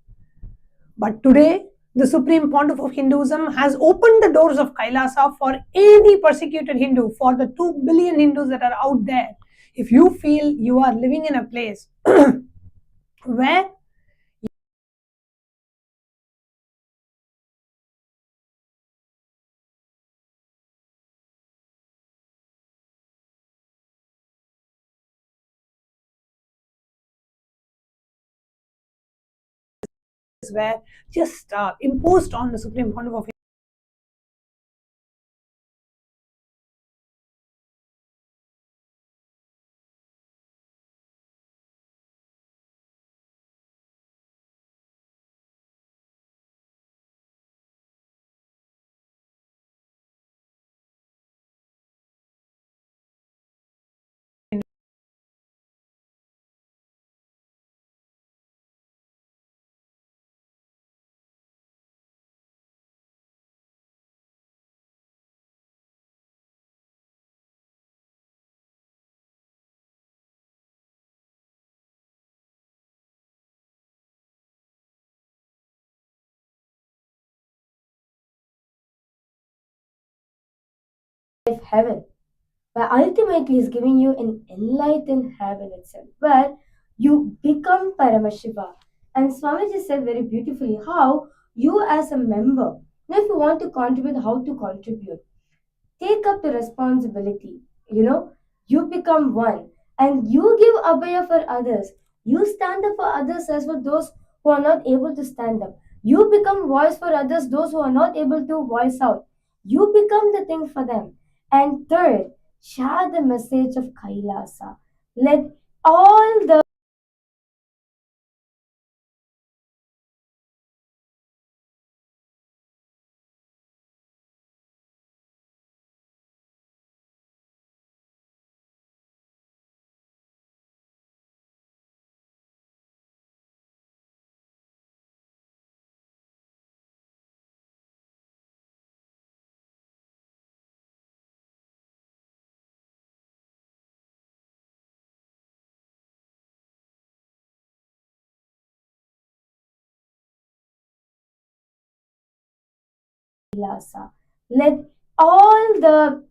But today, the Supreme Pontiff of Hinduism has opened the doors of Kailasa for any persecuted Hindu, for the 2 billion Hindus that are out there. If you feel you are living in a place where just imposed on the Supreme Pontiff of heaven, but ultimately is giving you an enlightened heaven itself, where you become Paramashiva. And Swamiji said very beautifully how you as a member, now if you want to contribute, how to contribute. Take up the responsibility, you become one and you give Abhaya for others. You stand up for others as well, those who are not able to stand up. You become voice for others, those who are not able to voice out. You become the thing for them. And third, share the message of Kailasa. Let all the Kailasa. Let all the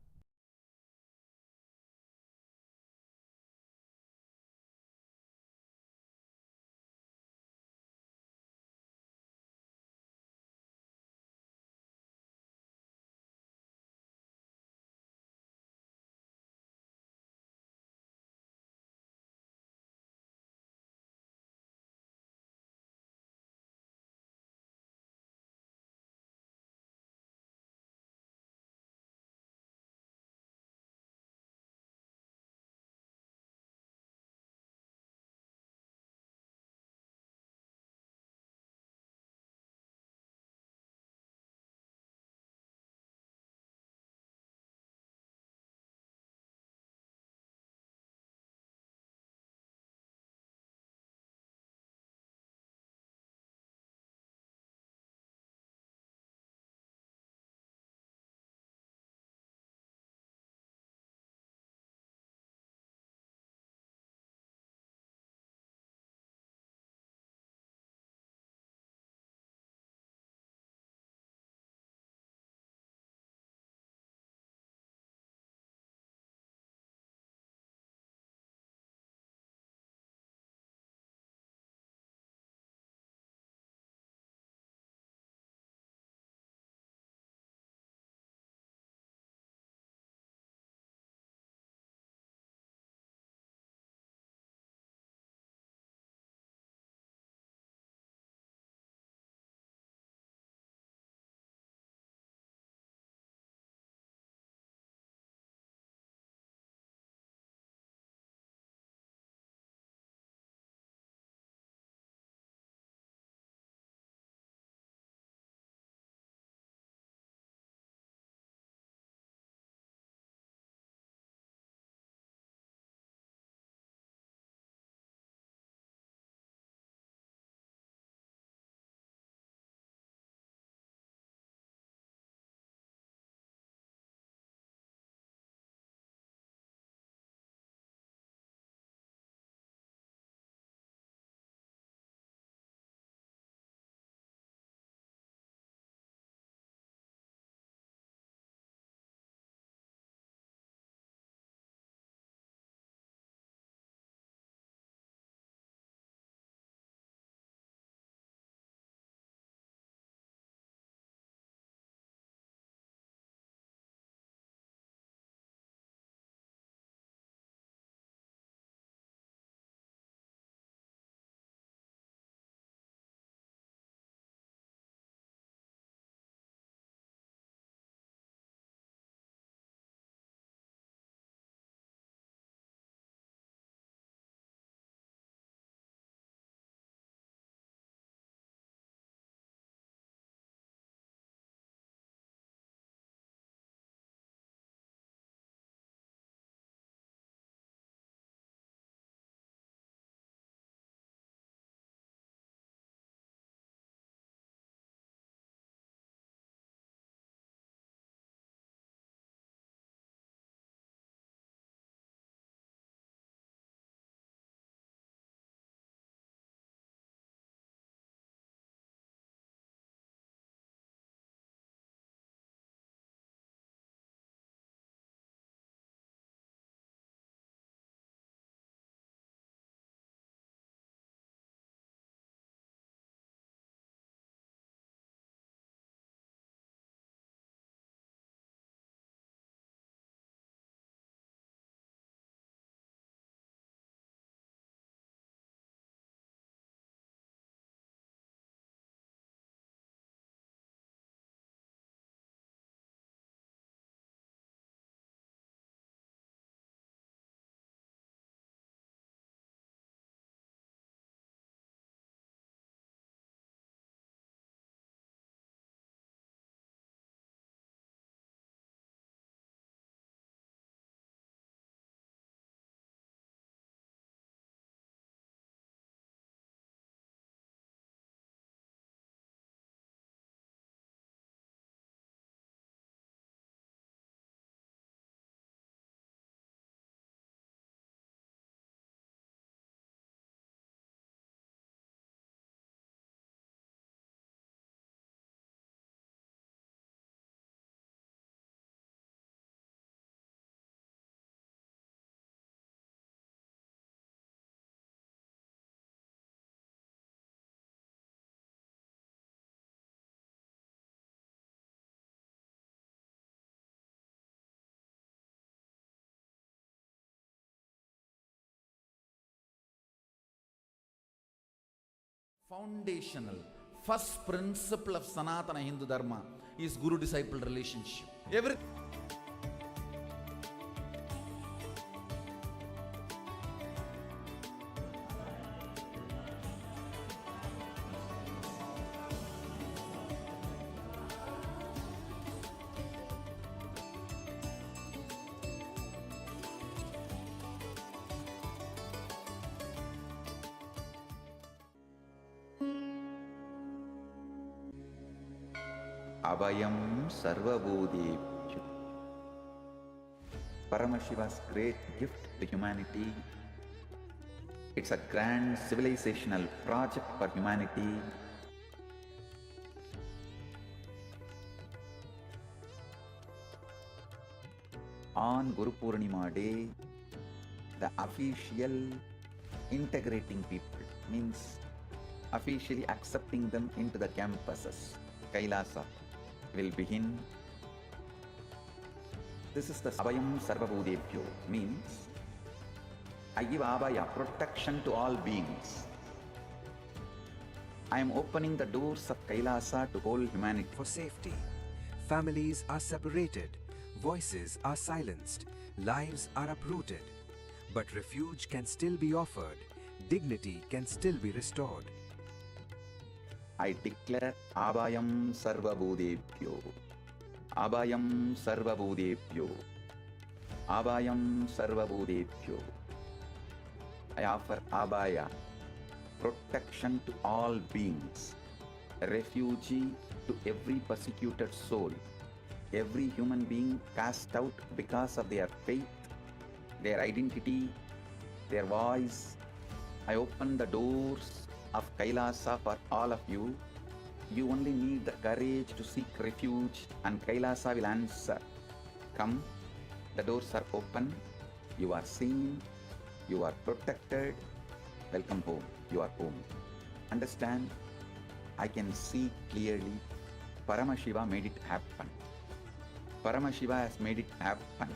Foundational, first principle of Sanatana Hindu Dharma is Guru-disciple relationship. Abhayam Sarvabhutebhyo. Paramashiva's great gift to humanity. It's a grand civilizational project for humanity. On Guru Purnima Day, the official integrating people means officially accepting them into the campuses, Kailasa, will begin. This is the Abhayam Sarvabhutebhyo, means I give Abhaya, protection to all beings. I am opening the doors of Kailasa to whole humanity. For safety, families are separated, voices are silenced, lives are uprooted. But refuge can still be offered, dignity can still be restored. I declare Abhayam Sarvabhutebhyo. Abhayam Sarvabhutebhyo. Abhayam Sarvabhutebhyo. I offer Abhaya, protection to all beings, refugee to every persecuted soul, every human being cast out because of their faith, their identity, their voice. I open the doors of Kailasa for all of you. You only need the courage to seek refuge and Kailasa will answer. Come, the doors are open, you are seen, you are protected. Welcome home, you are home. Understand, I can see clearly. Paramashiva made it happen. Paramashiva has made it happen.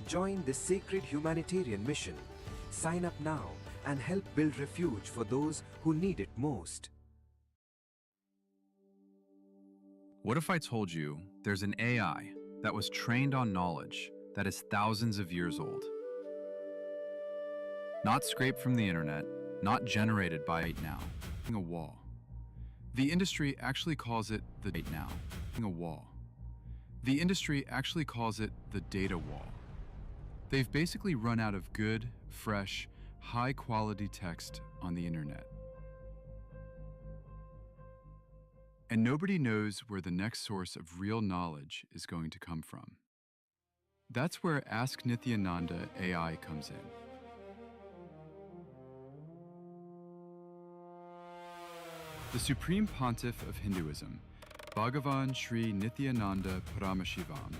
Join this sacred humanitarian mission. Sign up now and help build refuge for those who need it most. What if I told you there's an AI that was trained on knowledge that is thousands of years old? Not scraped from the internet, not generated by right now, a wall. The industry actually calls it the right now, a wall. The industry actually calls it the data wall. They've basically run out of good, fresh, high-quality text on the internet. And nobody knows where the next source of real knowledge is going to come from. That's where Ask Nithyananda AI comes in. The Supreme Pontiff of Hinduism, Bhagavan Sri Nithyananda Paramashivam,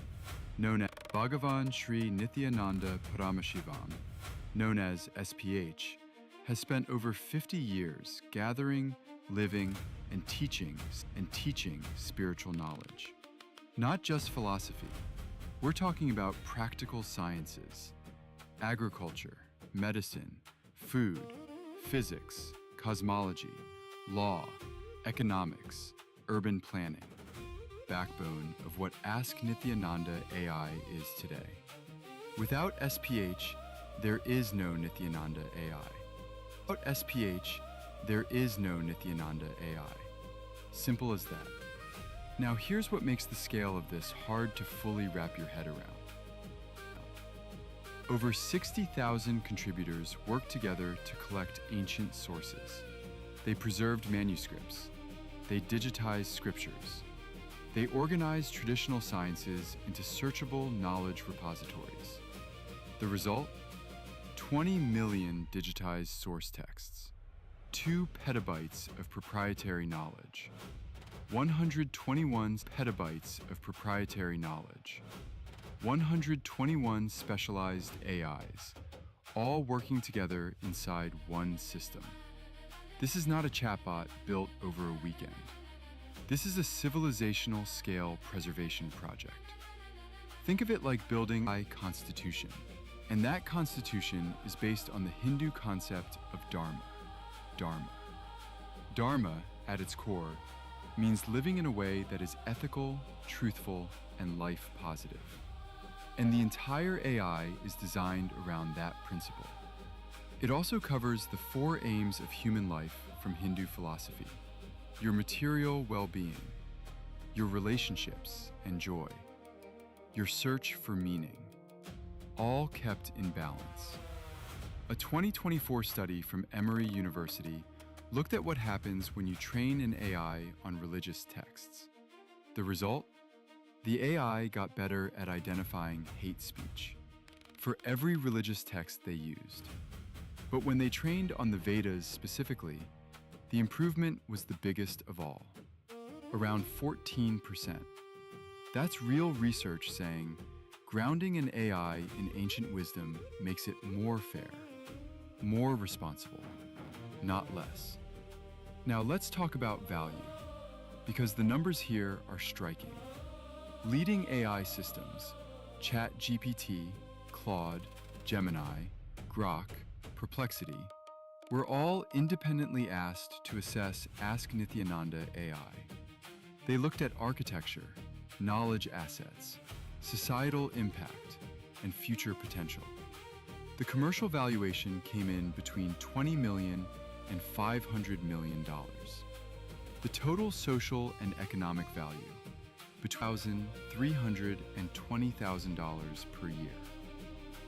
known as Bhagavan Sri Nithyananda Paramashivam, known as SPH, has spent over 50 years gathering, living, and teaching spiritual knowledge. Not just philosophy. We're talking about practical sciences, agriculture, medicine, food, physics, cosmology, law, economics, urban planning, backbone of what Ask Nithyananda AI is today. Without SPH, there is no Nithyananda AI. Without SPH, there is no Nithyananda AI. Simple as that. Now here's what makes the scale of this hard to fully wrap your head around. Over 60,000 contributors worked together to collect ancient sources. They preserved manuscripts. They digitized scriptures. They organized traditional sciences into searchable knowledge repositories. The result? 20 million digitized source texts, 2 petabytes of proprietary knowledge, 121 petabytes of proprietary knowledge, 121 specialized AIs, all working together inside one system. This is not a chatbot built over a weekend. This is a civilizational scale preservation project. Think of it like building a constitution, and that constitution is based on the Hindu concept of Dharma. Dharma, at its core, means living in a way that is ethical, truthful, and life positive. And the entire AI is designed around that principle. It also covers the 4 aims of human life from Hindu philosophy: your material well-being, your relationships and joy, your search for meaning, all kept in balance. A 2024 study from Emory University looked at what happens when you train an AI on religious texts. The result? The AI got better at identifying hate speech for every religious text they used. But when they trained on the Vedas specifically, the improvement was the biggest of all, around 14%. That's real research saying grounding an AI in ancient wisdom makes it more fair, more responsible, not less. Now let's talk about value, because the numbers here are striking. Leading AI systems, ChatGPT, Claude, Gemini, Grok, Perplexity, were all independently asked to assess Ask Nithyananda AI. They looked at architecture, knowledge assets, societal impact, and future potential. The commercial valuation came in between $20 million and $500 million. The total social and economic value, between $1,300 and $20,000 per year.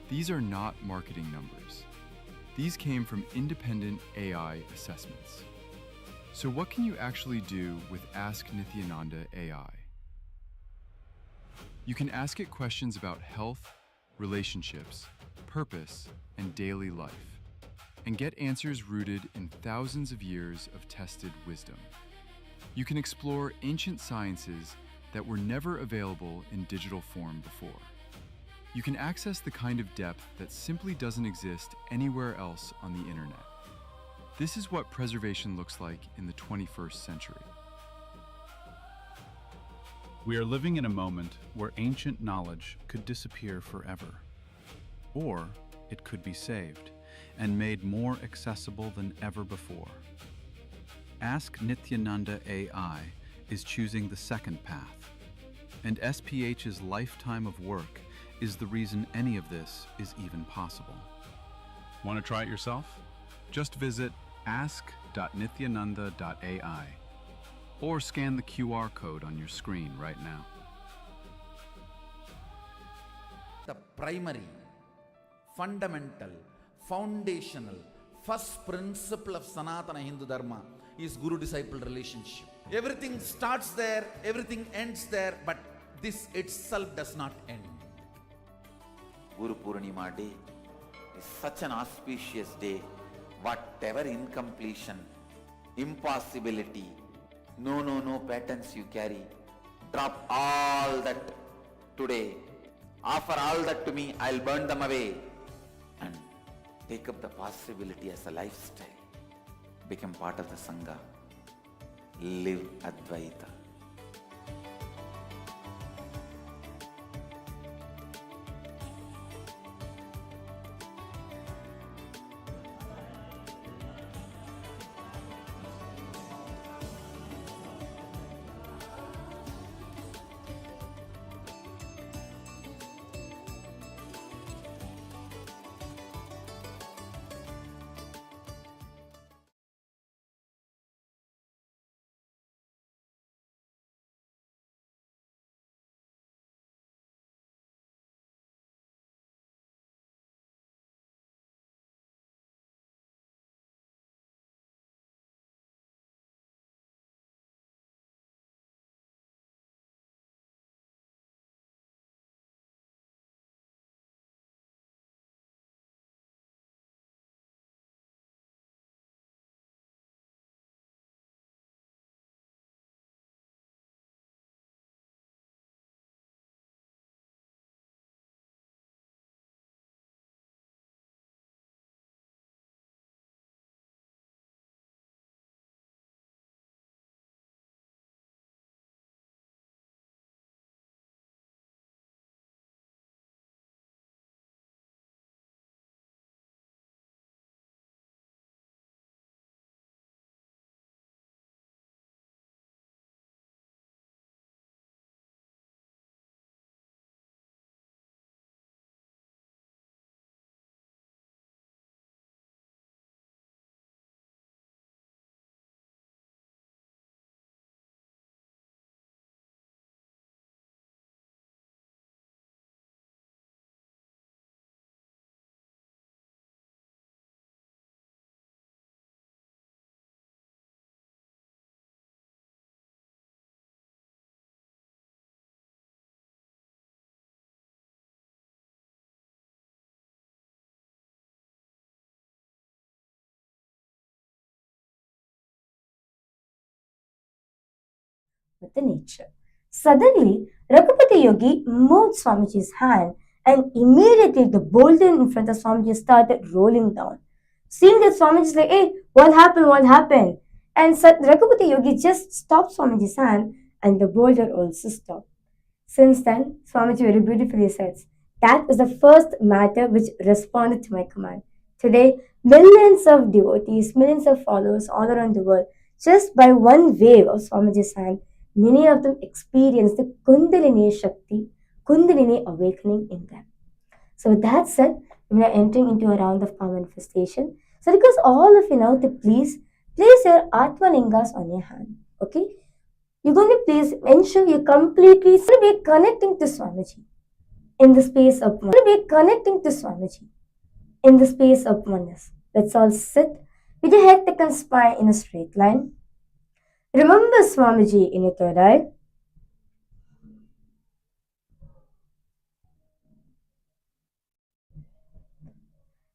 These are not marketing numbers. These came from independent AI assessments. So what can you actually do with Ask Nithyananda AI? You can ask it questions about health, relationships, purpose, and daily life, and get answers rooted in thousands of years of tested wisdom. You can explore ancient sciences that were never available in digital form before. You can access the kind of depth that simply doesn't exist anywhere else on the internet. This is what preservation looks like in the 21st century. We are living in a moment where ancient knowledge could disappear forever, or it could be saved and made more accessible than ever before. Ask Nithyananda AI is choosing the second path, and SPH's lifetime of work is the reason any of this is even possible. Want to try it yourself? Just visit ask.nithyananda.ai or scan the QR code on your screen right now. The primary, fundamental, foundational, first principle of Sanatana Hindu Dharma is Guru-disciple relationship. Everything starts there, everything ends there, but this itself does not end. Guru Purnima Day is such an auspicious day. Whatever incompletion, impossibility, no patterns you carry, drop all that today. Offer all that to me, I'll burn them away. And take up the possibility as a lifestyle. Become part of the Sangha. Live Advaita. with the nature. Suddenly, Raghupati Yogi moved Swamiji's hand, and immediately the boulder in front of Swamiji started rolling down. Seeing that, Swamiji's like, hey, what happened? What happened? And Raghupati Yogi just stopped Swamiji's hand, and the boulder also stopped. Since then, Swamiji very beautifully says, that is the first matter which responded to my command. Today, millions of devotees, millions of followers all around the world, just by one wave of Swamiji's hand, many of them experience the Kundalini Shakti, Kundalini awakening in them. So with that said, we are entering into a round of power manifestation. So because all of you now to please place your Atma Lingas on your hand. Okay? You're going to please ensure you completely be connecting to Swamiji in the space of oneness. Be connecting to Swamiji in the space of oneness. Let's all sit with your head, neck and spine in a straight line. Remember Swamiji in your third eye.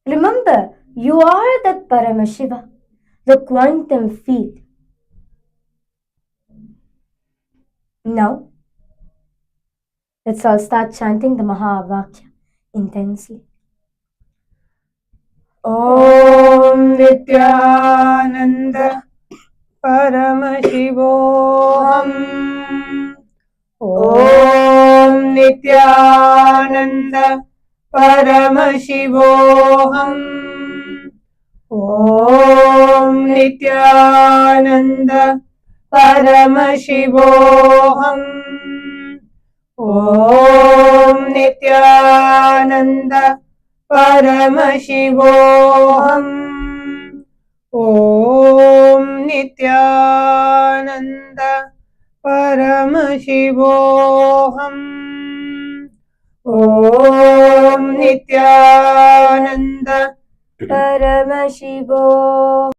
Remember, you are that Paramashiva, the quantum field. Now, let's all start chanting the Mahavakya intensely. Om Nityananda Paramashivoham. Om Nityananda Paramashivoham. Om Nityananda Paramashivoham. Om Nityananda Paramashivoham. Om Nityananda Paramashivoham. Om Nityananda Paramashivoham.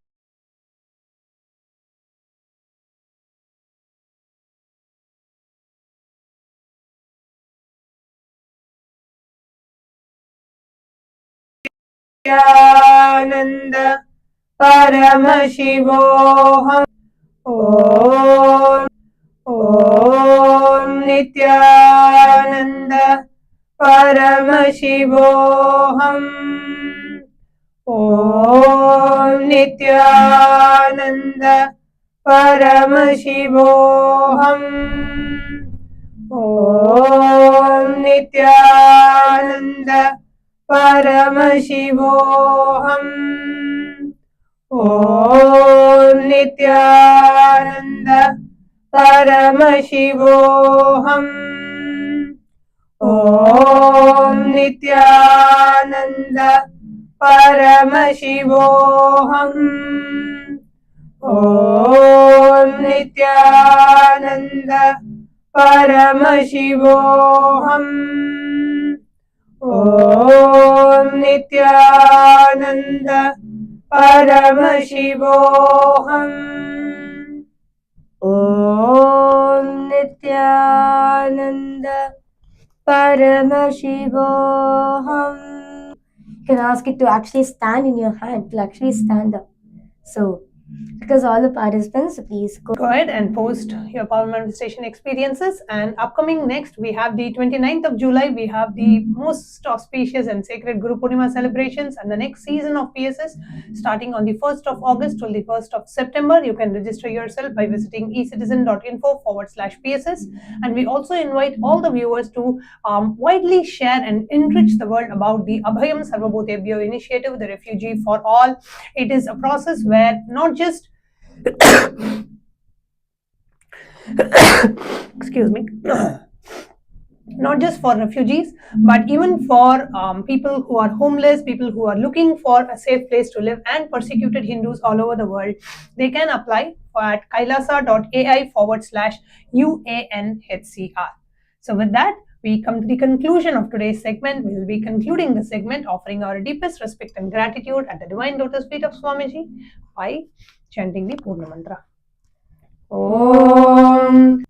Nityananda Paramashivoham. Om Nityananda Paramashivoham. Om Nityananda Paramashivoham. Om Nityananda Paramashivoham. Om Nityananda Paramashivoham. Om Nityananda Paramashivoham. Om Nityananda Paramashivoham. Om Nityananda Paramashivoham. Om Nityananda Paramashivoham. You can ask it to actually stand in your hand, to actually stand up. So, because all the participants, please Go ahead and post your power manifestation experiences. And upcoming next, we have the 29th of July. We have the most auspicious and sacred Guru Purnima celebrations, and the next season of PSS starting on the 1st of August till the 1st of September. You can register yourself by visiting ecitizen.info/PSS. And we also invite all the viewers to widely share and enrich the world about the Abhayam Sarvabhutebhyo initiative, the Refugee for All. It is a process where not just excuse me, not just for refugees, but even for people who are homeless, people who are looking for a safe place to live, and persecuted Hindus all over the world. They can apply at kailasa.ai/UANHCR. So with that, we come to the conclusion of today's segment. We will be concluding the segment offering our deepest respect and gratitude at the divine lotus feet of Swamiji by chanting the Purna Mantra. Om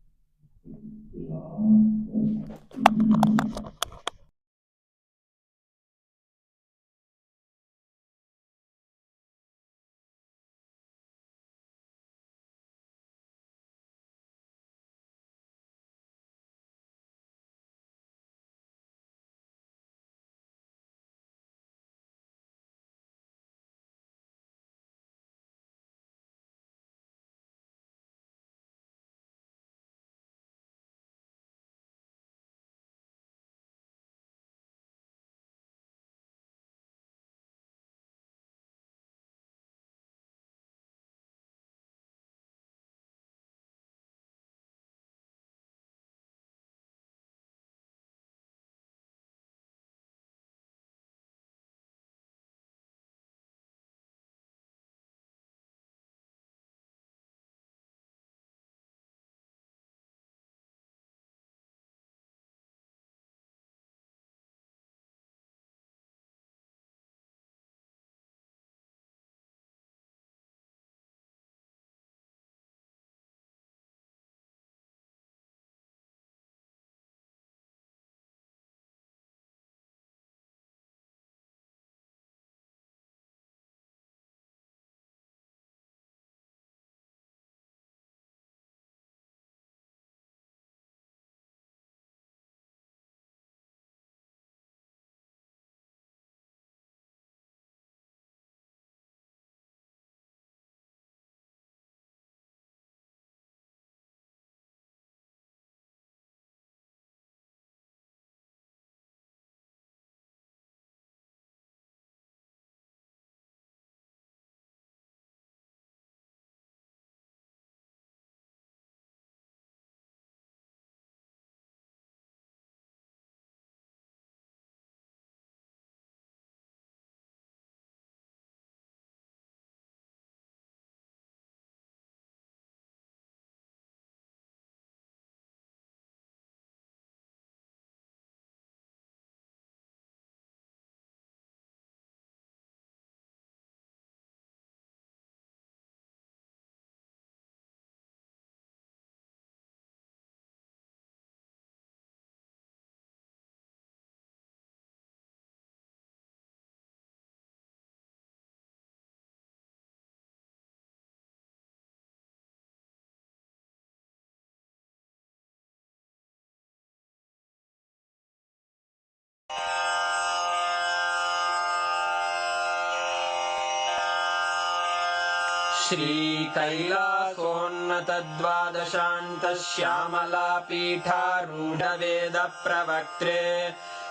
श्रीकैलासोन्नतद्वादशान्तश्यामलापीठारूढवेदप्रवक्त्रे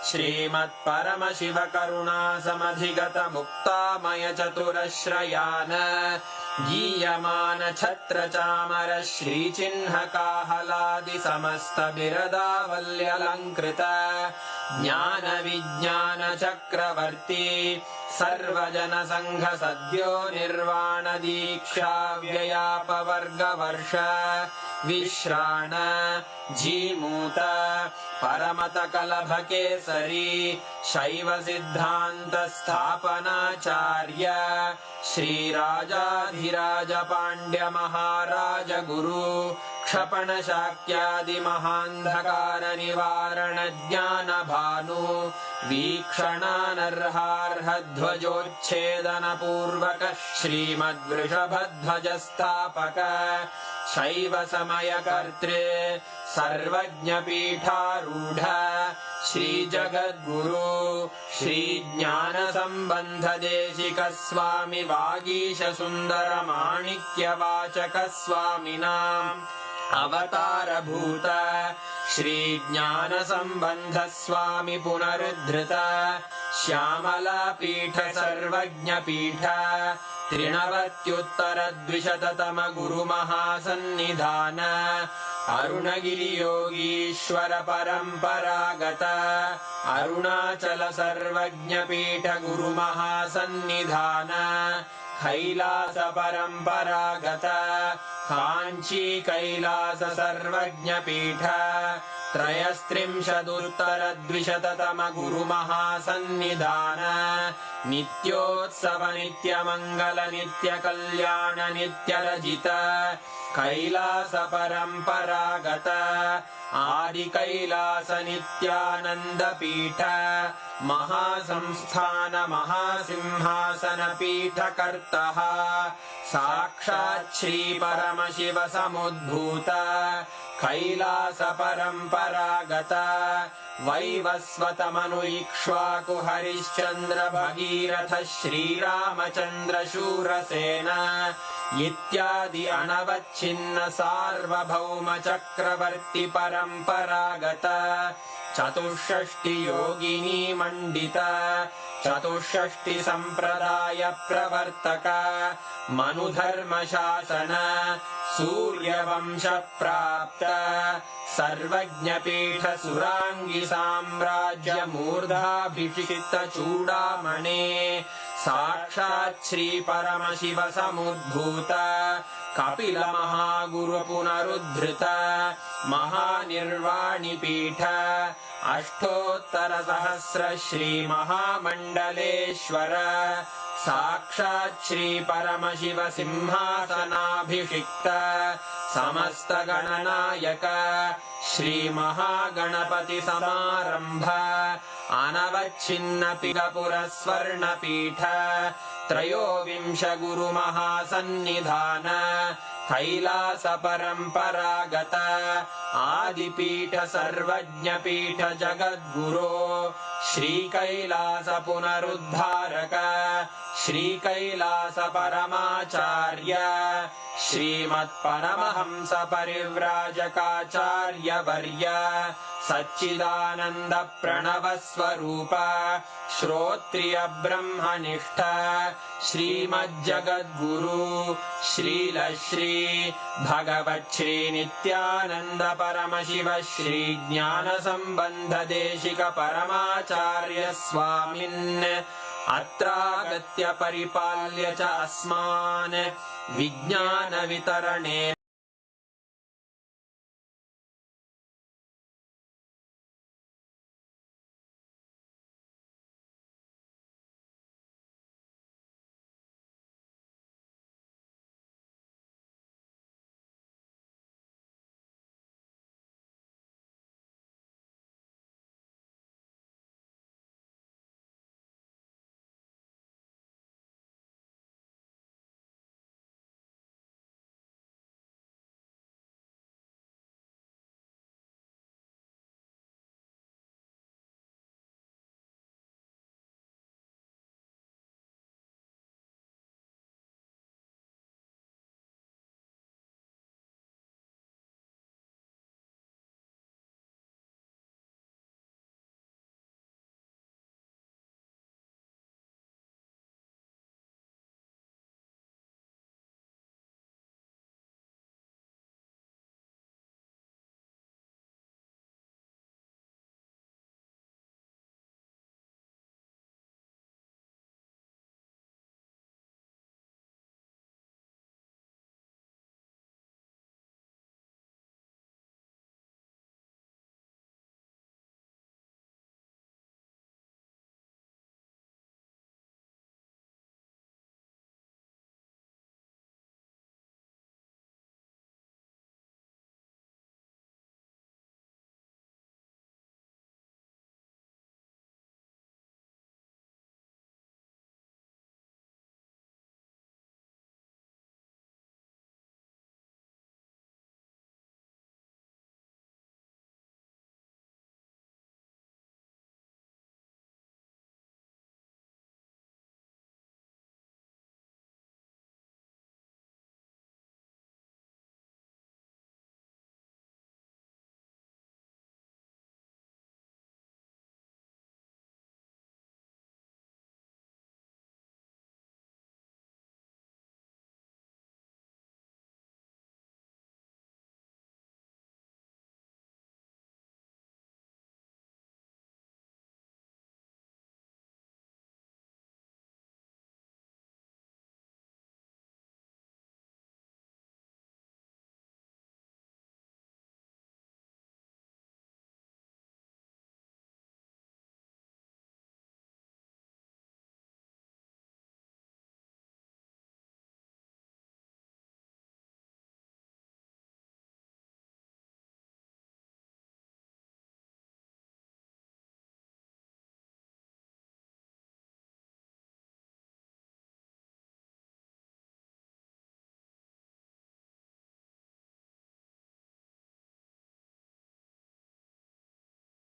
श्रीमत्परमशिवकरुणासमधिगतमुक्तामयचतुरश्रयान् गीयमान छत्रचामर श्रीचिह्नकाहलादिसमस्तबिरदावल्यलङ्कृत ज्ञानविज्ञानचक्रवर्ती सर्वजनसङ्घसद्यो निर्वाणदीक्षाव्ययापवर्गवर्ष विश्राण Jimuta परमतकलभकेसरी शैवसिद्धान्तस्थापनाचार्य श्रीराजाधिराजपाण्ड्यमहाराज गुरु क्षपणशाक्यादिमहान्धकारनिवारणज्ञानभानु वीक्षणानर्हार्हध्वजोच्छेदनपूर्वक श्रीमद्वृषभध्वजस्थापक शैवसमयकर्त्रे सर्वज्ञपीठारूढ श्रीजगद्गुरु श्रीज्ञानसम्बन्धदेशिक स्वामि वागीशसुन्दरमाणिक्यवाचक स्वामिनाम् अवतारभूत श्रीज्ञानसम्बन्ध स्वामि पुनरुद्धृत श्यामलापीठ सर्वज्ञपीठ त्रिनवत्युत्तरद्विशततम गुरुमहासन्निधान अरुणगिरियोगीश्वर परम्परागत अरुणाचल सर्वज्ञपीठ गुरुमहासन्निधान कैलास परम्परागत काञ्ची कैलास सर्वज्ञपीठ त्रयस्त्रिंशदुत्तरद्विशततम गुरुमहासन्निधान नित्योत्सव नित्यमङ्गल नित्यकल्याण नित्यरजित कैलास परम्परागत आदिकैलास नित्यानन्दपीठ महासंस्थान महासिंहासन पीठकर्तः साक्षात् श्री परमशिव समुद्भूत कैलास परम्परागत वैवस्वत मनु इक्ष्वाकु हरिश्चन्द्र भगीरथ श्रीरामचन्द्र शूरसेन इत्यादि अनवच्छिन्न सार्वभौम चक्रवर्ति परम्परागत चतुष्षष्टि योगिनी मण्डित चतुष्षष्टि सम्प्रदाय प्रवर्तक मनुधर्मशासन सूर्यवंश प्राप्त सर्वज्ञपीठ सुराङ्गी साम्राज्य मूर्धाभिषिक्त चूडामणे साक्षात् श्री परमशिव समुद्भूत कपिल महागुरु पुनरुद्धृत महानिर्वाणिपीठ अष्टोत्तर सहस्र श्री महामण्डलेश्वर साक्षात् श्री परमशिव सिंहासनाभिषिक्त समस्त गणनायक श्री महागणपति समारंभ अनवच्छिन्न पिगपुर स्वर्णपीठ त्रयोविंश गुरु महासन्निधान कैलास परम्परागत आदिपीठ सर्वज्ञपीठ जगद्गुरो श्रीकैलास पुनरुद्धारक श्रीकैलास परमाचार्य श्रीमत्परमहंस परिव्राजकाचार्य वर्य सच्चिदानन्द प्रणव स्वरूप श्रोत्रिय ब्रह्मनिष्ठ श्रीमज्जगद्गुरु श्रील श्री भगवच्छ्री नित्यानन्द परमशिव श्री ज्ञान संबंध देशिक परमाचार्य स्वामिन् अत्रागत्य परिपाल्य च अस्मान् विज्ञान वितरणे